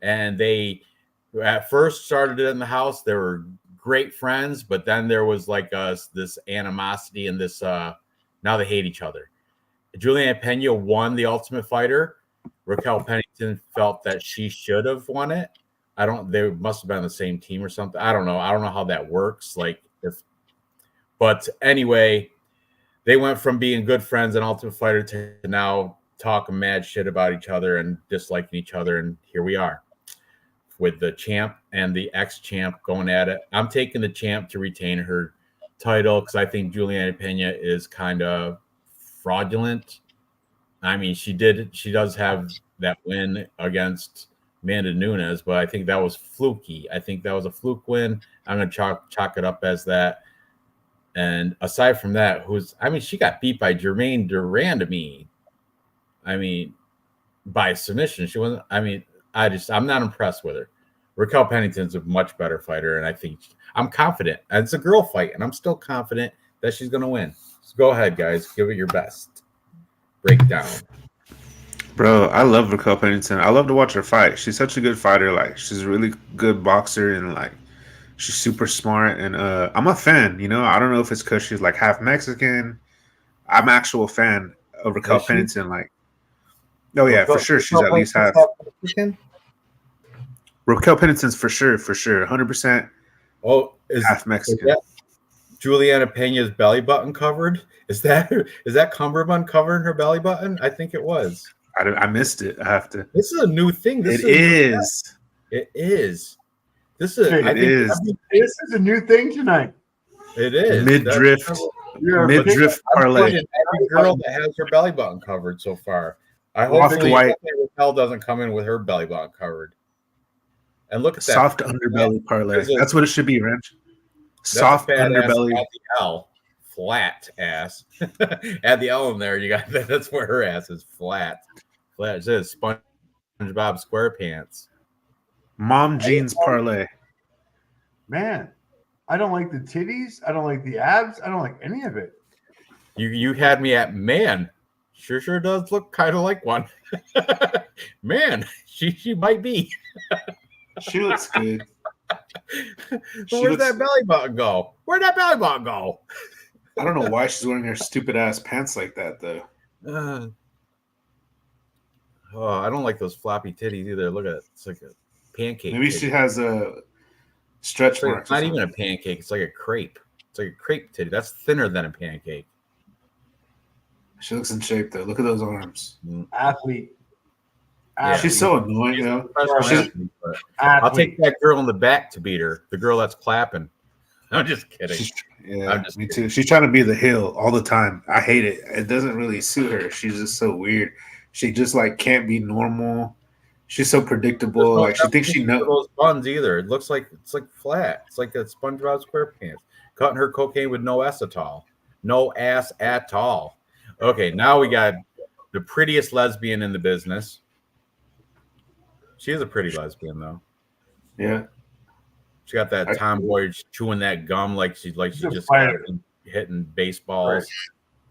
And they at first started in the house. They were great friends, but then there was like this animosity and this now they hate each other. Juliana Pena won the Ultimate Fighter. Raquel Pennington felt that she should have won it. They must have been on the same team or something. I don't know how that works. But anyway, they went from being good friends in Ultimate Fighter to now talking mad shit about each other and disliking each other. And here we are with the champ and the ex-champ going at it. I'm taking the champ to retain her title because I think Juliana Pena is kind of fraudulent. I mean, she does have that win against Amanda Nunes, but I think that was fluky. I think that was a fluke win. I'm going to chalk it up as that. And aside from that, she got beat by Jermaine Durandamy. I mean, by submission. She wasn't, I'm not impressed with her. Raquel Pennington's a much better fighter, and I'm confident. And it's a girl fight, and I'm still confident that she's going to win. So go ahead, guys. Give it your best. Breakdown. Bro, I love Raquel Pennington. I love to watch her fight. She's such a good fighter. Like, she's a really good boxer, and like, she's super smart. And I'm a fan. You know, I don't know if it's because she's like half Mexican. I'm an actual fan of Raquel Pennington. Like, oh yeah, for sure. She's at least half Mexican. Raquel Pennington's for sure, 100%. Oh, is half Mexican. Is Juliana Pena's belly button covered? Is that cummerbund covering her belly button? I think it was. I missed it. I have to. This is a new thing. It is. It is. This is a new thing tonight. It is. Midriff parlay. Every girl that has her belly button covered so far. I hope Raquel doesn't come in with her belly button covered. And look at that soft underbelly parlay. That's what it should be, Ranch. Soft underbelly. Add the L, flat ass. Add the L in there. You got that. That's where her ass is flat. Flat. It says SpongeBob SquarePants. Mom jeans parlay. Man, I don't like the titties. I don't like the abs. I don't like any of it. You had me at man. Sure does look kind of like one. Man, she might be. She looks good. Where'd that belly button go? Where'd that belly button go? I don't know why she's wearing her stupid ass pants like that, though. I don't like those floppy titties either. Look at it. It's like a pancake. Maybe she has a stretch mark. It's not even a pancake. It's like a crepe. It's like a crepe titty. That's thinner than a pancake. She looks in shape, though. Look at those arms. Athlete. Yeah, she's so annoying, though. I'll take that girl in the back to beat her. The girl that's clapping. I'm just kidding. Me too. She's trying to be the heel all the time. I hate it. It doesn't really suit her. She's just so weird. She just like can't be normal. She's so predictable. Like she thinks she knows those buns either. It looks like it's like flat. It's like a SpongeBob SquarePants. Cutting her cocaine with no ass at all. No ass at all. Okay, now we got the prettiest lesbian in the business. She is a pretty lesbian, though. Yeah. She got that tomboy chewing that gum like she just hitting baseballs.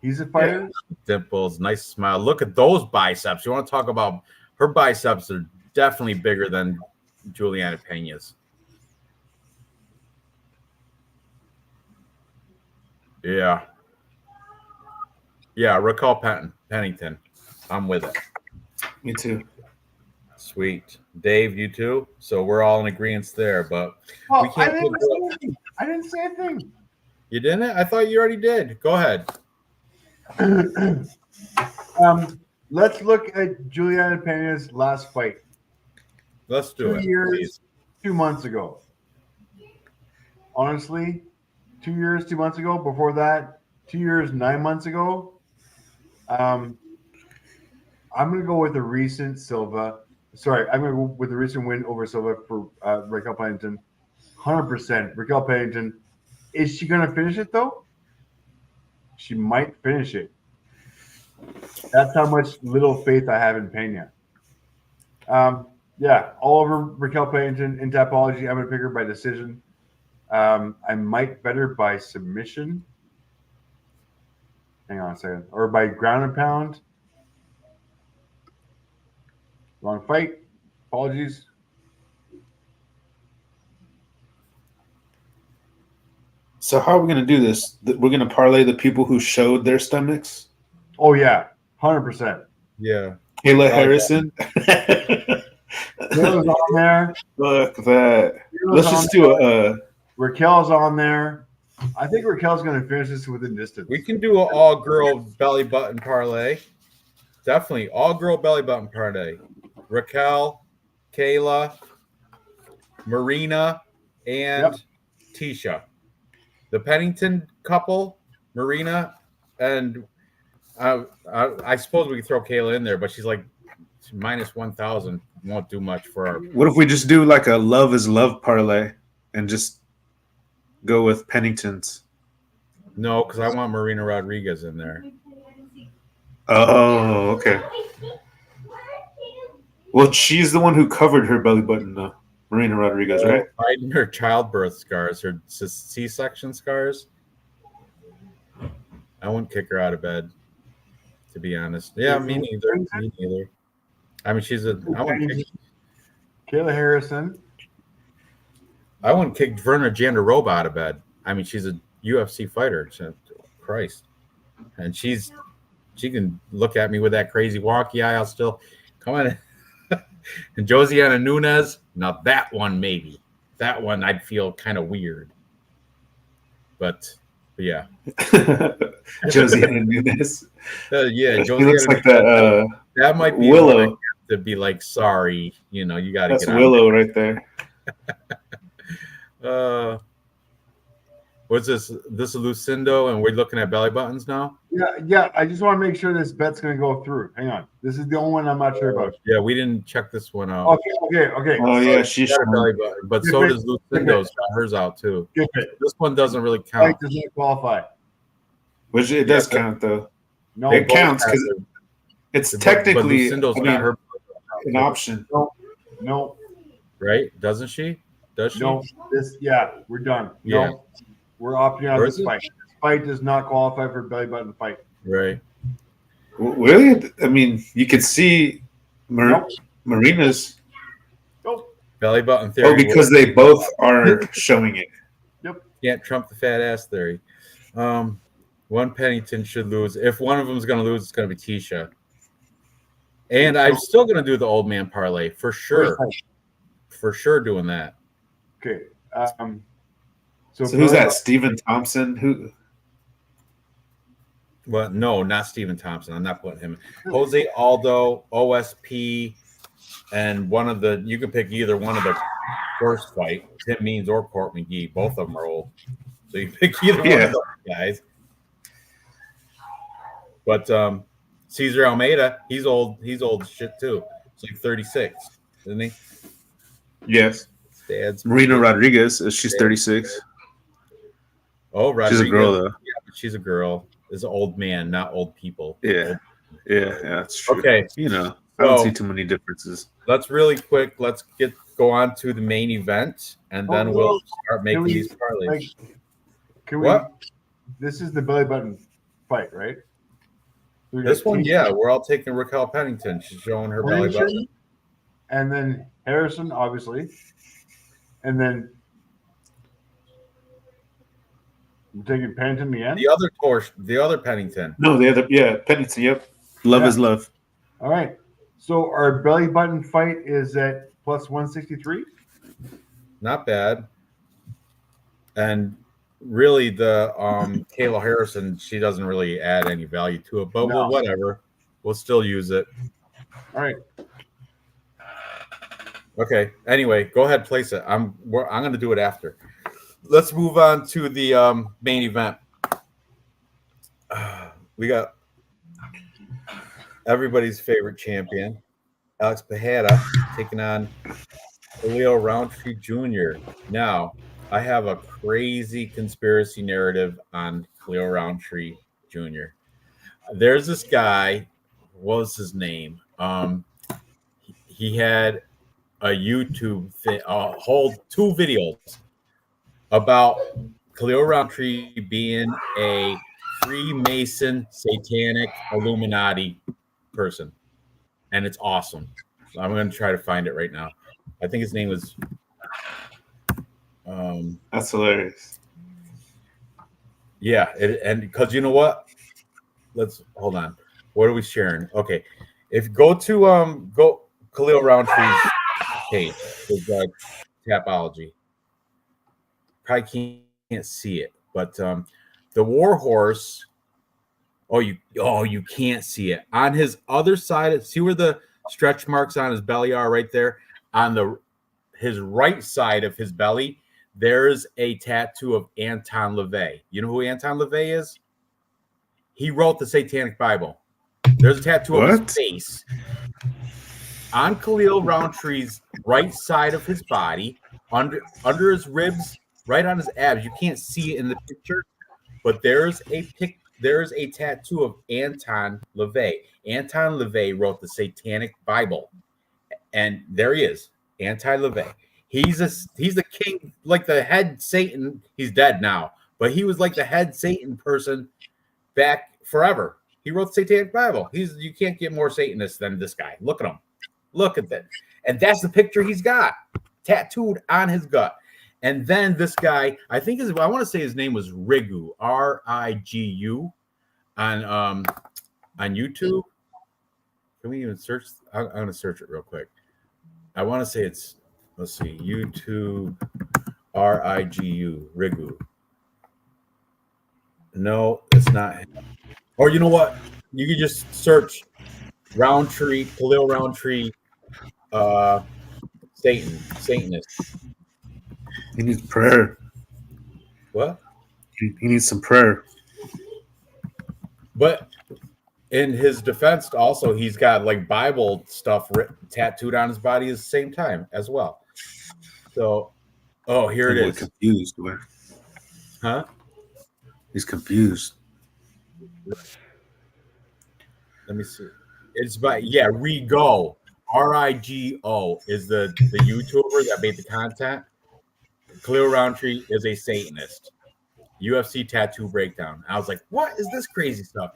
He's a fighter. Dimples, nice smile. Look at those biceps. You want to talk about her biceps are definitely bigger than Juliana Pena's. Yeah. Yeah, Raquel Pennington. I'm with it. Me too. Sweet. Dave, you too? So we're all in agreement there, but we can't I didn't say a thing. You didn't? I thought you already did. Go ahead. Let's look at Juliana Pena's last fight. Let's do 2 years, 2 months ago. Honestly, 2 years, 2 months ago. Before that, 2 years, 9 months ago. I'm going to go with the recent Silva. Sorry, I'm going to go with the recent win over Silva for Raquel Pennington. 100%. Raquel Pennington. Is she going to finish it, though? She might finish it. That's how much little faith I have in Pena. Yeah, all over Raquel Pennington in Tapology. I'm going to pick her by decision. I might bet her by submission. Hang on a second. Or by ground and pound. Wrong fight. Apologies. So how are we going to do this? We're going to parlay the people who showed their stomachs? Oh, yeah. 100%. Yeah. Kayla Belly Harrison? Kayla's on there. Fuck that. Kayla's Let's on just do a... Raquel's on there. I think Raquel's going to finish this within distance. We can do an all-girl belly button parlay. Definitely all-girl belly button parlay. Raquel, Kayla, Marina, and Tisha. The Pennington couple, Marina, and I suppose we could throw Kayla in there, but she's like minus 1,000. Won't do much for our. What if we just do like a love is love parlay and just go with Pennington's? No, because I want Marina Rodriguez in there. Oh, okay. Well, she's the one who covered her belly button, though. Marina Rodriguez, right? Hiding her childbirth scars, her C-section scars. I wouldn't kick her out of bed, to be honest. Yeah, me neither. Me neither. I mean, I wouldn't kick. Kayla Harrison. I wouldn't kick Verna Jandaroba out of bed. I mean, she's a UFC fighter. Christ, and she can look at me with that crazy wonky eye. I'll still come on. And Josiana Nunes, now that one maybe. That one I'd feel kind of weird. But yeah. Josiana Nunes. Yeah, Josiana looks like that. That might be Willow. To be like, sorry, you got to get out. Willow right there. What's this? This is Lucindo, and we're looking at belly buttons now? Yeah. I just want to make sure this bet's going to go through. Hang on. This is the only one I'm not sure about. Yeah, we didn't check this one out. Okay. Oh, yeah, she's got a belly button, but so does Lucindo's. Got hers out, too. This one doesn't really count. Fight does not qualify. Which it does count, though. No, it counts because it's technically her an option. No. Right? Doesn't she? Does she? No. We're done. Yeah. No, we're opting out of this fight. This fight does not qualify for belly button fight. Right. Really? I mean, you could see Marina's. Nope. Belly button theory. Oh, because they both are showing it. Yep. Can't trump the fat ass theory. One Pennington should lose. If one of them is going to lose, it's going to be Tisha. And I'm still going to do the old man parlay for sure. For sure doing that. Okay. So who's that? Stephen Thompson? Who? Well, no, not Stephen Thompson. I'm not putting him. Jose Aldo, OSP, and you can pick either one of the first fight, Tim Means or Court McGee. Both of them are old. So you pick either one of those guys. But Cesar Almeida, he's old as shit too. He's like 36, isn't he? Yes. Marina Rodriguez, she's 36. Oh, Rodriguez. She's a girl, though. Yeah, but she's a girl. Is an old man, not old people. Yeah, that's true. Okay. I don't see too many differences. Let's really quick. Let's go on to the main event, and then we'll start making these parlays. What? This is the belly button fight, right? This one, we're all taking Raquel Pennington. She's showing her belly button. And then Harrison, obviously. And then I'm taking Pennington again. The other Pennington. No, the other, Pennington. Yep. Love is love. All right. So our belly button fight is at plus 163. Not bad. And really, the Kayla Harrison, she doesn't really add any value to it, but whatever. We'll still use it. All right. Okay. Anyway, go ahead, place it. I'm going to do it after. Let's move on to the main event. We got everybody's favorite champion, Alex Pereira, taking on Khalil Roundtree Jr. Now, I have a crazy conspiracy narrative on Khalil Roundtree Jr. There's this guy. What was his name? He had a YouTube whole 2 videos about Khalil Roundtree being a Freemason, satanic, Illuminati person, and it's awesome. I'm going to try to find it right now. I think his name was. That's hilarious. Yeah, and because you know what? Let's hold on. What are we sharing? Okay, if go to go Khalil Roundtree's page, his Tapology. Probably can't see it, but the War Horse. Oh, you can't see it on his other side. See where the stretch marks on his belly are right there on his right side of his belly. There's a tattoo of Anton LaVey. You know who Anton LaVey is? He wrote the Satanic Bible. There's a tattoo of his face on Khalil Roundtree's right side of his body, under his ribs, right on his abs. You can't see it in the picture, but there's a tattoo of Anton LaVey. Anton LaVey wrote the Satanic Bible, and there he is, Anton LaVey. He's the king, like the head Satan. He's dead now, but he was like the head Satan person back forever. He wrote the Satanic Bible. You can't get more Satanist than this guy. Look at him. Look at that. And that's the picture he's got tattooed on his gut. And then this guy, I want to say his name was Rigu, Rigu, on YouTube. Can we even search? I'm going to search it real quick. I want to say it's, let's see, YouTube, Rigu. No, it's not him. Or you know what? You can just search Khalil Roundtree, Satanist. He needs prayer. What? He needs some prayer. But in his defense, also, he's got like Bible stuff tattooed on his body at the same time as well. So, here it is. Confused, boy. Huh? He's confused. Let me see. It's Rigo. Rigo is the YouTuber that made the content. Khalil Roundtree is a Satanist. UFC tattoo breakdown. I was like, what is this crazy stuff?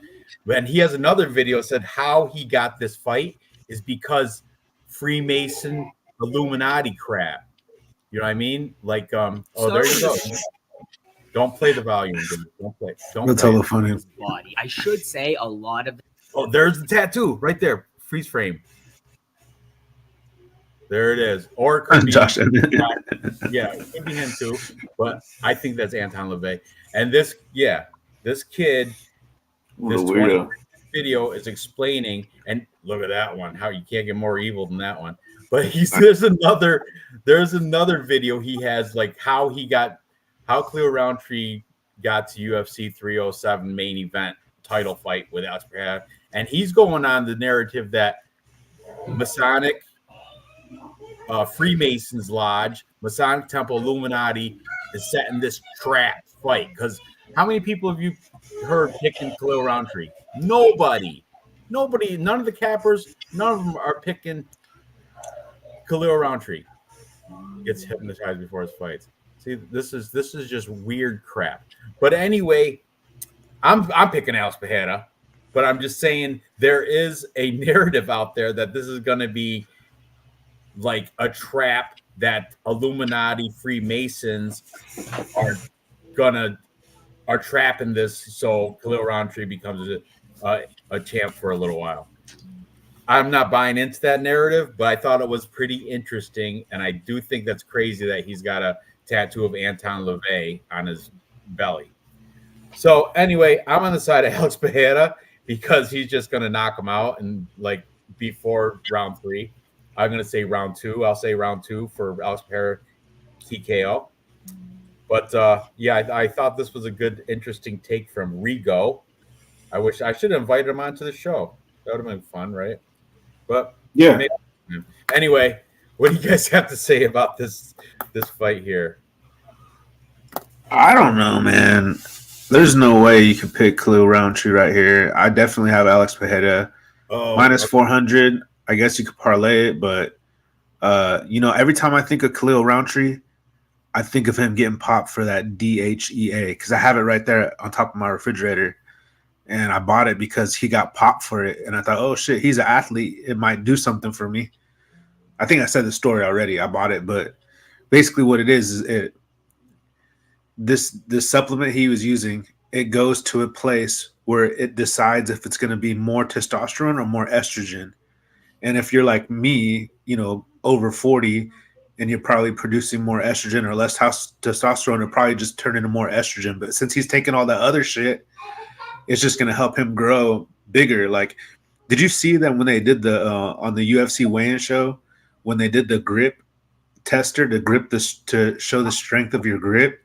And he has another video said how he got this fight is because Freemason Illuminati crap. You know what I mean? Like, there you go. Don't play the volume, dude. Don't play. That's hella funny. Body. I should say a lot of. Oh, there's the tattoo right there. Freeze frame. There it is. Or it could be Josh. yeah, it could be him too. But I think that's Anton LaVey. And this kid, this 20 video is explaining, and look at that one, how you can't get more evil than that one. But there's another video he has, like how Khalil Roundtree got to UFC 307 main event title fight with Alex Pereira. And he's going on the narrative that Masonic Freemasons Lodge, Masonic Temple, Illuminati is setting this trap fight. Because how many people have you heard picking Khalil Roundtree? Nobody. None of the cappers, none of them are picking Khalil Roundtree. Gets hypnotized before his fights. See, this is just weird crap. But anyway, I'm picking Alex Pereira, but I'm just saying there is a narrative out there that this is going to be like a trap that Illuminati Freemasons are trapping this, so Khalil Roundtree becomes a champ for a little while. I'm not buying into that narrative, but I thought it was pretty interesting, and I do think that's crazy that he's got a tattoo of Anton LaVey on his belly. So anyway, I'm on the side of Alex Pereira because he's just going to knock him out and like before round 3. I'm going to say round 2. I'll say round 2 for Alex Pereira TKO. But I thought this was a good, interesting take from Rigo. I wish I should have invited him onto the show. That would have been fun, right? But yeah. Anyway, what do you guys have to say about this fight here? I don't know, man. There's no way you could pick Khalil Roundtree right here. I definitely have Alex Pereira minus 400. I guess you could parlay it, but every time I think of Khalil Roundtree, I think of him getting popped for that DHEA because I have it right there on top of my refrigerator. and I bought it because he got popped for it, and I thought, oh shit, he's an athlete. It might do something for me. I think I said the story already. I bought it, but basically what it is this supplement he was using, it goes to a place where it decides if it's going to be more testosterone or more estrogen. And if you're like me, over 40, and you're probably producing more estrogen or less testosterone, it'll probably just turn into more estrogen. But since he's taking all that other shit, it's just going to help him grow bigger. Like, did you see that when they did the on the UFC weigh-in show, when they did the grip tester to show the strength of your grip?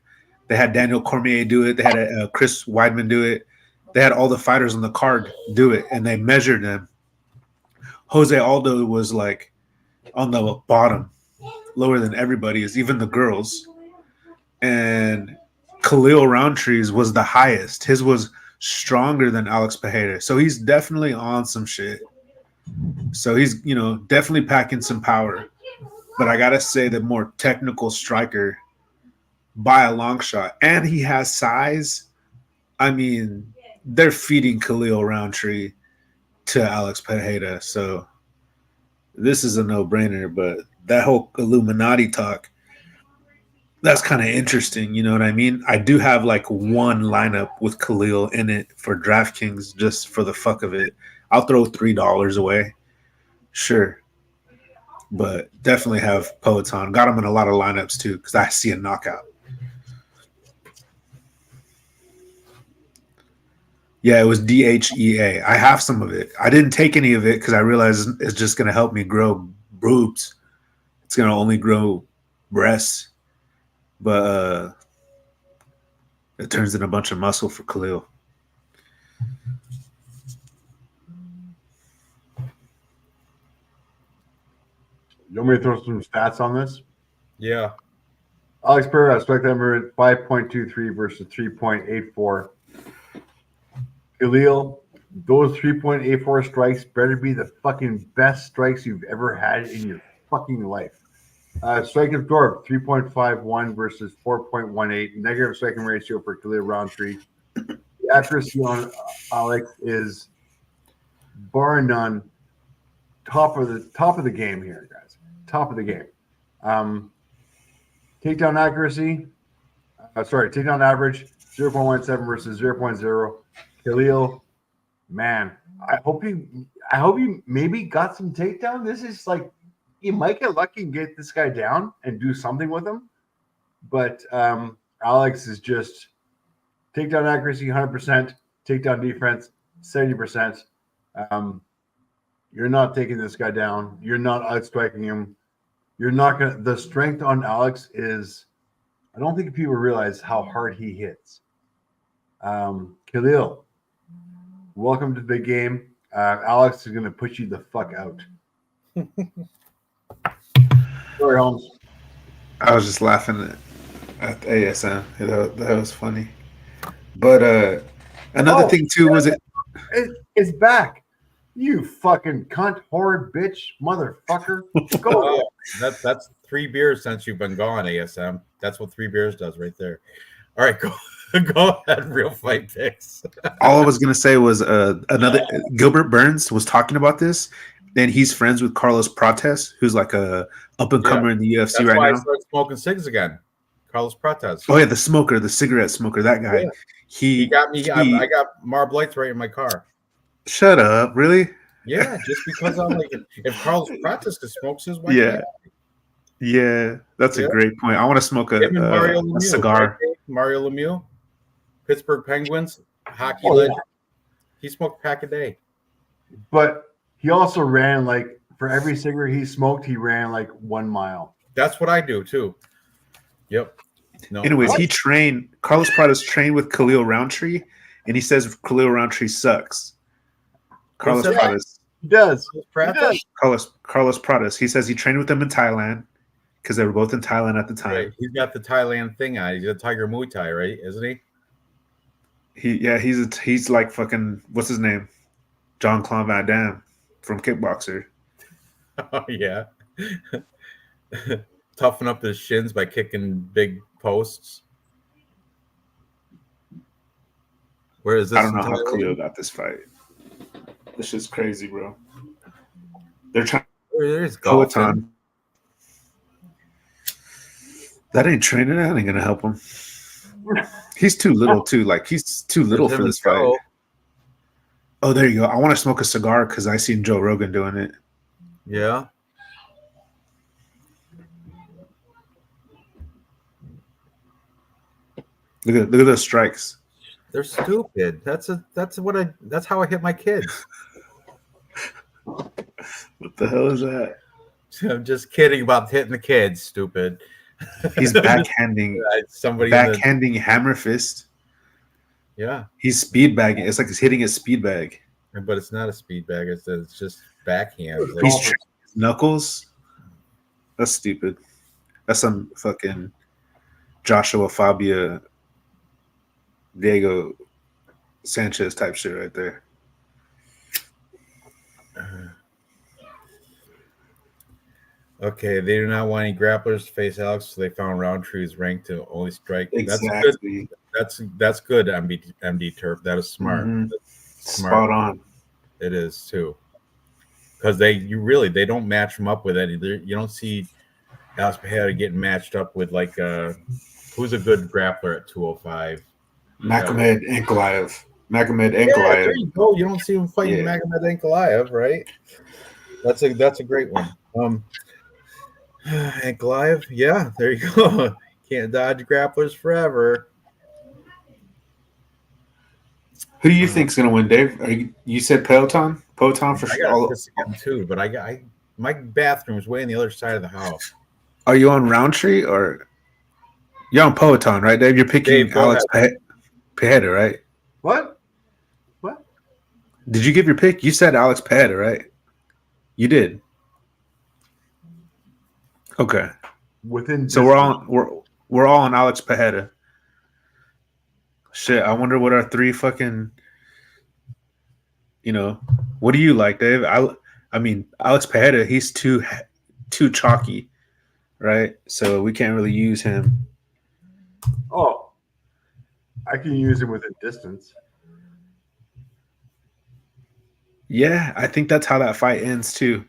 They had Daniel Cormier do it. They had Chris Weidman do it. They had all the fighters on the card do it, and they measured them. Jose Aldo was like on the bottom, lower than everybody is, even the girls. And Khalil Roundtree's was the highest. His was stronger than Alex Pereira. So he's definitely on some shit. So he's, definitely packing some power. But I got to say, the more technical striker by a long shot. And he has size. I mean, they're feeding Khalil Roundtree to Alex Pereira. So this is a no-brainer. But that whole Illuminati talk, that's kind of interesting. You know what I mean? I do have like one lineup with Khalil in it for DraftKings just for the fuck of it. I'll throw $3 away. Sure. But definitely have Poetan. Got him in a lot of lineups too because I see a knockout. Yeah, it was DHEA. I have some of it. I didn't take any of it because I realized it's just going to help me grow boobs. It's going to only grow breasts. But it turns in a bunch of muscle for Khalil. You want me to throw some stats on this? Yeah. Alex Pereira, strike number at 5.23 versus 3.84. Khalil, those 3.84 strikes better be the fucking best strikes you've ever had in your fucking life. Strike absorbed, 3.51 versus 4.18. Negative striking ratio for Khalil Roundtree. The accuracy on Alex is bar none. Top of the game here, guys. Top of the game. Takedown accuracy. Takedown average 0.17 versus 0.0. Khalil, man, I hope he maybe got some takedown. This is like you might get lucky and get this guy down and do something with him. But Alex is just takedown accuracy 100%, takedown defense 70%. You're not taking this guy down. You're not outstriking him. You're not gonna. The strength on Alex is. I don't think people realize how hard he hits. Khalil, welcome to the big game. Alex is going to put you the fuck out. Sorry, Holmes. I was just laughing at the ASM. That was funny. But another thing too was it's back. You fucking cunt, whore, bitch, motherfucker. Go. That's 3 beers since you've been gone, ASM. That's what 3 beers does right there. All right, go ahead, real fight picks. all I was gonna say was another Gilbert Burns was talking about this, and he's friends with Carlos Prates, who's like a up and comer in the UFC That's right why now. I started smoking cigs again. Carlos Prates. Oh yeah, the cigarette smoker, that guy. Yeah. He got me. I got Marb Lights right in my car. Shut up, really? Yeah, just because I'm like, if Carlos Prates could smoke his, why Yeah. can't I? Yeah, that's a great point. I want to smoke Him and Mario a Lemieux, cigar. right? Mario Lemieux, Pittsburgh Penguins, hockey legend. Yeah. He smoked a pack a day. But he also ran like for every cigarette he smoked, he ran like 1 mile. That's what I do too. Yep. No. Anyways, Carlos Prates trained with Khalil Roundtree, and he says Khalil Roundtree sucks. Carlos What's that? Prates. He does. Prates? Carlos Prates. He says he trained with them in Thailand because they were both in Thailand at the time. Right. He's got the Thailand thing on. He's a Tiger Muay Thai, right? Isn't he? He's like fucking what's his name? Jean-Claude Van Damme from Kickboxer. Oh yeah. Toughen up his shins by kicking big posts. Where is this? I don't know in how Thailand? Khalil got this fight. This shit's crazy, bro. They're trying There's golfing. Peloton. That ain't training. That ain't gonna help him. He's too little too. Like he's too little There's for him this and fight. Joe. Oh, there you go. I want to smoke a cigar because I seen Joe Rogan doing it. Yeah. Look at those strikes. They're stupid. That's how I hit my kids. What the hell is that? I'm just kidding about hitting the kids, stupid. He's backhanding Somebody backhanding hammer fist. Yeah. He's speed bagging. It's like he's hitting a speed bag. But it's not a speed bag. It's just backhand. Like, He's training his knuckles. That's stupid. That's some fucking Joshua Fabia, Diego Sanchez type shit right there. okay, they do not want any grapplers to face Alex, so they found Roundtree's ranked to only strike. Exactly. That's good. MD Turf. That is smart. Mhm. That's smart. Spot on. It is too. Because they don't match them up with any. You don't see Alex Pereira getting matched up with like who's a good grappler at 205. Magomed Ankalaev. Magomed Yeah, Ankalaev. there you go. You don't see him fighting Yeah. Magomed Ankalaev, right? That's a great one. Ankalaev, yeah, there you go. Can't dodge grapplers forever. Who do you think's gonna win, Dave? You said Peloton? Peloton for I sure. got this again too, but my bathroom is way on the other side of the house. Are you on Roundtree or you're on Peloton, right, Dave? You're picking Dave, go Alex Pereira, right? What? Did you give your pick? You said Alex Pereira, right? You did. Okay. Within So we're all on Alex Pereira. Shit, I wonder what our three fucking, what do you like, Dave? I mean, Alex Pereira, he's too chalky, right? So we can't really use him. Oh, I can use him within distance. Yeah, I think that's how that fight ends too.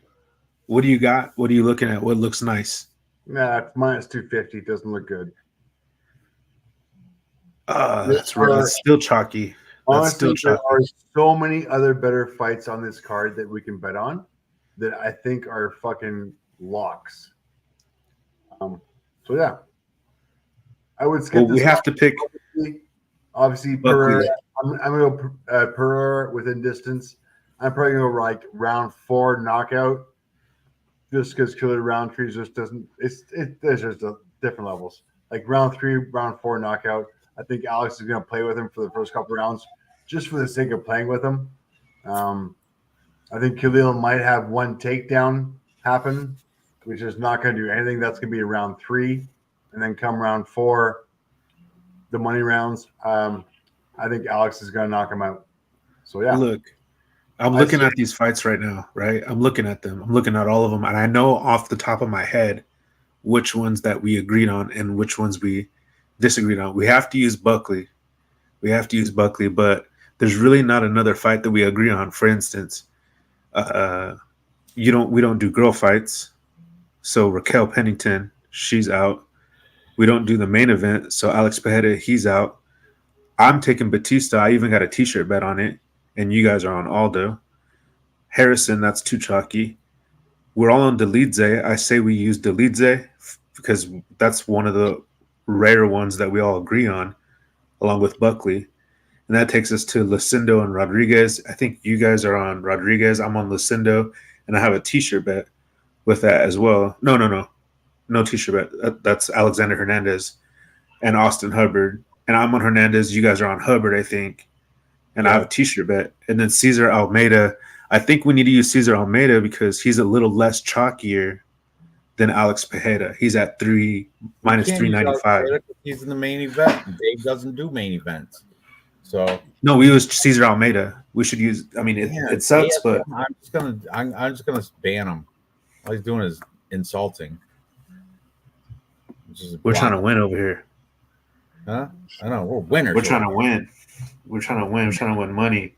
What do you got? What are you looking at? What looks nice? Nah, it's minus 250. It doesn't look good. That's right. It's still chalky. Honestly, there are so many other better fights on this card that we can bet on that I think are fucking locks. So yeah, I would skip. Well, we have to pick. Obviously, Pereira. I'm gonna go Pereira within distance. I'm probably gonna go like round 4 knockout, just because Killer Roundtree just doesn't. There's just different levels. Like round 3, round 4 knockout. I think Alex is gonna play with him for the first couple rounds, just for the sake of playing with him. I think Khalil might have one takedown happen, which is not going to do anything. That's going to be round 3, and then come round 4, the money rounds. I think Alex is going to knock him out. So yeah, Look, I'm looking at these fights right now, right? I'm looking at them. I'm looking at all of them, and I know off the top of my head which ones that we agreed on and which ones we disagreed on. We have to use Buckley. But there's really not another fight that we agree on. For instance, we don't do girl fights, so Raquel Pennington, she's out. We don't do the main event, so Alex Pereira, he's out. I'm taking Batista. I even got a t-shirt bet on it, and you guys are on Aldo. Harrison, that's too chalky. We're all on Delidze. I say we use Delidze because that's one of the rare ones that we all agree on, along with Buckley. And that takes us to Lucindo and Rodriguez. I think you guys are on Rodriguez. I'm on Lucindo, and I have a t-shirt bet with that as well. No t-shirt bet. That's Alexander Hernandez and Austin Hubbard. And I'm on Hernandez. You guys are on Hubbard, I think. And I have a t-shirt bet. And then Cesar Almeida. I think we need to use Cesar Almeida because he's a little less chalkier than Alex Pereira. He's at minus 395. He's in the main event. Dave doesn't do main events. So no, we use Cesar Almeida. We should use. I mean, it sucks, but I'm just gonna ban him. All he's doing is insulting. We're trying to win over here. Huh? I know we're winners. We're trying to win. We're trying to win. We're trying to win money.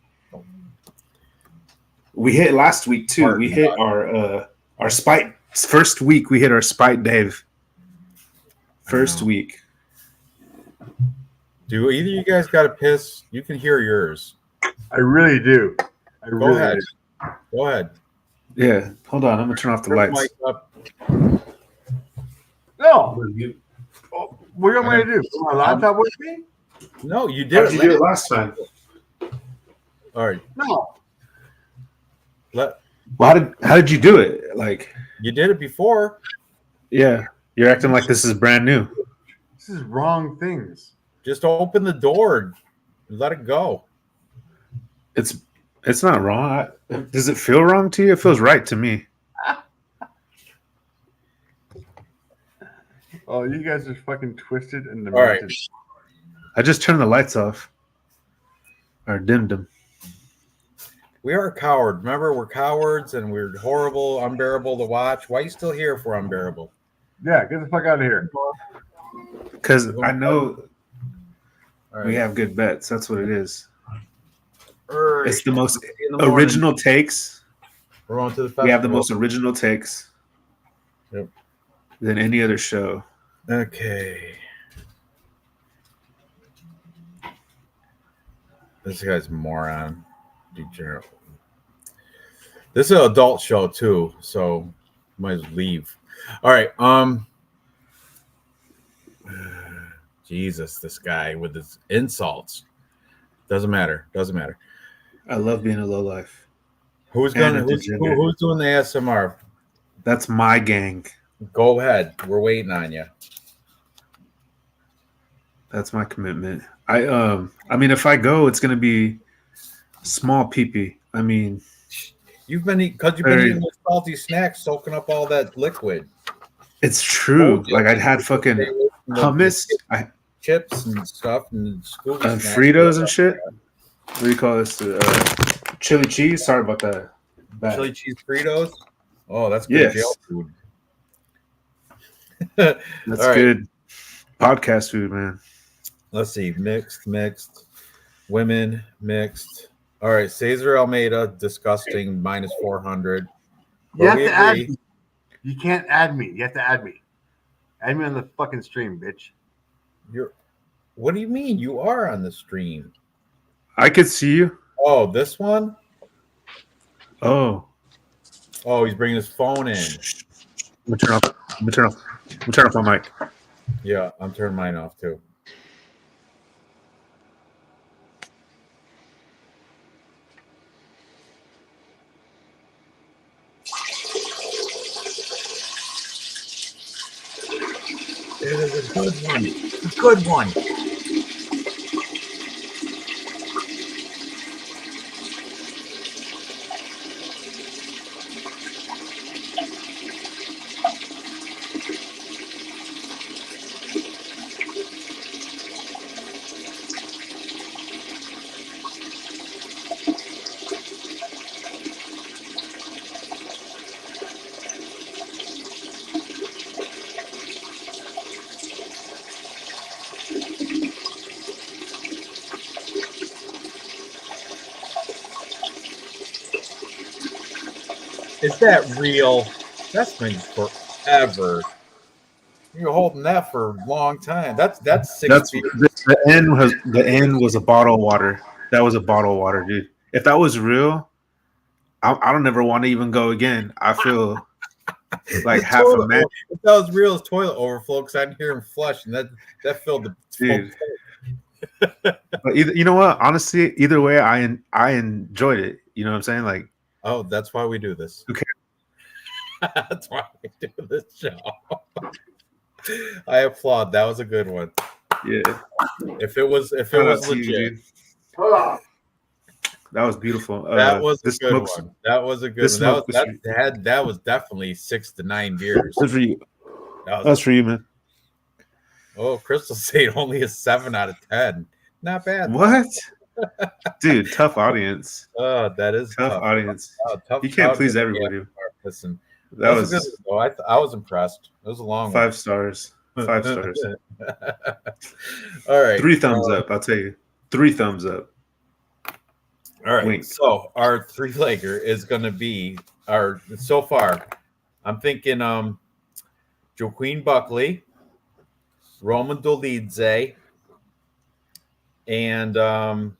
We hit last week too. We hit our spite first week. We hit our spite, Dave. First week. Do either of you guys got to piss? You can hear yours. I really do. Go ahead. Go ahead. Yeah. Hold on. I'm gonna turn off the lights. Mic up. No. What am I going to do? Put my laptop with me? No, you did. How'd you do it last time? All right. No. Well, how did you do it? Like, You did it before. yeah, you're acting like this is brand new. This is wrong things. Just open the door and let it go. It's not wrong. Does it feel wrong to you? It feels right to me. Oh, you guys are fucking twisted and All right. demented. I just turned the lights off. Or dimmed them. We are a coward. Remember, we're cowards and we're horrible, unbearable to watch. Why are you still here if we're unbearable? Yeah, get the fuck out of here. Because I know All right. we have good bets. That's what it is. Early It's the most in the morning. original takes. We're on to the festival. We have the most original takes Yep. than any other show. Okay. This guy's a moron. Degenerate. This is an adult show too, so might as well leave. All right. Jesus, this guy with his insults. Doesn't matter. Doesn't matter. I love being a lowlife. Who's And a who's degenerate. doing the ASMR? That's my gang. Go ahead. We're waiting on you. That's my commitment. I mean, if I go, it's gonna be small peepee. I mean, You've been eating those salty snacks, soaking up all that liquid. it's true. Like I'd had fucking hummus, Chips and stuff, and Scooby snacks. Fritos and shit. What do you call this? Chili cheese. Sorry about that. Bad. Chili cheese Fritos. Oh, that's good Yes. jail food. That's All right. good podcast food, man. Let's see. Mixed. Women, mixed. All right. Cesar Almeida, disgusting, minus 400. You have we to add agree. me. You can't add me. You have to add me. Add me on the fucking stream, bitch. What do you mean? You are on the stream. I could see you. Oh, this one? Oh, Oh, he's bringing his phone in. I'm gonna turn off my mic. Yeah, I'm turning mine off too. It is a good one. A good one. Is that real? That's been forever. You're holding that for a long time. That's 6 That's feet. the end was a bottle of water. That was a bottle of water, dude. If that was real, I don't ever want to even go again. I feel like The half a toilet- man, If that was real, it's toilet overflow because I didn't hear him flush, and that filled the dude. But you know what? Honestly, either way, I enjoyed it. You know what I'm saying? Like, Oh, that's why we do this. Okay. That's why we do this show. I applaud. That was a good one. yeah, If it was Shout out to you, legit, dude. Hold on. That was beautiful. that was a this good smoke's- one. That was a good this one. smoke That was definitely 6 to 9 beers. That's for you. That was, That's for you, man. oh, Crystal State only a 7 out of 10. Not bad. What, dude? Tough audience. Oh, that is Tough tough. audience. Oh, tough You can't crowd. please Yeah, everybody. listen, That was a good one, though. I was impressed. It was a long 5 one. stars. 5 stars. All right. 3 thumbs up. I'll tell you. 3 thumbs up. All right. Wink. So our 3-legger is going to be so far. I'm thinking Joaquin Buckley, Roman Dolidze, and we're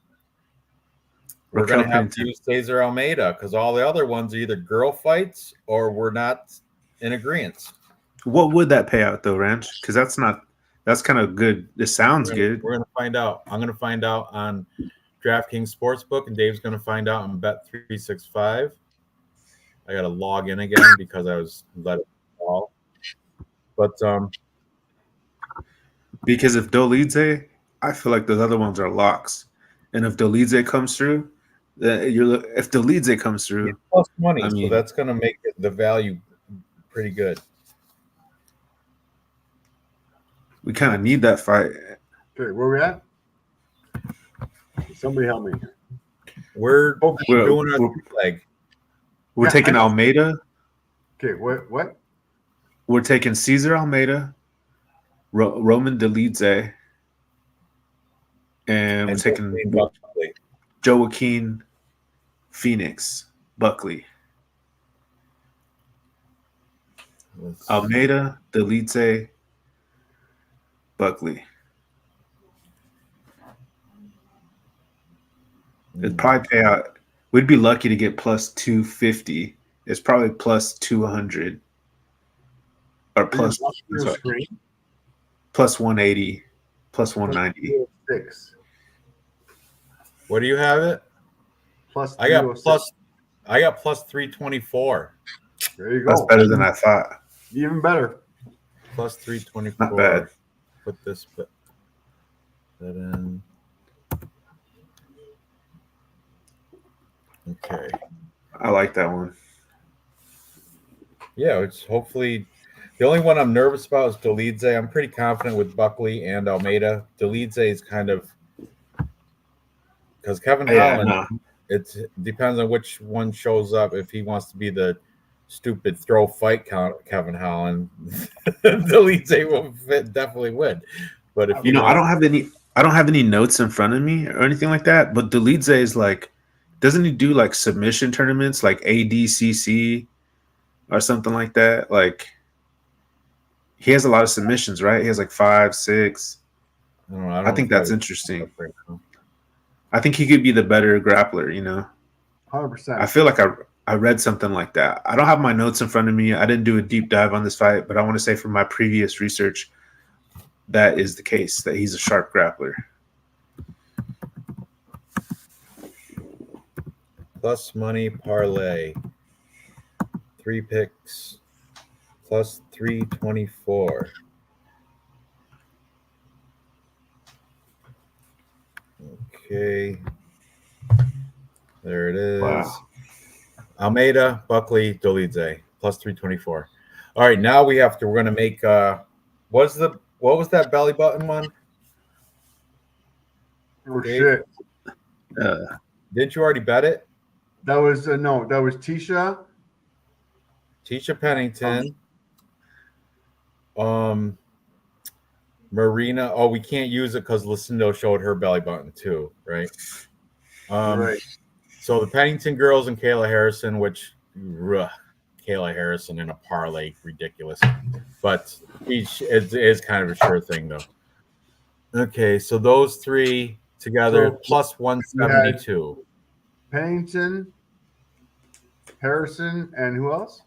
going to have to use Cesar Almeida because all the other ones are either girl fights or we're not in agreement. What would that pay out though, Ranch? Because that's kind of good. It sounds good. We're going to find out. I'm going to find out on DraftKings Sportsbook, and Dave's going to find out on Bet365. I got to log in again because I was let it fall. But because if Dolidze, I feel like those other ones are locks, and if Dolidze comes through, if Dolidze comes through, it's plus money, I mean, so that's going to make the value pretty good. We kind of need that fight. Okay, where we at? Somebody help me. We're doing our leg. We're taking Almeida. Okay, what? We're taking Cesar Almeida, Roman Dolidze, and we're taking Joaquin Phoenix Buckley. Almeida, Dolidze, Buckley. It'd probably pay out. We'd be lucky to get plus 250. It's probably plus 200 or plus 180, plus 190. What do you have it? I got plus 324. There you go. That's better than I thought. Even better. Plus 324. Not bad. Put that in. Okay. I like that one. Yeah, it's hopefully the only one I'm nervous about is Dolidze. I'm pretty confident with Buckley and Almeida. Dolidze is kind of because Kevin Holland. It depends on which one shows up. If he wants to be the stupid throw fight Kevin Holland, Dolidze will definitely win. But if I don't have any notes in front of me or anything like that. But Dolidze is like, doesn't he do like submission tournaments like ADCC or something like that? Like he has a lot of submissions, right? He has like 5, 6. I think that's interesting. I think he could be the better grappler, 100%. I feel like I read something like that. I don't have my notes in front of me. I didn't do a deep dive on this fight, but I want to say from my previous research, that is the case, that he's a sharp grappler. Plus money parlay. 3 picks. Plus 324. Okay. There it is. Wow. Almeida, Buckley, Dolidze. Plus 324. All right, now we're going to make what was that belly button one? Oh, shit. Didn't you already bet it? That was no, that was Tisha Pennington. Marina. Oh, we can't use it because Lucindo showed her belly button too, right? right. So the Pennington girls and Kayla Harrison, which Kayla Harrison in a parlay, ridiculous. But it is kind of a sure thing though. Okay, so those 3 together plus 172. Pennington, Harrison, and who else?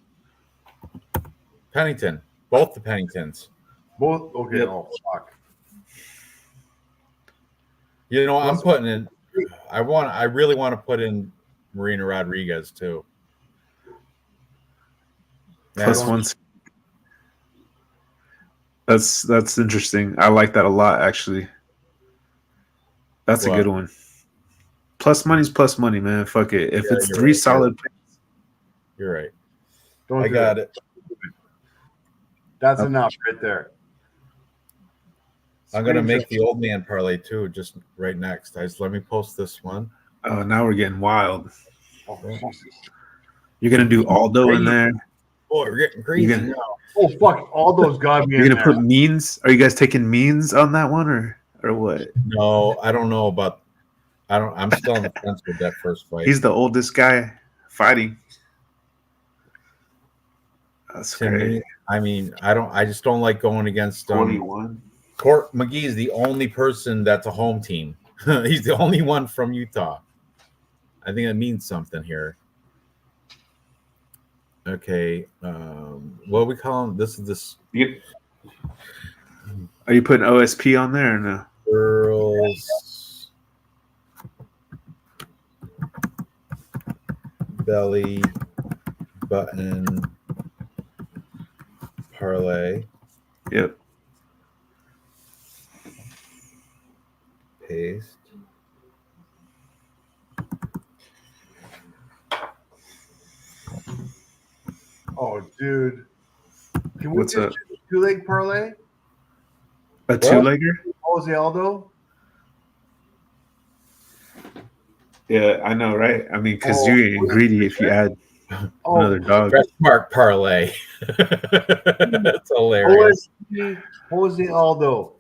Pennington. Both the Penningtons. Both. Okay. Yep. Oh, fuck. I'm putting in. I really want to put in Marina Rodriguez too. Plus 1. That's interesting. I like that a lot, actually. That's a good one. Plus money's plus money, man. Fuck it. If it's 3 solid, you're right. I got it. That's enough right there. I'm gonna make the old man parlay too, just right next. Let me post this one. Oh, now we're getting wild. You're gonna do Aldo in there. Boy, we're getting crazy now. Oh fuck! All those got me. You're gonna put means? Are you guys taking means on that one, or what? No, I don't know about. I'm still on the fence with that first fight. He's the oldest guy fighting. That's To great. me, I mean, I just don't like going against 41. Court McGee is the only person that's a home team. He's the only one from Utah. I think that means something here. Okay, what we call him? This is this Are you putting OSP on there or no? girls belly button parlay. Yep. Paste. Oh, dude. Can we What's just up? do a two-leg parlay? A two-legger? Jose Aldo? Yeah, I know, right? I mean, because Oh, you ain't greedy if you add Oh, another dog. Fresh mark parlay. That's hilarious. OSP Jose Aldo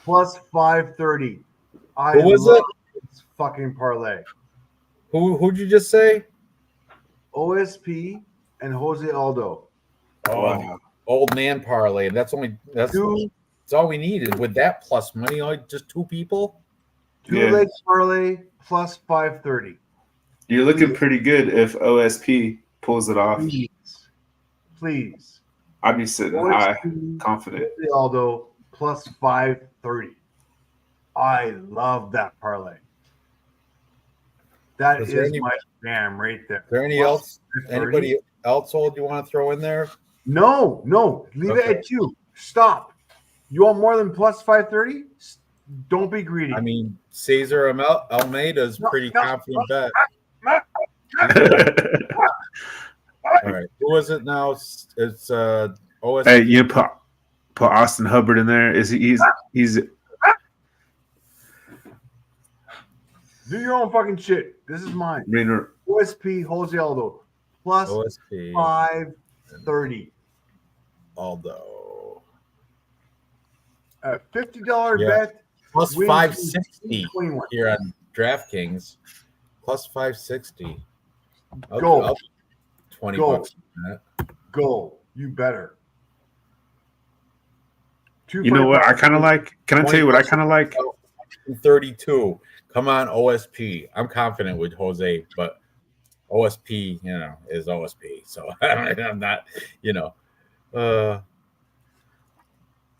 plus 530. I Who was love it? this fucking parlay. Who'd you just say? OSP and Jose Aldo. Oh, Wow. old man parlay. That's all we needed with that plus money. Just two people. Two-leg parlay plus 530. You're looking pretty good if OSP pulls it off. Please. I'd be sitting high, confident. Jose Aldo plus 530. I love that parlay. That Is there is any- my jam right there. Is there anybody else old you want to throw in there? No. Leave it at 2. Stop. You want more than plus 530? Don't be greedy. I mean, Cesar Almeida's pretty confident bet. All right, who is it now? It's OSP. Hey, you put Austin Hubbard in there. He's Do your own fucking shit. This is mine. OSP Jose Aldo plus OSP 530. Aldo A $50 Yeah. bet plus wins 560 21. here on DraftKings. Plus 560. Go. 20 Go. bucks on that. Go. You better. You know what I kind of like? Can I tell you what I kind of like? 32. Come on, OSP. I'm confident with Jose, but OSP, is OSP. So I'm not,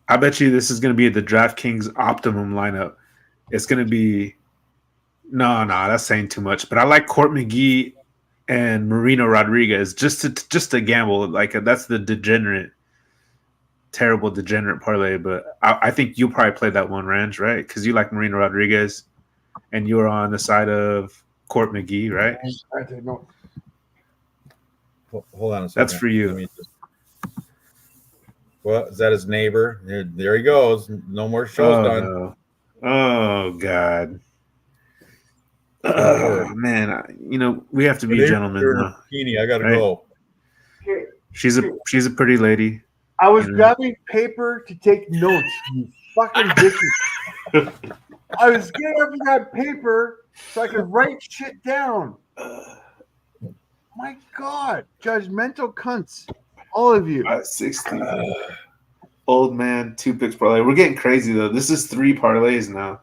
I bet you this is going to be the DraftKings optimum lineup. It's going to be no, that's saying too much. But I like Court McGee and Marino Rodriguez just to gamble. Like that's the terrible degenerate parlay. But I think you'll probably play that one, Ranj, right? Because you like Marino Rodriguez, and you're on the side of Court McGee, right? Hold on a second. That's for you. Well, is that his neighbor? There he goes. No more shows done. No. Oh God. Man, we have to be gentlemen. Though. I gotta go. She's a pretty lady. I was grabbing paper to take notes. You fucking bitches. I was getting up and grab paper so I could write shit down. My God, judgmental cunts, all of you. 60. Old man, 2 picks parlay. We're getting crazy though. This is 3 parlays now.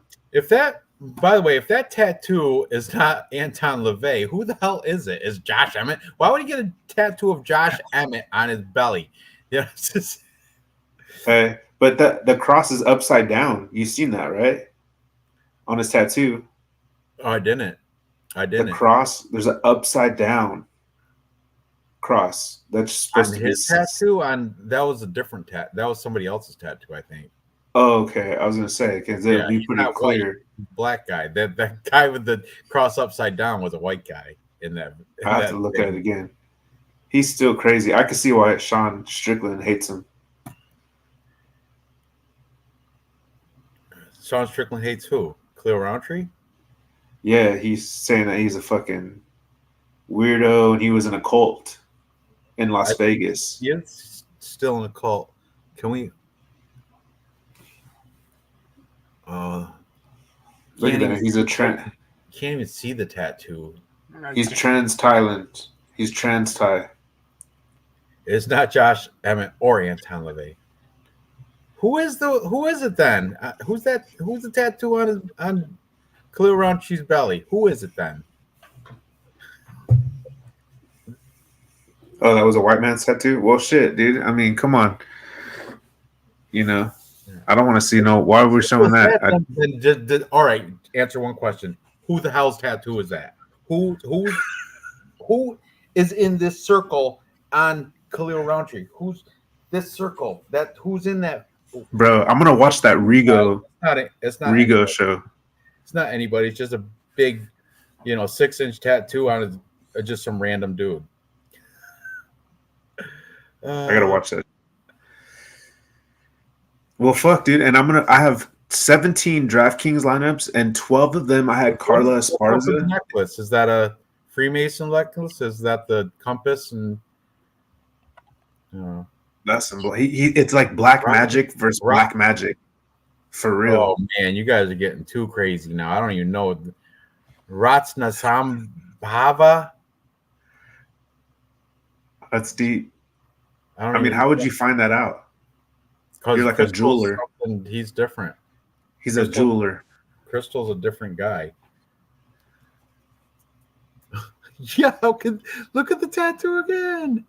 By the way, if that tattoo is not Anton LaVey, who the hell is it? Is Josh Emmett? Why would he get a tattoo of Josh Emmett on his belly? It's just... Hey, but the cross is upside down. You've seen that, right? On his tattoo. Oh, I didn't. The cross, there's an upside down cross. That's supposed on to be his tattoo. That was a different tattoo. That was somebody else's tattoo, I think. Oh, okay. I was gonna say because it'll be pretty clear. Black guy. That guy with the cross upside down was a white guy in that. I have to look at it again. He's still crazy. I can see why Sean Strickland hates him. Sean Strickland hates who? Cleo Roundtree? Yeah, he's saying that he's a fucking weirdo and he was in a cult in Las Vegas. He's still in a cult. Can we? Look at that. He's a trend. Can't even see the tattoo. He's trans Thailand. He's trans Thai. It's not Josh Emmett or Anton LaVey. Who is it then? Who's that? Who's the tattoo on Khalil Ranchi's belly? Who is it then? Oh, that was a white man's tattoo? Well, shit, dude. I mean, come on. You know, I don't want to see no. Why are we showing that? All right, answer one question. Who the hell's tattoo is that? Who is in this circle on Khalil Roundtree? Who's this circle? Who's in that? Bro, I'm gonna watch that Rigo. It's not Rigo anybody. show. It's not anybody. It's just a big, 6-inch tattoo on just some random dude. I gotta watch that. Well, fuck, dude. And I have 17 DraftKings lineups, and 12 of them I had Carla Esparza. Necklace. Is that a Freemason necklace? Is that the compass? And That's some. It's like black magic versus black magic. For real. Oh man, you guys are getting too crazy now. I don't even know. Ratsnasambhava. That's deep. I mean, how would you find that out? You're like a jeweler. He's different. He's a jeweler. Crystal's a different guy. Yeah, look at the tattoo again.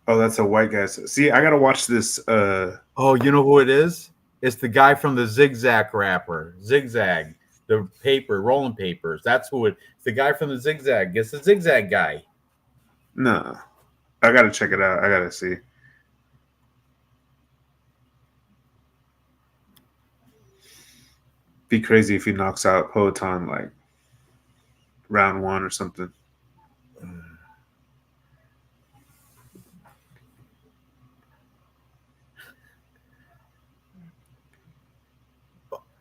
Oh, that's a white guy. See, I gotta watch this. Oh, you know who it is? It's the guy from the Zigzag rapper. Zigzag, the rolling papers. That's who it's the guy from the Zigzag. It's the Zigzag guy. No. I gotta check it out. I gotta see. Be crazy if he knocks out Poetan like round 1 or something.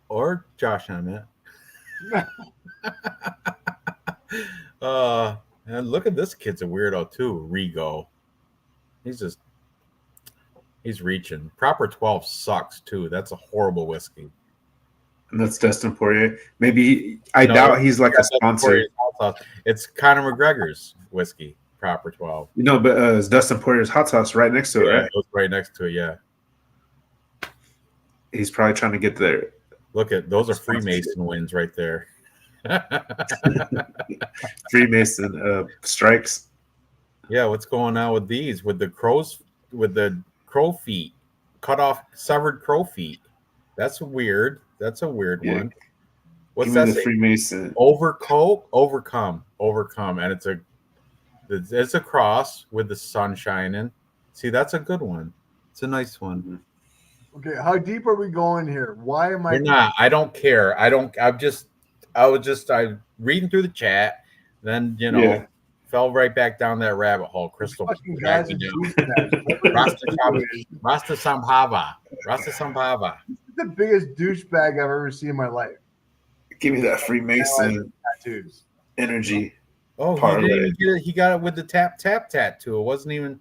Or Josh Emmett. And look at this kid's a weirdo too. Rigo. He's reaching. Proper 12 sucks too. That's a horrible whiskey. And that's Dustin Poirier. Maybe I doubt he's like a sponsor. It's Conor McGregor's whiskey, Proper 12. But it's Dustin Poirier's hot sauce right next to it, right? Right next to it, yeah. He's probably trying to get there. Look at those are Freemason wins right there. Freemason strikes. Yeah, what's going on with these? With the crow feet, cut off, severed crow feet. That's weird. That's a weird one. What's that? Freemason. Overcome, and it's a cross with the sun shining. See, that's a good one. It's a nice one. Okay, how deep are we going here? Why am I? We're not. I don't care. I was reading through the chat, then fell right back down that rabbit hole. Crystal, Rasta Sambhava. The biggest douchebag I've ever seen in my life. Give me that Freemason tattoos energy. Oh, he got it with the tap tattoo. It wasn't even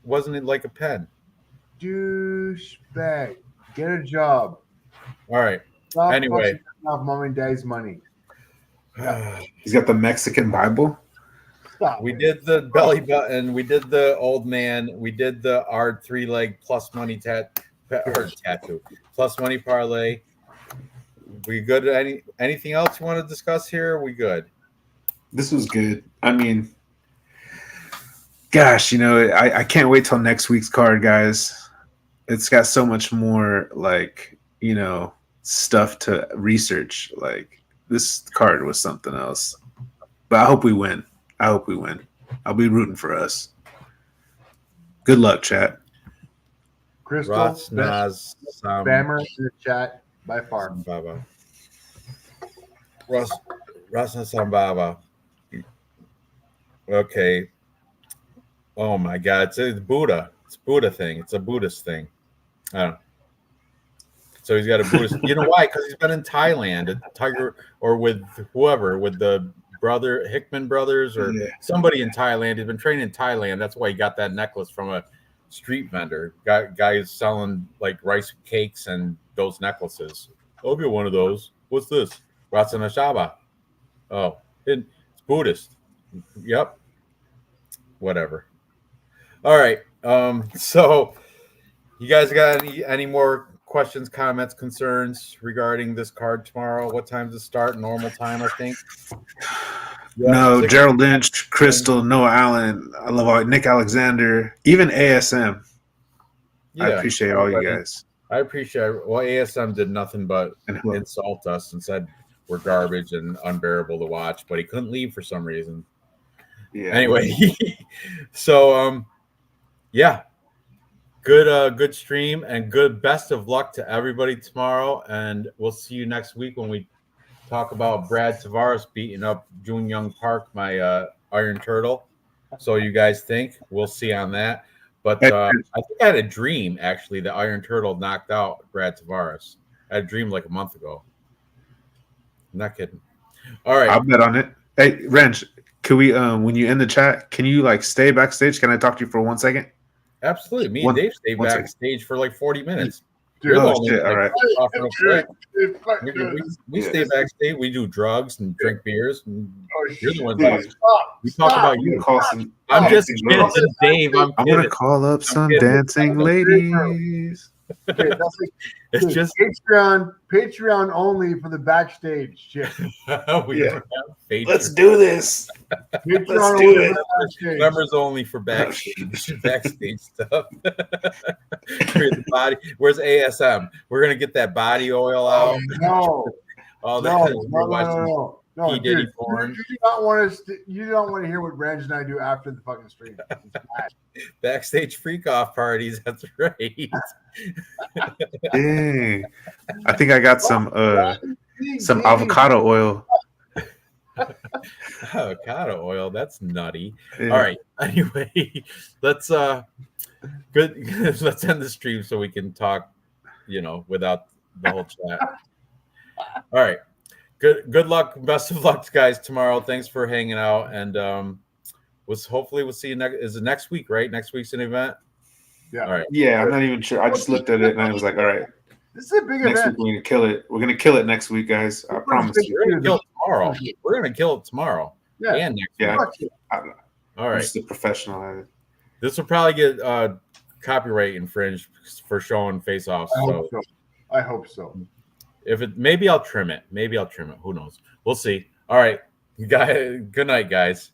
wasn't it like a pen? Douchebag. Get a job. All right. Stop anyway, off mom and dad's money. He's got the Mexican Bible. We did the belly button. We did the old man. We did the our 3-leg plus money tattoo. Plus money parlay. We good? Anything else you want to discuss here? We good? This was good. I mean, gosh, I can't wait till next week's card, guys. It's got so much more stuff to research. Like this card was something else. But I hope we win. I'll be rooting for us. Good luck, chat. Crystal, Rasnas spammer in the chat by far. Rasnasambhava. Okay. Oh my God! It's Buddha. It's Buddha thing. It's a Buddhist thing. I don't know. So he's got a Buddhist. You know why? Because he's been in Thailand, at Tiger, or with whoever, with the Hickman brothers, or somebody in Thailand. He's been training in Thailand. That's why he got that necklace from a street vendor. Guy is selling like rice cakes and those necklaces. I'll get one of those. What's this? Ratsana Shaba. Oh, it's Buddhist. Yep. Whatever. All right. So you guys got any more questions, comments, concerns regarding this card tomorrow? What time does it start? Normal time, I think. Yep, No, 6 Gerald Lynch, Crystal, Noah Allen. I love all, Nick Alexander, even ASM. I Yeah, appreciate all you guys. I appreciate it. Well, ASM did nothing but And who- insult us and said we're garbage and unbearable to watch, but he couldn't leave for some reason. Yeah. Anyway, so yeah. Good stream and good best of luck to everybody tomorrow. And we'll see you next week when we talk about Brad Tavares beating up Jun Young Park, my Iron Turtle. So you guys think we'll see on that. But I think I had a dream actually that Iron Turtle knocked out Brad Tavares. I had a dream like a month ago. I'm not kidding. All right. I'll bet on it. Hey, Ranj, can we when you end the chat, can you like stay backstage? Can I talk to you for 1 second? Absolutely. Me and Dave stayed backstage for like 40 minutes. Dude, You're the oh, only shit, one all right. off real quick. We Yeah. stay backstage. We do drugs and drink beers. And you're the one Dude. that we talk about you. Call some I'm just dancing kidding, girls. Dave. I'm I'm gonna kidding. call up some kidding. dancing ladies. Okay, that's like, It's dude, just Patreon only for the backstage shit. we Yeah. don't have Patreon. Let's do this. Patreon do only it. for the backstage. Members only for backstage stuff. Here's the body. Where's ASM? We're gonna get that body oil out. No, All no, that. We're watching no, P. Diddy dude, porn. you do not want us. You don't want to hear what Ranj and I do after the fucking stream. It's bad. Backstage freak-off parties. That's right. Dang. I think I got some avocado oil. Avocado oil. That's nutty. Yeah. All right. Anyway, let's good. Let's end the stream so we can talk, without the whole chat. All right. Good luck. Best of luck, guys, tomorrow. Thanks for hanging out. And hopefully we'll see you next. Is it next week, right? Next week's an event. Yeah. All right. Yeah, I'm not even sure. I just looked at it and I was like, all right, This is a big next event. week we're gonna kill it. We're gonna kill it next week, guys. I promise you. We're gonna kill it tomorrow. We're gonna kill it tomorrow. Yeah. And next Yeah. week. Fuck All I'm right. just a professional at it. This will probably get copyright infringed for showing face-offs. I hope so. Maybe I'll trim it. Who knows? We'll see. All right. Good night, guys.